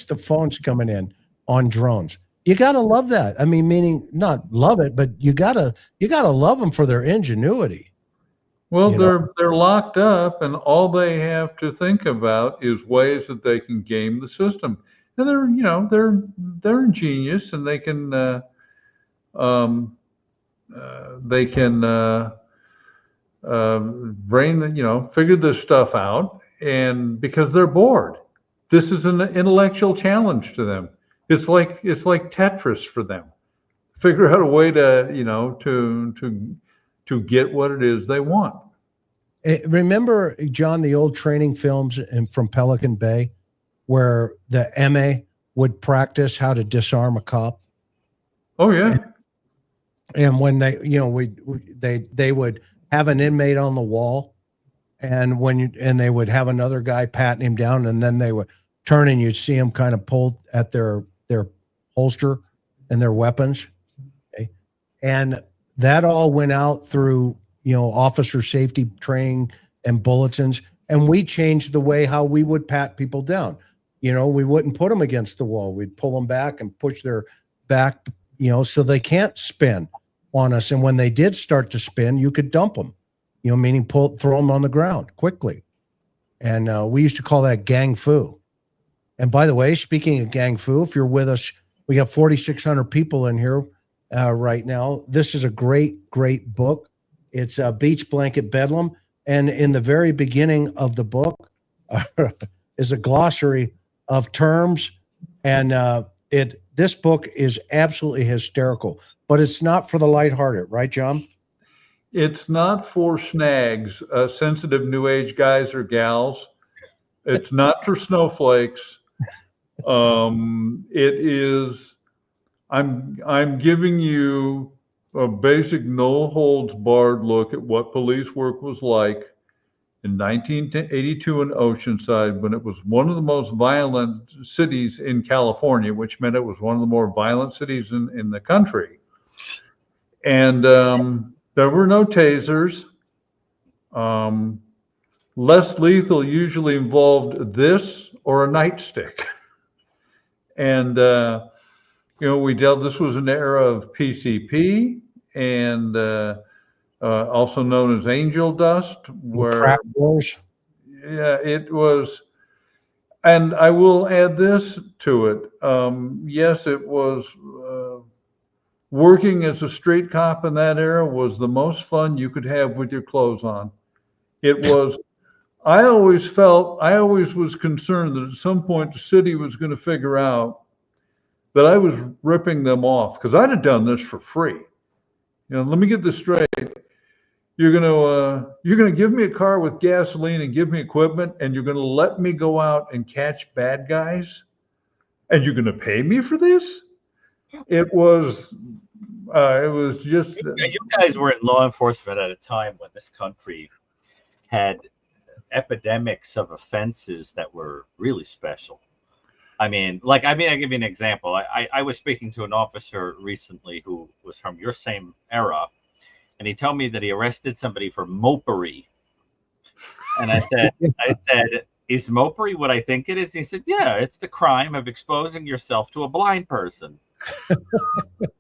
the phones coming in on drones. You got to love that. I mean, meaning not love it, but you gotta love them for their ingenuity. Well, they're locked up, and all they have to think about is ways that they can game the system. And they're ingenious, and they can figure this stuff out, and because they're bored. This is an intellectual challenge to them. It's like Tetris for them. Figure out a way to get what it is they want. Remember, John, the old training films from Pelican Bay where the MA would practice how to disarm a cop? Oh, yeah. And when they, they would have an inmate on the wall, and they would have another guy patting him down, and then they would turn and you'd see them kind of pulled at their holster and their weapons. Okay. And that all went out through, officer safety training and bulletins. And we changed the way how we would pat people down. We wouldn't put them against the wall. We'd pull them back and push their back, so they can't spin on us. And when they did start to spin, you could dump them, meaning throw them on the ground quickly. And we used to call that gang fu. And by the way, speaking of gang fu, if you're with us, we got 4,600 people in here right now. This is a great, great book. It's Beach Blanket Bedlam. And in the very beginning of the book is a glossary of terms. And this book is absolutely hysterical, but it's not for the lighthearted, right, John? It's not for snags, sensitive new age guys or gals. It's not for snowflakes. It is, I'm giving you a basic no holds barred look at what police work was like in 1982 in Oceanside, when it was one of the most violent cities in California, which meant it was one of the more violent cities in the country. And there were no tasers. Less lethal usually involved this or a nightstick. And, this was an era of PCP and also known as angel dust, where crack wars. Yeah, it was. And I will add this to it. Yes, it was working as a street cop in that era was the most fun you could have with your clothes on. It was. I always was concerned that at some point the city was going to figure out that I was ripping them off, because I'd have done this for free. Let me get this straight. You're gonna give me a car with gasoline and give me equipment, and you're gonna let me go out and catch bad guys, and you're gonna pay me for this? It was just. You guys were in law enforcement at a time when this country had epidemics of offenses that were really special. I give you an example. I was speaking to an officer recently who was from your same era, and he told me that he arrested somebody for mopery. And I said, is mopery what I think it is? And he said, yeah, it's the crime of exposing yourself to a blind person.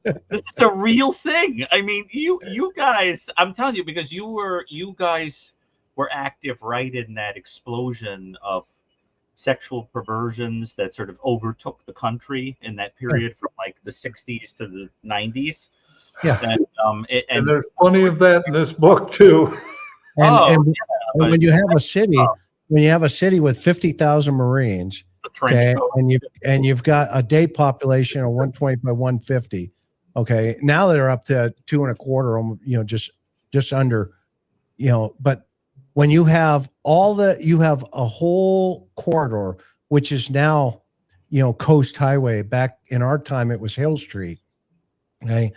This is a real thing. You guys, I'm telling you, because you guys were active right in that explosion of sexual perversions that sort of overtook the country in that period from like the 60s to the 90s. Yeah. And there's plenty of that in this book too. And when you have a city with 50,000 Marines, okay, and you've got a day population of 120 by 150, okay, now they're up to 2.25, just under, but when you have a whole corridor, which is now, Coast Highway. Back in our time, it was Hill Street. Okay.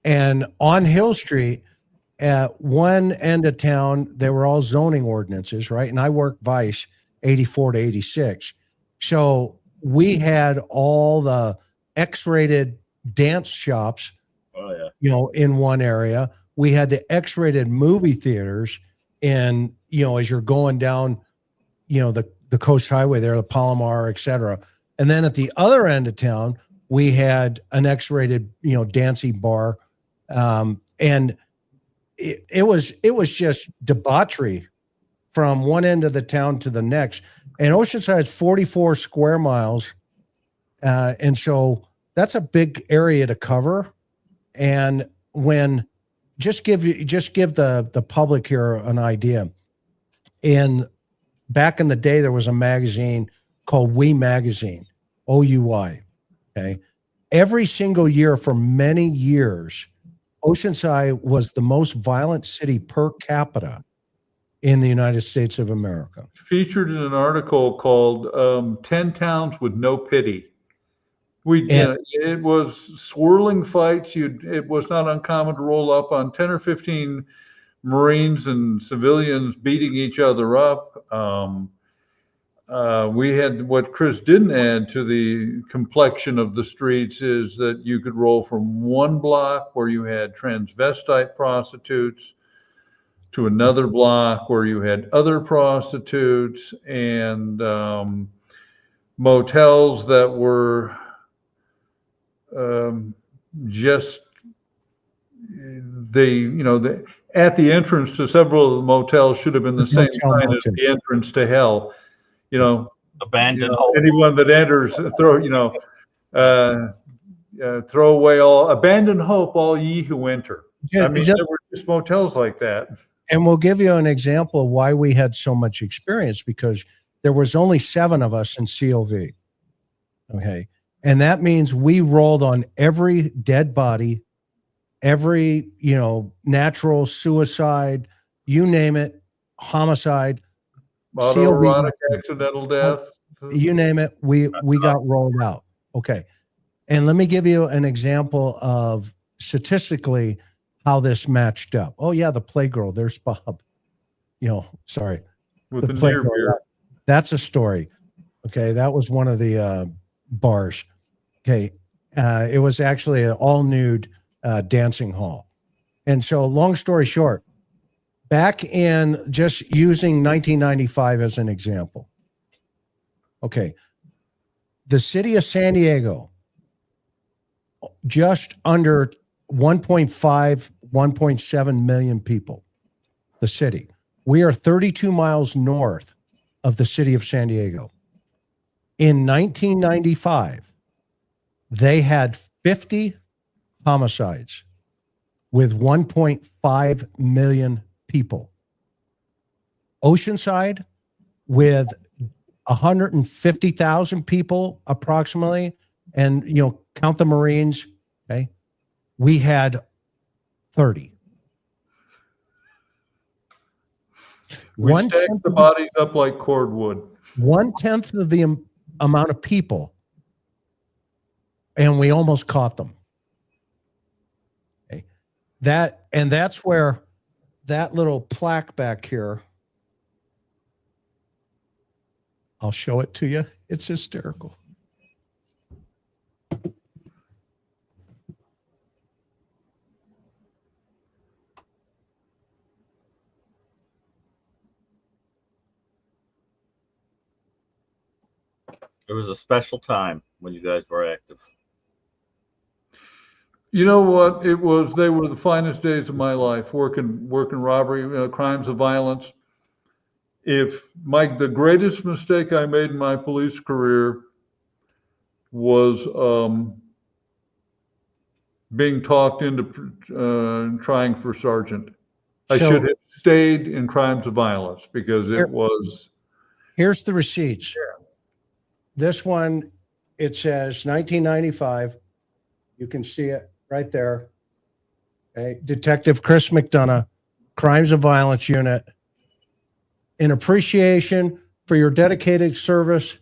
And on Hill Street, at one end of town, they were all zoning ordinances, right? And I worked Vice 84 to 86. So we had all the X-rated dance shops, in one area. We had the X-rated movie theaters in, as you're going down, the Coast Highway there, the Palomar, et cetera. And then at the other end of town, we had an X-rated, dancing bar. And it was just debauchery from one end of the town to the next. And Oceanside is 44 square miles. And so that's a big area to cover. And just give the public here an idea. Back in the day, there was a magazine called We Magazine, OUI. Okay. Every single year for many years, Oceanside was the most violent city per capita in the United States of America. Featured in an article called 10 Towns with No Pity. It was swirling fights. It was not uncommon to roll up on 10 or 15 Marines and civilians beating each other up. We had, what Chris didn't add to the complexion of the streets is that you could roll from one block where you had transvestite prostitutes to another block where you had other prostitutes, and motels that were just at the entrance to several of the motels should have been the same sign as the entrance to hell. Abandoned hope. Anyone that enters, throw away all, abandon hope, all ye who enter. There were just motels like that. And we'll give you an example of why we had so much experience, because there was only 7 of us in COV. Okay. And that means we rolled on every dead body, every, natural suicide, you name it, homicide, autoerotic accidental death, you name it, we got rolled out. Okay. And let me give you an example of statistically how this matched up. Oh yeah, the Playgirl, there's Bob. Sorry. With the near beer. That's a story. Okay. That was one of the bars. Okay. It was actually an all nude dancing hall. And so long story short, back in, just using 1995 as an example. Okay. The city of San Diego, just under 1.5, 1.7 million people, the city. We are 32 miles north of the city of San Diego. In 1995, they had 50 homicides with 1.5 million people. Oceanside, with 150,000 people approximately, and count the Marines, okay, we had 30. We stacked the bodies up like cordwood. 1/10 of the amount of people, and we almost caught them. Okay. That's where that little plaque back here, I'll show it to you. It's hysterical. It was a special time when you guys were active. You know what? They were the finest days of my life, working robbery, crimes of violence. The greatest mistake I made in my police career was being talked into trying for sergeant. I should have stayed in crimes of violence because it was. Here's the receipts. Yeah. This one, it says 1995. You can see it right there. Okay. Detective Chris McDonough, Crimes of Violence Unit. In appreciation for your dedicated service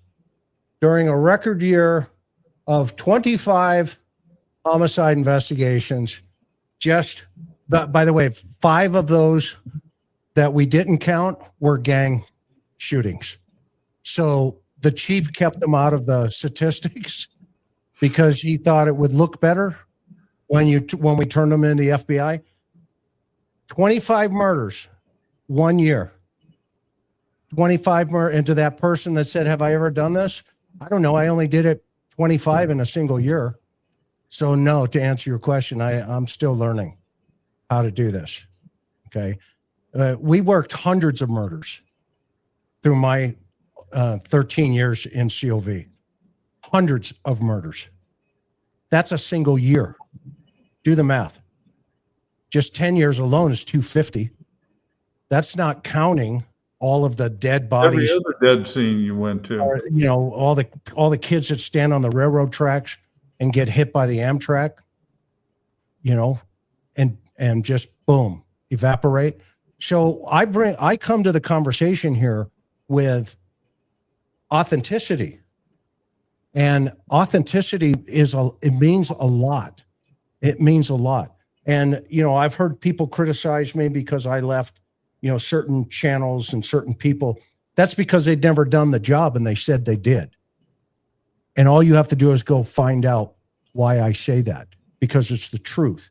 during a record year of 25 homicide investigations, by the way, 5 of those that we didn't count were gang shootings. So the chief kept them out of the statistics because he thought it would look better when we turned them into the FBI. 25 murders, 1 year. 25 murders. And to that person that said, have I ever done this? I don't know. I only did it 25 in a single year. So no, to answer your question, I'm still learning how to do this. Okay. We worked hundreds of murders through my 13 years in COV. Hundreds of murders. That's a single year. Do the math. Just 10 years alone is 250. That's not counting all of the dead bodies. Every other dead scene you went to. Or, all the kids that stand on the railroad tracks and get hit by the Amtrak, and just boom, evaporate. So I come to the conversation here with authenticity. And authenticity it means a lot. It means a lot. And, I've heard people criticize me because I left, certain channels and certain people. That's because they'd never done the job and they said they did. And all you have to do is go find out why I say that, because it's the truth.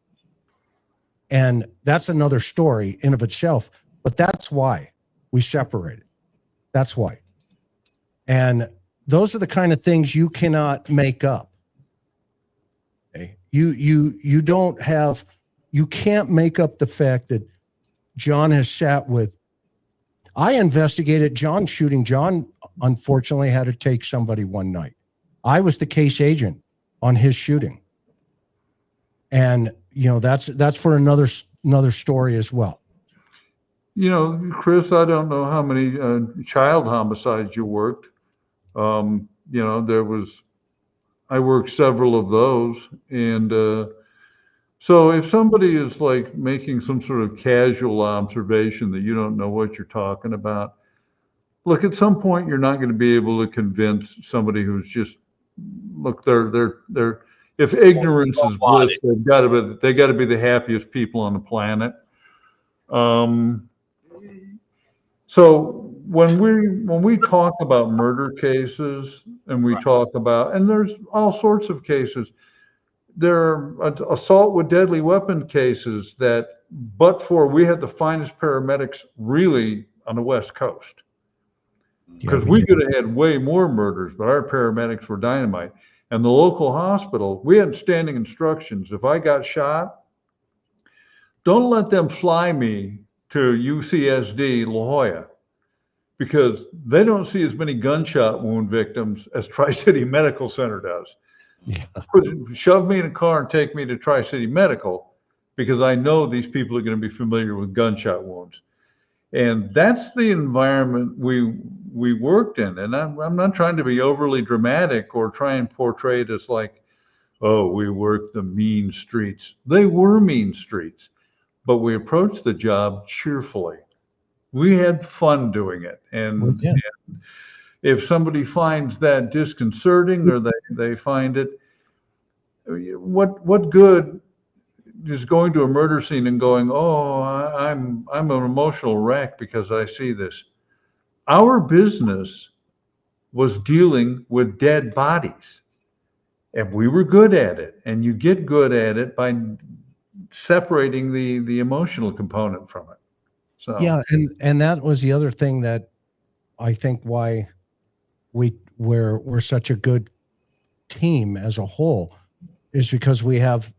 And that's another story in of itself, but that's why we separated. That's why. And those are the kind of things you cannot make up. Okay? You can't make up the fact that John has sat with. I investigated John's shooting. John unfortunately had to take somebody one night. I was the case agent on his shooting. And that's for another story as well. Chris, I don't know how many child homicides you worked. I worked several of those. And so if somebody is like making some sort of casual observation that you don't know what you're talking about, look, at some point you're not going to be able to convince somebody who's just, look, they're if ignorance is bliss, they got to be the happiest people on the planet. So when we talk about murder cases and we talk about, and there's all sorts of cases, there are assault with deadly weapon cases that, but for, we had the finest paramedics really on the West Coast. Because we could have had way more murders, but our paramedics were dynamite. And the local hospital, we had standing instructions. If I got shot, don't let them fly me to UCSD La Jolla, because they don't see as many gunshot wound victims as Tri-City Medical Center does. Yeah. Shove me in a car and take me to Tri-City Medical, because I know these people are going to be familiar with gunshot wounds. And that's the environment we worked in. And I'm not trying to be overly dramatic or try and portray it as like, oh, we worked the mean streets. They were mean streets, but we approached the job cheerfully. We had fun doing it. And if somebody finds that disconcerting, or they find it, what good is going to a murder scene and going, oh, I'm an emotional wreck because I see this. Our business was dealing with dead bodies, and we were good at it. And you get good at it by separating the emotional component from it. So yeah, and that was the other thing that I think why we're such a good team as a whole, is because we have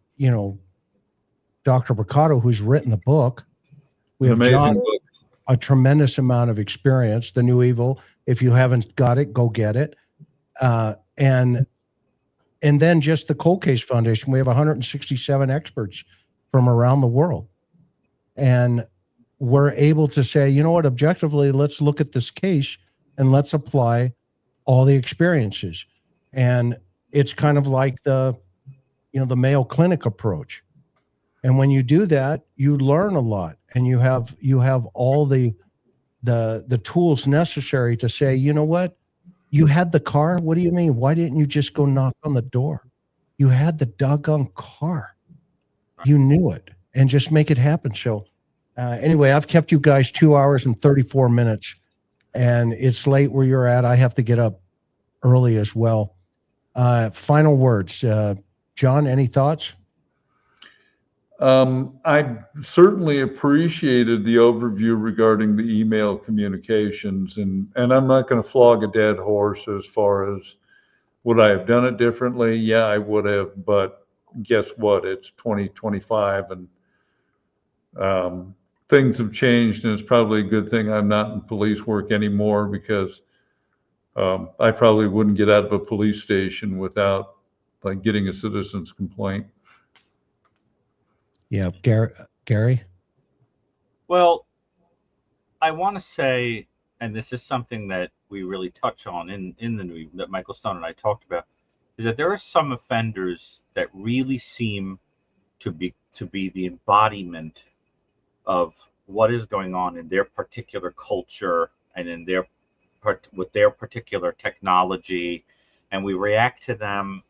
Dr. Brucato, who's written the book. We have John, a tremendous amount of experience. The New Evil. If you haven't got it, go get it. And then just the Cold Case Foundation. We have 167 experts from around the world, and we're able to say, you know what, objectively, let's look at this case and let's apply all the experiences. And it's kind of like the Mayo Clinic approach. And when you do that, you learn a lot, and you have all the tools necessary to say, you know what, you had the car. What do you mean? Why didn't you just go knock on the door? You had the doggone car. You knew it, and just make it happen. So anyway, I've kept you guys 2 hours and 34 minutes, and it's late where you're at. I have to get up early as well. Final words, John, any thoughts? I certainly appreciated the overview regarding the email communications, and I'm not going to flog a dead horse as far as would I have done it differently? Yeah, I would have, but guess what? It's 2025, and things have changed, and it's probably a good thing I'm not in police work anymore, because I probably wouldn't get out of a police station without like getting a citizen's complaint. Yeah, Gary? Well, I want to say, and this is something that we really touch on in the New Evil, that Michael Stone and I talked about, is that there are some offenders that really seem to be the embodiment of what is going on in their particular culture and with their particular technology and we react to them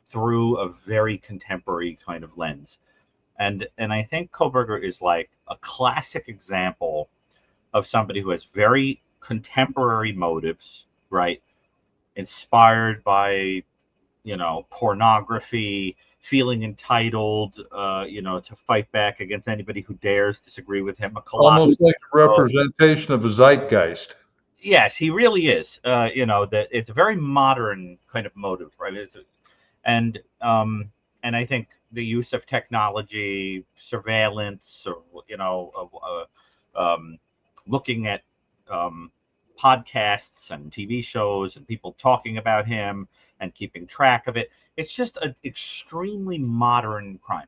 through a very contemporary kind of lens. And I think Kohberger is like a classic example of somebody who has very contemporary motives, right? Inspired by, pornography, feeling entitled, to fight back against anybody who dares disagree with him. Almost like a representation of a zeitgeist. Yes, he really is. That it's a very modern kind of motive, right? And I think the use of technology, surveillance, or looking at podcasts and TV shows and people talking about him and keeping track of it. It's just an extremely modern crime.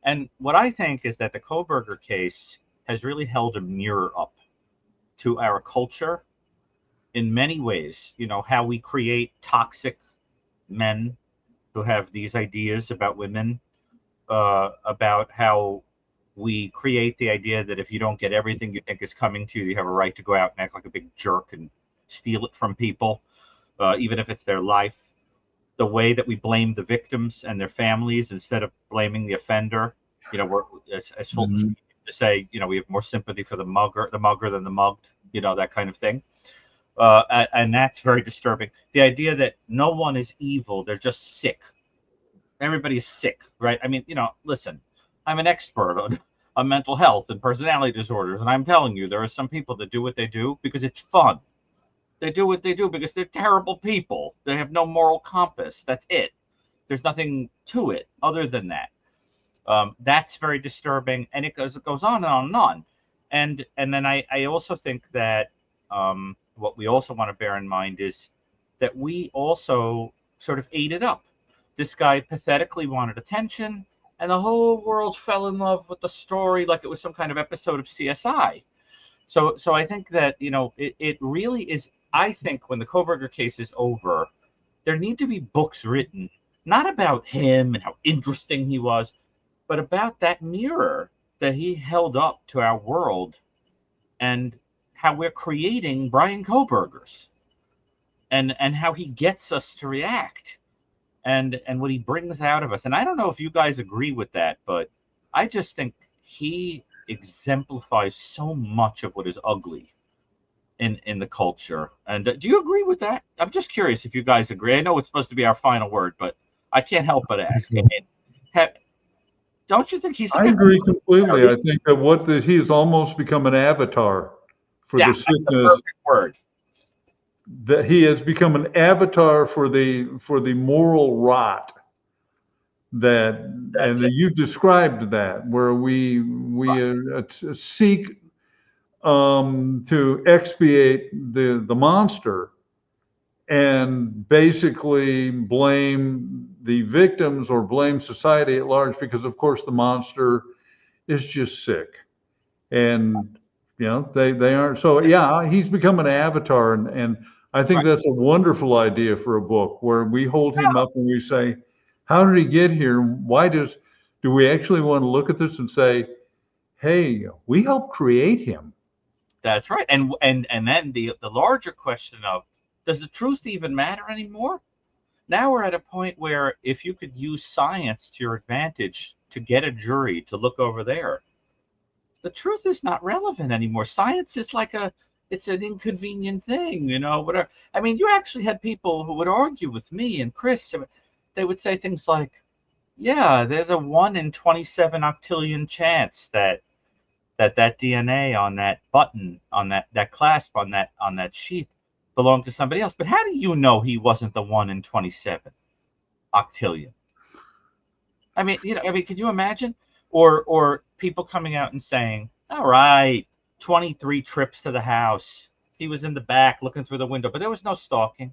And what I think is that the Kohberger case has really held a mirror up to our culture in many ways. How we create toxic men who have these ideas about women, about how we create the idea that if you don't get everything you think is coming to you, you have a right to go out and act like a big jerk and steal it from people, even if it's their life. The way that we blame the victims and their families instead of blaming the offender. We're as Fulton to say, we have more sympathy for the mugger than the mugged, that kind of thing. And that's very disturbing. The idea that no one is evil, they're just sick. Everybody is sick, right? I mean, listen, I'm an expert on mental health and personality disorders, and I'm telling you, there are some people that do what they do because it's fun. They do what they do because they're terrible people. They have no moral compass. That's it. There's nothing to it other than that. That's very disturbing, and it goes on and on and on. And then I also think that what we also want to bear in mind is that we also sort of ate it up. This guy pathetically wanted attention, and the whole world fell in love with the story like it was some kind of episode of CSI. So I think that, it really is. I think when the Kohberger case is over, there need to be books written, not about him and how interesting he was, but about that mirror that he held up to our world and how we're creating Bryan Kohbergers and how he gets us to react and what he brings out of us. And I don't know if you guys agree with that, but I just think he exemplifies so much of what is ugly in the culture. And do you agree with that? I'm just curious if you guys agree. I know it's supposed to be our final word, but I can't help but ask. Don't you think he's? I agree completely. I think that he has almost become an avatar for the sickness. That's the perfect word. That he has become an avatar for the moral rot that you've described that, where we seek to expiate the monster and basically blame the victims or blame society at large, because of course the monster is just sick, and they aren't. So yeah, he's become an avatar, and I think that's a wonderful idea for a book where we hold him up and we say, how did he get here? Why do we actually want to look at this and say, hey, we helped create him? That's right. And then the larger question of, does the truth even matter anymore? Now we're at a point where if you could use science to your advantage to get a jury to look over there, the truth is not relevant anymore. Science is like it's an inconvenient thing, whatever. I mean, you actually had people who would argue with me and Chris. They would say things like, yeah, there's a 1 in 27 octillion chance that DNA on that button, on that clasp, on that sheath belonged to somebody else. But how do you know he wasn't the 1 in 27 octillion? I mean, can you imagine? Or people coming out and saying, all right, 23 trips to the house. He was in the back looking through the window, but there was no stalking.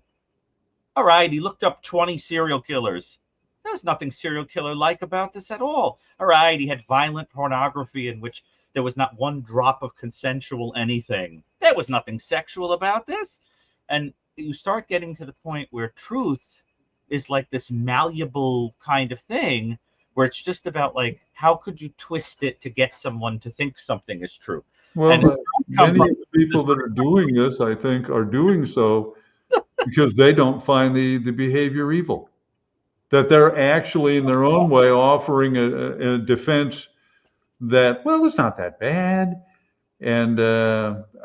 All right, he looked up 20 serial killers. There was nothing serial killer-like about this at all. All right, he had violent pornography in which there was not one drop of consensual anything. There was nothing sexual about this. And you start getting to the point where truth is like this malleable kind of thing, where it's just about like, how could you twist it to get someone to think something is true? Well, many of the people that are doing this, I think, are doing so because they don't find the behavior evil. That they're actually in their own way offering a defense that, well, it's not that bad. And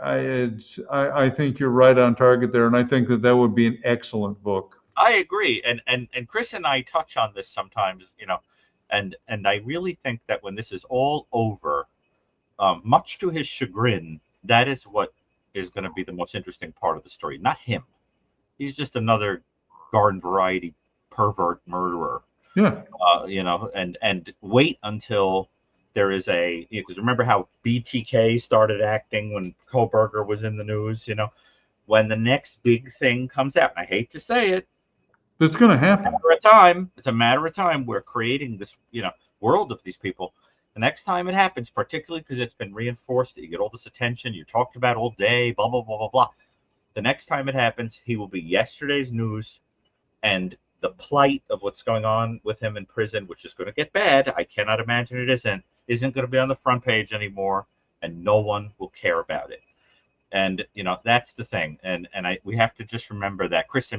I think you're right on target there, and I think that would be an excellent book. I agree, and Chris and I touch on this sometimes, and I really think that when this is all over, much to his chagrin, that is what is going to be the most interesting part of the story, not him. He's just another garden variety pervert murderer. Yeah. And wait until there is because remember how BTK started acting when Kohberger was in the news, when the next big thing comes out, and I hate to say it, it's going to happen. It's a matter of time. We're creating this, world of these people. The next time it happens, particularly because it's been reinforced that you get all this attention, you're talked about all day, blah, blah, blah, blah, blah. The next time it happens, he will be yesterday's news, and the plight of what's going on with him in prison, which is going to get bad, I cannot imagine it isn't going to be on the front page anymore, and no one will care about it. And, that's the thing. And we have to just remember that, Chris,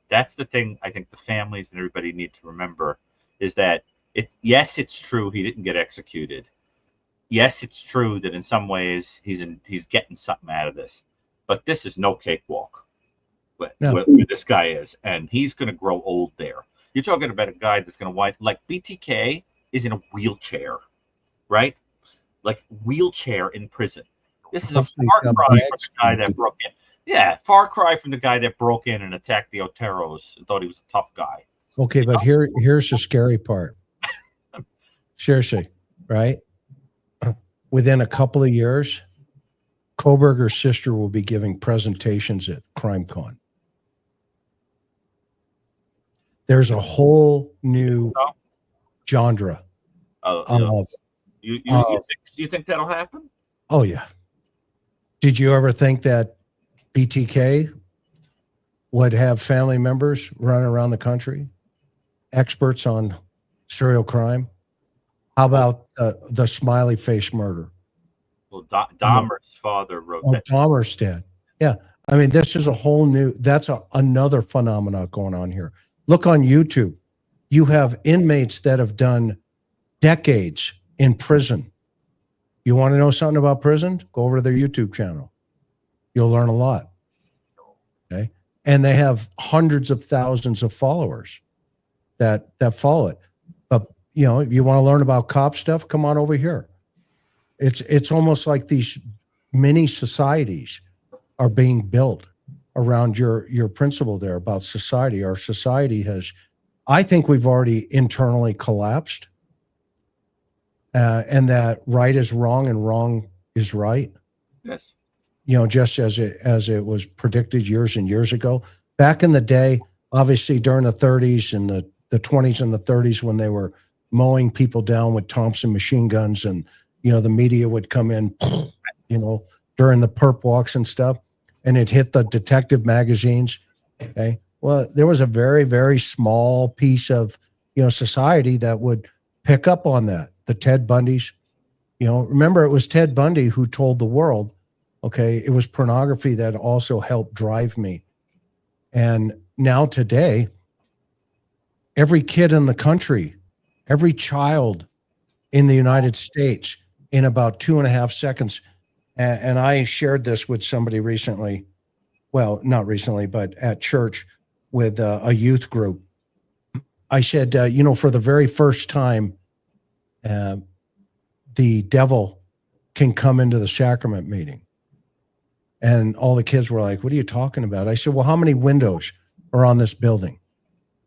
that's the thing I think the families and everybody need to remember is that yes, it's true he didn't get executed. Yes, it's true that in some ways he's getting something out of this, but this is no cakewalk where this guy is, and he's going to grow old there. You're talking about a guy that's going to wind like BTK is in a wheelchair, right? Like wheelchair in prison. This is a far cry from the guy that broke in. Yeah, far cry from the guy that broke in and attacked the Oteros and thought he was a tough guy. Okay, but here's the scary part. Seriously, right? Within a couple of years, Kohberger's sister will be giving presentations at CrimeCon. There's a whole new genre of. You think that'll happen? Oh yeah. Did you ever think that BTK would have family members running around the country, experts on serial crime? How about the smiley face murder? Well, Dahmer's father wrote that. Dahmer's dad. Yeah. I mean, this is a whole new, that's another phenomenon going on here. Look on YouTube. You have inmates that have done decades in prison. You want to know something about prison? Go over to their YouTube channel. You'll learn a lot. Okay. And they have hundreds of thousands of followers that follow it. But, if you want to learn about cop stuff, come on over here. It's almost like these mini societies are being built around your principle there about society. Our society I think we've already internally collapsed, and that right is wrong and wrong is right. Yes. Just as it was predicted years and years ago. Back in the day, obviously during the 30s and the 20s and the 30s, when they were mowing people down with Thompson machine guns, and the media would come in, during the perp walks and stuff, and it hit the detective magazines. Okay, well, there was a very, very small piece of society that would pick up on that. The Ted Bundys, remember it was Ted Bundy who told the world, okay, it was pornography that also helped drive me. And now today, every kid in the country, every child in the United States, in about 2.5 seconds, and I shared this with somebody recently, well, not recently, but at church with a youth group. I said, for the very first time, the devil can come into the sacrament meeting. And all the kids were like, what are you talking about? I said, well, how many windows are on this building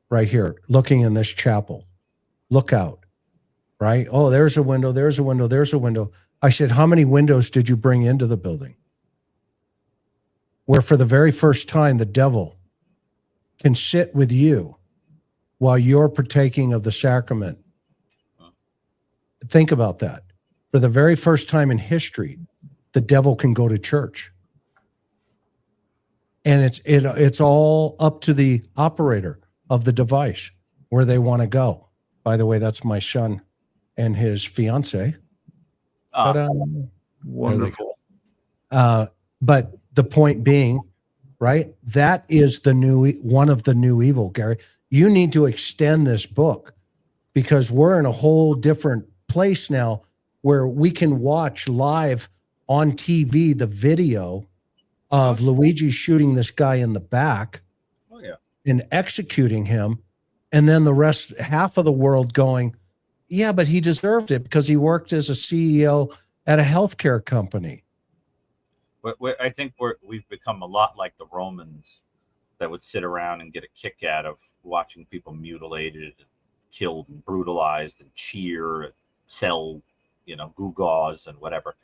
right here, looking in this chapel? Look out, right? Oh, there's a window, there's a window, there's a window. I said, how many windows did you bring into the building? Where for the very first time, the devil can sit with you while you're partaking of the sacrament. Think about that. For the very first time in history, the devil can go to church. And it's all up to the operator of the device where they want to go. By the way, that's my son and his fiance. Wonderful. But the point being, right? That is the new, one of the new evil, Gary. You need to extend this book because we're in a whole different place now where we can watch live on TV the video of Luigi shooting this guy in the back and executing him. And then the rest, half of the world going, yeah, but he deserved it because he worked as a CEO at a healthcare company. I think we've become a lot like the Romans that would sit around and get a kick out of watching people mutilated, and killed, and brutalized, and cheer, and sell, gewgaws and whatever.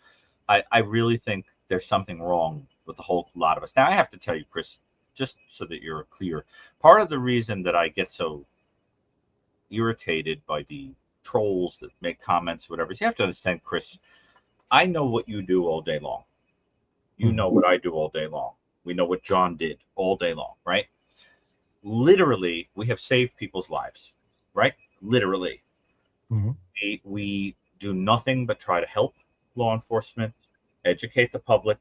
I really think there's something wrong with the whole lot of us. Now, I have to tell you, Chris, just so that you're clear, part of the reason that I get so irritated by the trolls that make comments, whatever, is you have to understand, Chris, I know what you do all day long. You know what I do all day long. We know what John did all day long, right? Literally, we have saved people's lives, right? Literally. We do nothing but try to help law enforcement, educate the public,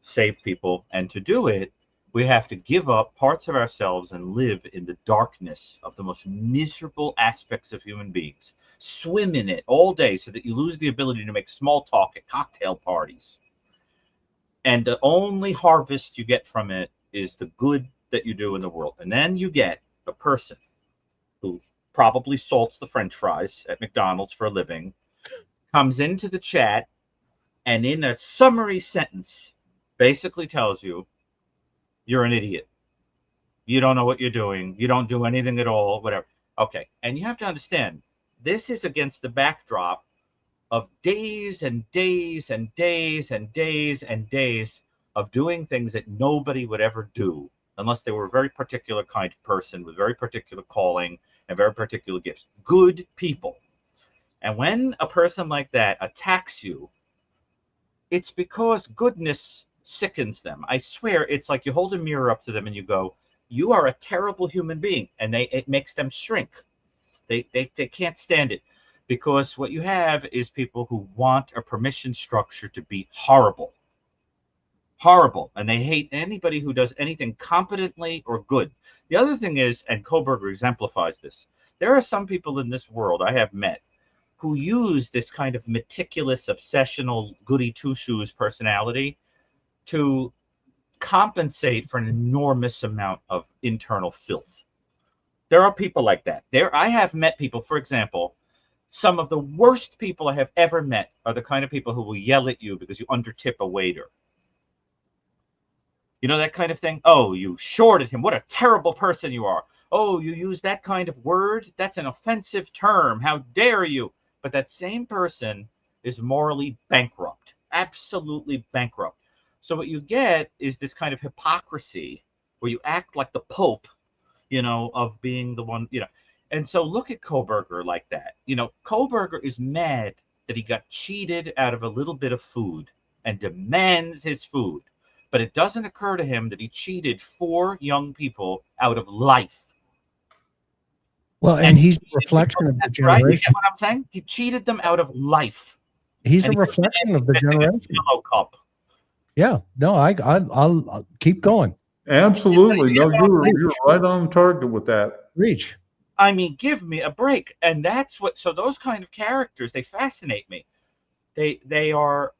save people. And to do it, we have to give up parts of ourselves and live in the darkness of the most miserable aspects of human beings. Swim in it all day so that you lose the ability to make small talk at cocktail parties. And the only harvest you get from it is the good that you do in the world. And then you get a person who probably salts the French fries at McDonald's for a living, comes into the chat, and in a summary sentence basically tells you, you're an idiot. You don't know what you're doing. You don't do anything at all, whatever. Okay. And you have to understand, this is against the backdrop of days and days and days and days and days of doing things that nobody would ever do unless they were a very particular kind of person with very particular calling and very particular gifts. Good people. And when a person like that attacks you, it's because goodness sickens them. I swear, it's like you hold a mirror up to them and you go, you are a terrible human being. And it makes them shrink. They can't stand it. Because what you have is people who want a permission structure to be horrible. Horrible. And they hate anybody who does anything competently or good. The other thing is, and Kohberger exemplifies this, there are some people in this world I have met who use this kind of meticulous, obsessional, goody two-shoes personality to compensate for an enormous amount of internal filth. There are people like that. I have met people, for example, some of the worst people I have ever met are the kind of people who will yell at you because you undertip a waiter. You know, that kind of thing. Oh, you shorted him. What a terrible person you are. Oh, you use that kind of word? That's an offensive term. How dare you? But that same person is morally bankrupt. Absolutely bankrupt. So what you get is this kind of hypocrisy where you act like the Pope, of being the one, And so look at Kohberger like that. Kohberger is mad that he got cheated out of a little bit of food and demands his food. But it doesn't occur to him that he cheated 4 young people out of life. Well, and he's a reflection of the generation. Right? You get what I'm saying? He cheated them out of life. He's a reflection of the generation. Yellow cup. Yeah. No, I'll keep going. Absolutely. No, you're right on target with that. Reach. I mean, give me a break. And that's what, so those kind of characters, they fascinate me. They are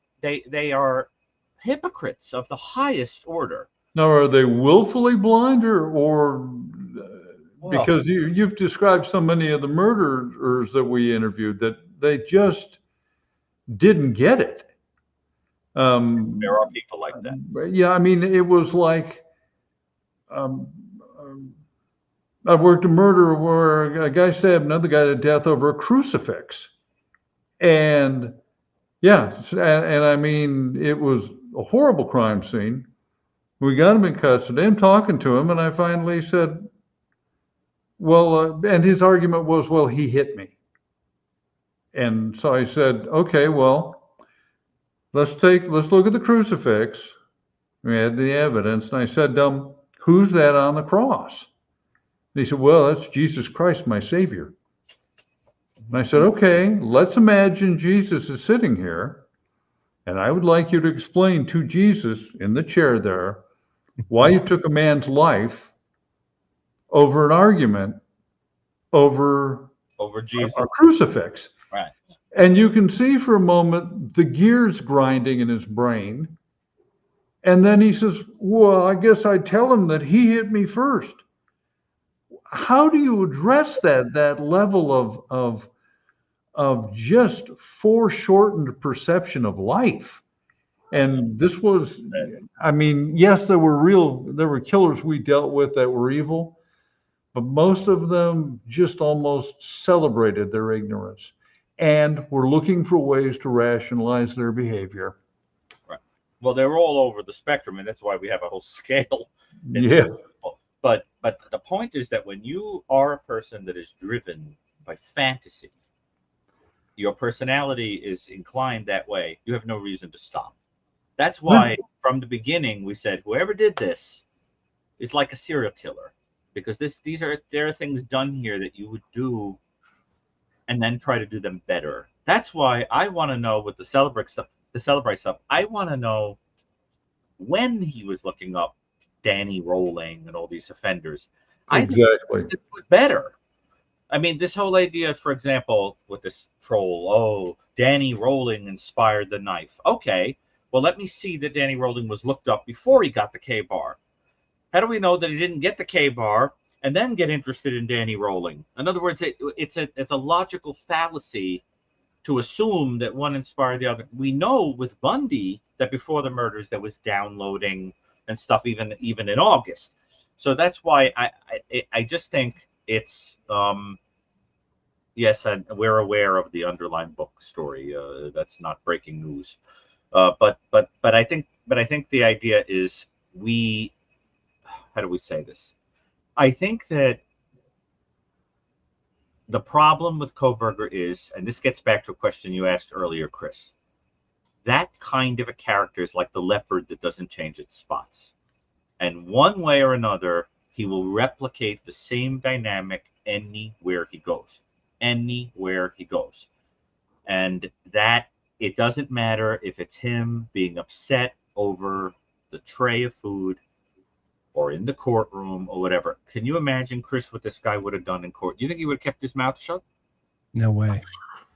hypocrites of the highest order. Now, are they willfully blind or because you've described so many of the murderers that we interviewed that they just didn't get it. There are people like that. Yeah, I mean, it was like, I worked a murder where a guy stabbed another guy to death over a crucifix. And yeah, and I mean, it was a horrible crime scene. We got him in custody. I'm talking to him, and I finally said, well, and his argument was, well, he hit me. And so I said, okay, well, let's look at the crucifix. We had the evidence. And I said, who's that on the cross? And he said, well, that's Jesus Christ, my Savior. And I said, okay, let's imagine Jesus is sitting here. And I would like you to explain to Jesus in the chair there why you took a man's life over an argument over Jesus. a crucifix. Right. And you can see for a moment the gears grinding in his brain. And then he says, well, I guess I'd tell him that he hit me first. How do you address that level of just foreshortened perception of life? And this was, I mean, yes, there were killers we dealt with that were evil, but most of them just almost celebrated their ignorance and were looking for ways to rationalize their behavior. Right. Well, they're all over the spectrum, and that's why we have a whole scale. Yeah. But the point is that when you are a person that is driven by fantasy, your personality is inclined that way, you have no reason to stop. That's why from the beginning we said whoever did this is like a serial killer, because there are things done here that you would do and then try to do them better. That's why I want to know with the Celebrate stuff, I want to know when he was looking up Danny Rolling and all these offenders. Exactly. I think it's better. I mean, this whole idea, for example, with this troll, oh, Danny Rolling inspired the knife. Okay, well, let me see that Danny Rolling was looked up before he got the K-bar. How do we know that he didn't get the K-bar and then get interested in Danny Rolling? In other words, it's a logical fallacy to assume that one inspired the other. We know with Bundy that before the murders there was downloading and stuff even in August. So that's why I just think it's yes, and we're aware of the underlying book story. That's not breaking news. But I think the idea is how do we say this? I think that the problem with Kohberger is, and this gets back to a question you asked earlier, Chris, that kind of a character is like the leopard that doesn't change its spots. And one way or another, he will replicate the same dynamic anywhere he goes. Anywhere he goes. And that it doesn't matter if it's him being upset over the tray of food or in the courtroom or whatever. Can you imagine, Chris, what this guy would have done in court? You think he would have kept his mouth shut? No way.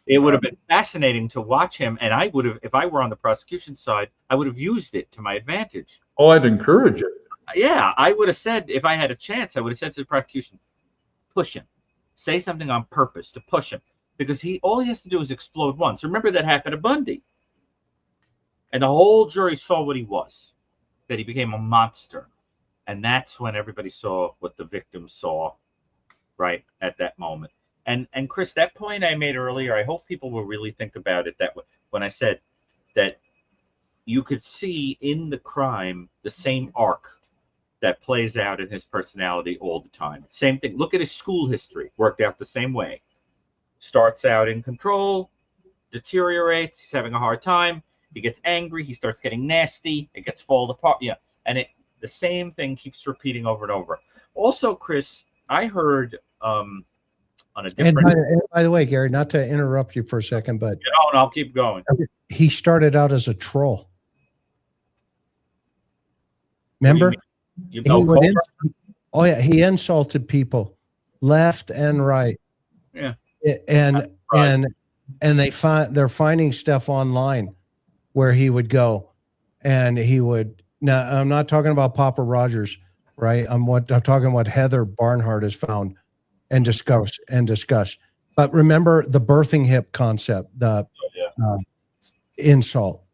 It would have been fascinating to watch him. And I would have, if I were on the prosecution side, I would have used it to my advantage. Oh, I'd encourage it. Yeah, I would have said, if I had a chance, I would have said to the prosecution, push him. Say something on purpose to push him. Because all he has to do is explode once. Remember that happened to Bundy. And the whole jury saw what he was, that he became a monster. And that's when everybody saw what the victims saw, right, at that moment. And Chris, that point I made earlier, I hope people will really think about it that way. When I said that you could see in the crime the same arc that plays out in his personality all the time. Same thing. Look at his school history. Worked out the same way. Starts out in control, deteriorates, he's having a hard time, he gets angry, he starts getting nasty, it gets falling apart. Yeah. And the same thing keeps repeating over and over. Also, Chris, I heard on a different. And by the way, Gary, not to interrupt you for a second, but and I'll keep going. He started out as a troll. Remember? Oh yeah, he insulted people left and right. Yeah. And they're finding stuff online where he would go and he would. Now, I'm not talking about Papa Rogers, right? I'm talking what Heather Barnhart has found and discussed. But remember the birthing hip concept, the insult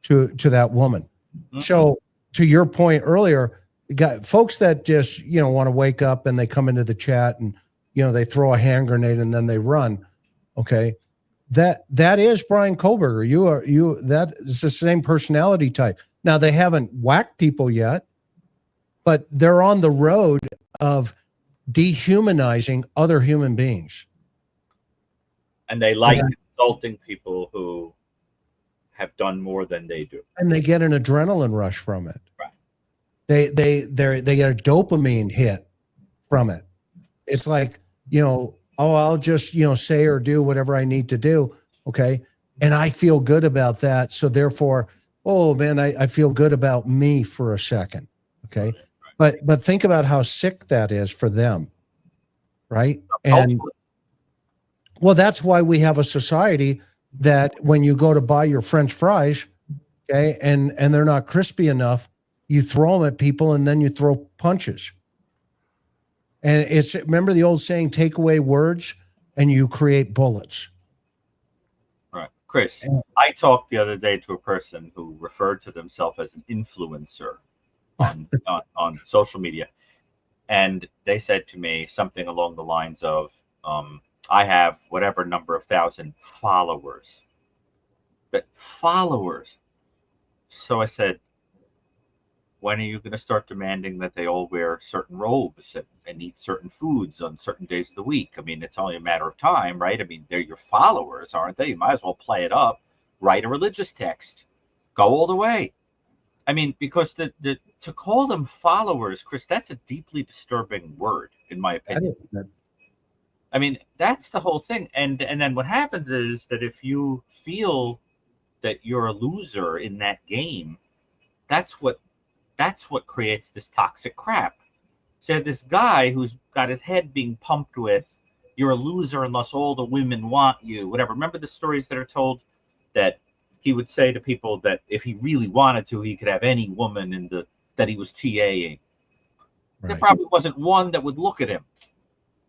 to that woman. Mm-hmm. So to your point earlier, folks that just want to wake up and they come into the chat and they throw a hand grenade and then they run. Okay, that is Bryan Kohberger. That is the same personality type. Now, they haven't whacked people yet, but they're on the road of dehumanizing other human beings. And they like insulting people who have done more than they do. And they get an adrenaline rush from it. Right. They get a dopamine hit from it. It's like, I'll just, say or do whatever I need to do. Okay. And I feel good about that. So therefore, oh man, I feel good about me for a second. Okay. But think about how sick that is for them. Right. And well, that's why we have a society that when you go to buy your French fries, okay, and they're not crispy enough, you throw them at people and then you throw punches. And it's, remember the old saying, take away words and you create bullets. Right. Chris, I talked the other day to a person who referred to themselves as an influencer on social media. And they said to me something along the lines of, I have whatever number of thousand followers. But followers. So I said, when are you going to start demanding that they all wear certain robes and eat certain foods on certain days of the week? I mean, it's only a matter of time, right? I mean, they're your followers, aren't they? You might as well play it up. Write a religious text. Go all the way. I mean, because to call them followers, Chris, that's a deeply disturbing word, in my opinion. I mean, that's the whole thing. And then what happens is that if you feel that you're a loser in that game, that's what creates this toxic crap. So you have this guy who's got his head being pumped with, you're a loser unless all the women want you, whatever. Remember the stories that are told that he would say to people that if he really wanted to, he could have any woman that he was TAing. Right. There probably wasn't one that would look at him.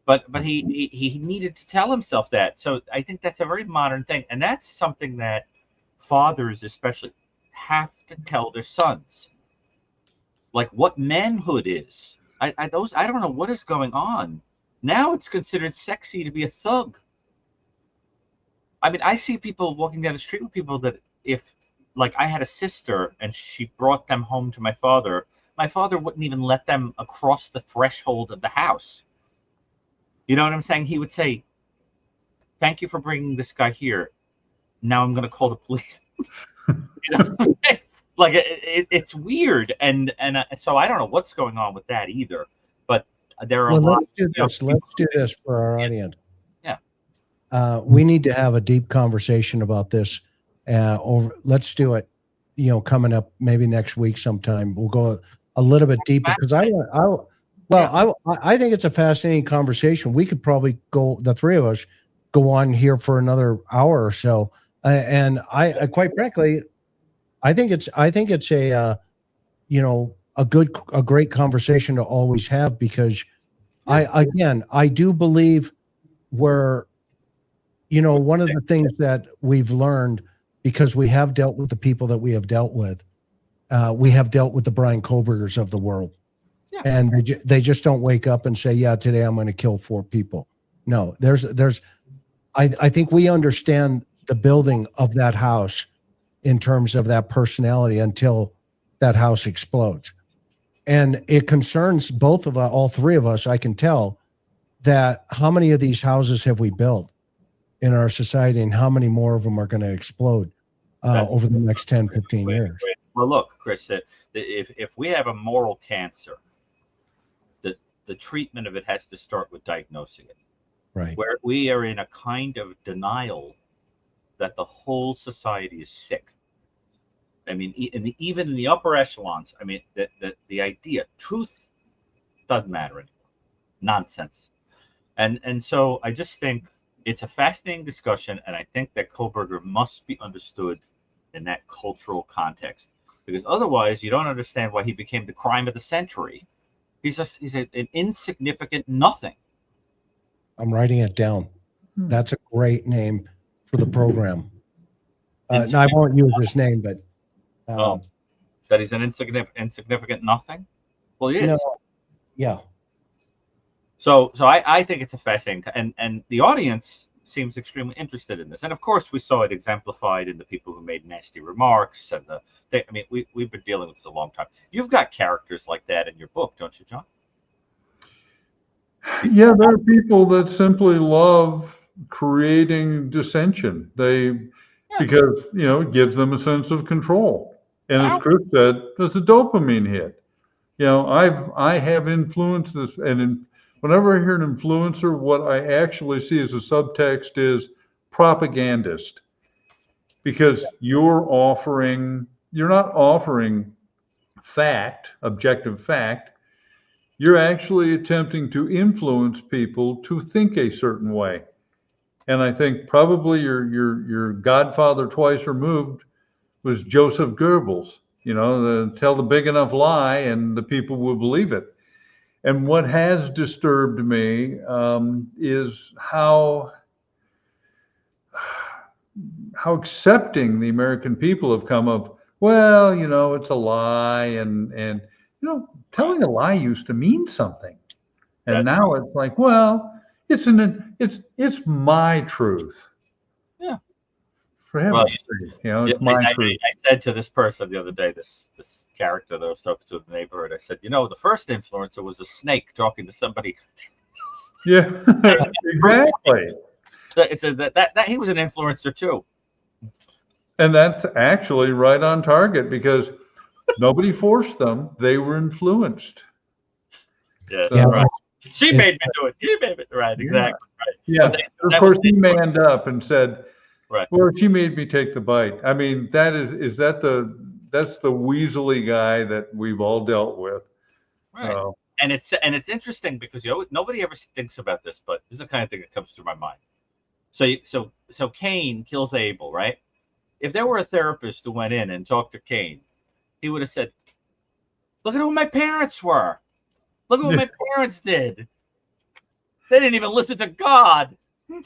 But he needed to tell himself that. So I think that's a very modern thing. And that's something that fathers especially have to tell their sons. Like what manhood is. I don't know what is going on. Now it's considered sexy to be a thug. I mean, I see people walking down the street with people that if, like I had a sister and she brought them home to my father wouldn't even let them across the threshold of the house. You know what I'm saying? He would say, thank you for bringing this guy here. Now I'm going to call the police. You know? Like it's weird. And so I don't know what's going on with that either. But there are a lot. Let's do this for our audience. Yeah. We need to have a deep conversation about this. Let's do it, coming up maybe next week sometime. We'll go a little bit deeper because I think it's a fascinating conversation. We could probably the three of us go on here for another hour or so. And I quite frankly, I think it's a great conversation to always have because I do believe one of the things that we've learned because we have dealt with the people that we have dealt with, we have dealt with the Bryan Kohbergers of the world. Yeah. And they just don't wake up and say, yeah, today I'm going to kill 4 people. No, I think we understand the building of that house in terms of that personality until that house explodes. And it concerns all three of us, I can tell, that how many of these houses have we built in our society and how many more of them are going to explode over the next 10, 15 years. Well, look, Chris, if we have a moral cancer, the treatment of it has to start with diagnosing it. Right. Where we are in a kind of denial that the whole society is sick. I mean, even in the upper echelons, I mean, the idea, truth doesn't matter anymore. Nonsense. And so I just think it's a fascinating discussion, and I think that Kohberger must be understood in that cultural context, because otherwise you don't understand why he became the crime of the century. He's an insignificant nothing. I'm writing it down. That's a great name for the program. No, I won't use his name, but that he's an insignificant nothing. Well, he is. Yeah. So I think it's a fascinating, and the audience seems extremely interested in this. And of course, we saw it exemplified in the people who made nasty remarks, and we've been dealing with this a long time. You've got characters like that in your book, don't you, John? Yeah, there are people that simply love creating dissension. Because it gives them a sense of control. And as Chris said, it's a dopamine hit. I have influenced this, and whenever I hear an influencer, what I actually see as a subtext is propagandist, because you're not offering fact, objective fact, you're actually attempting to influence people to think a certain way. And I think probably your godfather twice removed was Joseph Goebbels. Tell the big enough lie and the people will believe it. And what has disturbed me is how accepting the American people have come of, well, it's a lie, and telling a lie used to mean something, and now it's like, well, it's my truth. Yeah. For heaven's sake, it's my truth. I said to this person the other day, this character that I was talking to in the neighborhood, I said, the first influencer was a snake talking to somebody. Yeah, exactly. It said that he was an influencer too. And that's actually right on target, because nobody forced them; they were influenced. Yeah, so, right. She made me do it. He made it right. Exactly. Right. Yeah. Of course, he manned up and said, "Right. Well, she made me take the bite." I mean, that's the weaselly guy that we've all dealt with. Right. And it's interesting because nobody ever thinks about this, but this is the kind of thing that comes through my mind. So Cain kills Abel, right? If there were a therapist who went in and talked to Cain, he would have said, "Look at who my parents were. Look at what my parents did. They didn't even listen to God."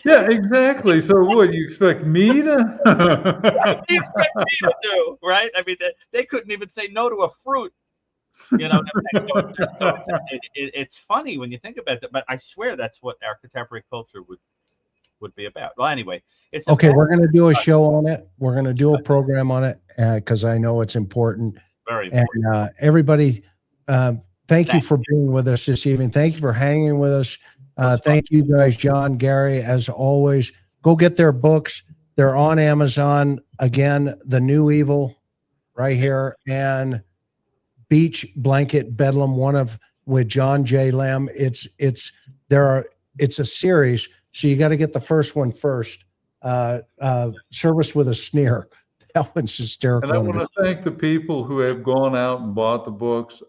Yeah, exactly. So what, you expect me to? What do you expect me to do, right? I mean, they couldn't even say no to a fruit. So it's funny when you think about that, but I swear that's what our contemporary culture would be about. Well, anyway, it's okay. We're going to do a show on it. We're going to do a program on it because I know it's important. Very important. And everybody, thank you for being with us this evening. Thank you for hanging with us. Thank you guys, John, Gary, as always. Go get their books. They're on Amazon. Again, The New Evil right here, and Beach Blanket Bedlam, with John J. Lamb. It's a series, so you got to get the first one first. Service with a Sneer. That one's hysterical. And I want to thank the people who have gone out and bought the books.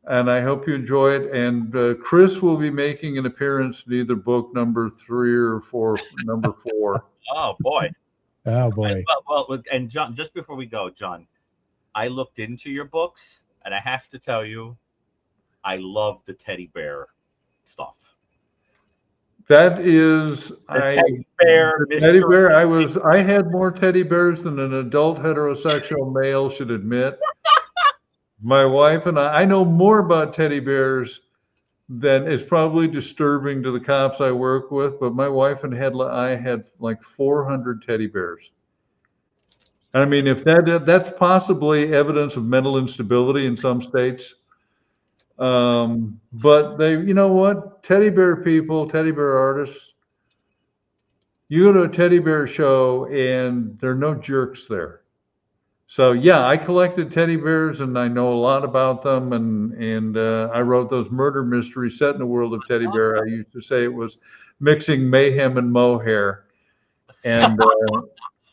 And I hope you enjoy it. And Chris will be making an appearance in either book number 3 or 4, number 4. Oh boy. Oh boy. Well, and John, just before we go, John, I looked into your books, and I have to tell you, I love the teddy bear stuff. That is teddy bear. I had more teddy bears than an adult heterosexual male should admit. My wife and I know more about teddy bears than is probably disturbing to the cops I work with, but my wife and I had like 400 teddy bears. I mean, if that's possibly evidence of mental instability in some states. But you know what? Teddy bear people, teddy bear artists, you go to a teddy bear show and there are no jerks there. So yeah, I collected teddy bears and I know a lot about them. And I wrote those murder mysteries set in the world of teddy bear. I used to say it was mixing mayhem and mohair. And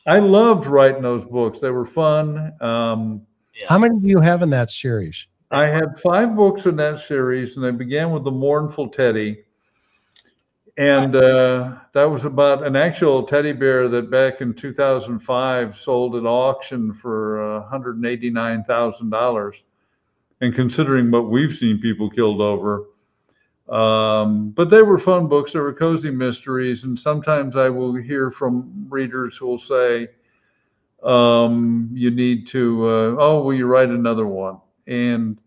I loved writing those books. They were fun. How many do you have in that series? I had 5 books in that series, and I began with The Mournful Teddy. And that was about an actual teddy bear that back in 2005 sold at auction for $189,000. And considering what we've seen people killed over. But they were fun books. They were cozy mysteries. And sometimes I will hear from readers who will say, you need to, will you write another one? And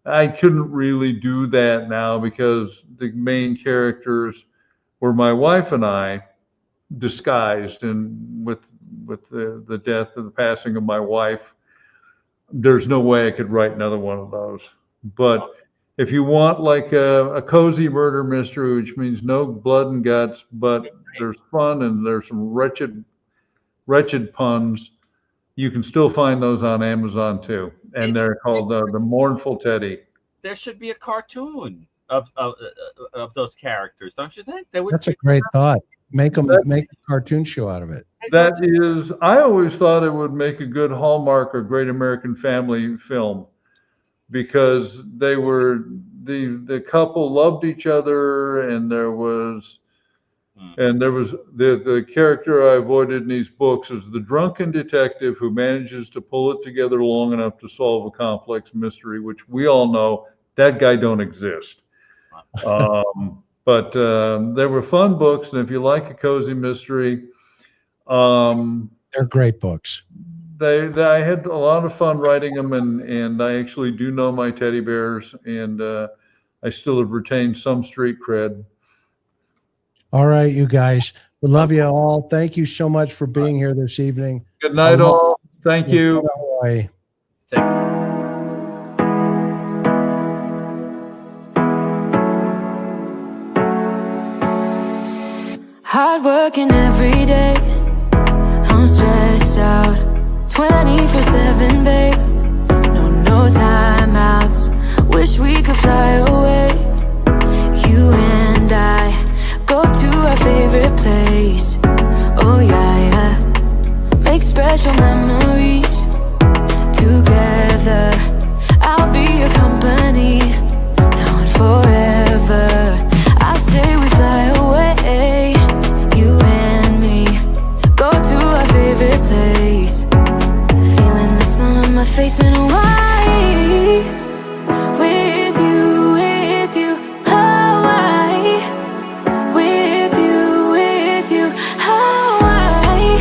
I couldn't really do that now because the main characters were my wife and I, disguised, and with the death and the passing of my wife, there's no way I could write another one of those. But if you want like a cozy murder mystery, which means no blood and guts, but there's fun and there's some wretched puns, you can still find those on Amazon too. And they're called The Mournful Teddy. There should be a cartoon of those characters, don't you think? That's a great thought. make a cartoon show out of it. That is, I always thought it would make a good Hallmark or Great American Family film, because they were the couple loved each other, and there was the character I avoided in these books is the drunken detective who manages to pull it together long enough to solve a complex mystery, which we all know that guy don't exist. But they were fun books, and if you like a cozy mystery, they're great books. I had a lot of fun writing them, and I actually do know my teddy bears, and I still have retained some street cred. All right, you guys. We love you all. Thank you so much for being here this evening. Good night, all. Thank you. Bye. Hard working every day, I'm stressed out 24/7, babe. No timeouts, wish we could fly away. You and I go to our favorite place. Oh yeah, make special memories together. I'll be your company now and forever. I say we fly away, you and me, go to our favorite place. Feeling the sun on my face in Hawaii. With you, Hawaii. With you, Hawaii.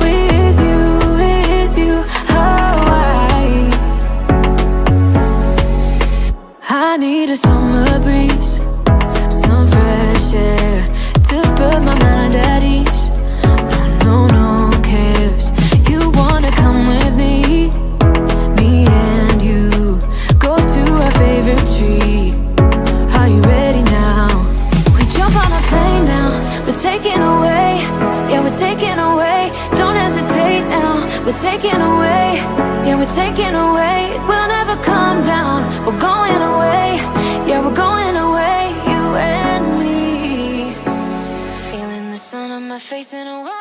With you, Hawaii. I need a summer breeze, some fresh air to put my mind at ease. No cares. You wanna come with me? Me and you go to our favorite tree. Are you ready now? We jump on a plane now. We're taking away. Yeah, we're taking away. Don't hesitate now. We're taking away. Yeah, we're taking away. We'll never come down. We're going away. Yeah, we're going away. You and me. Feeling the sun on my face in a while.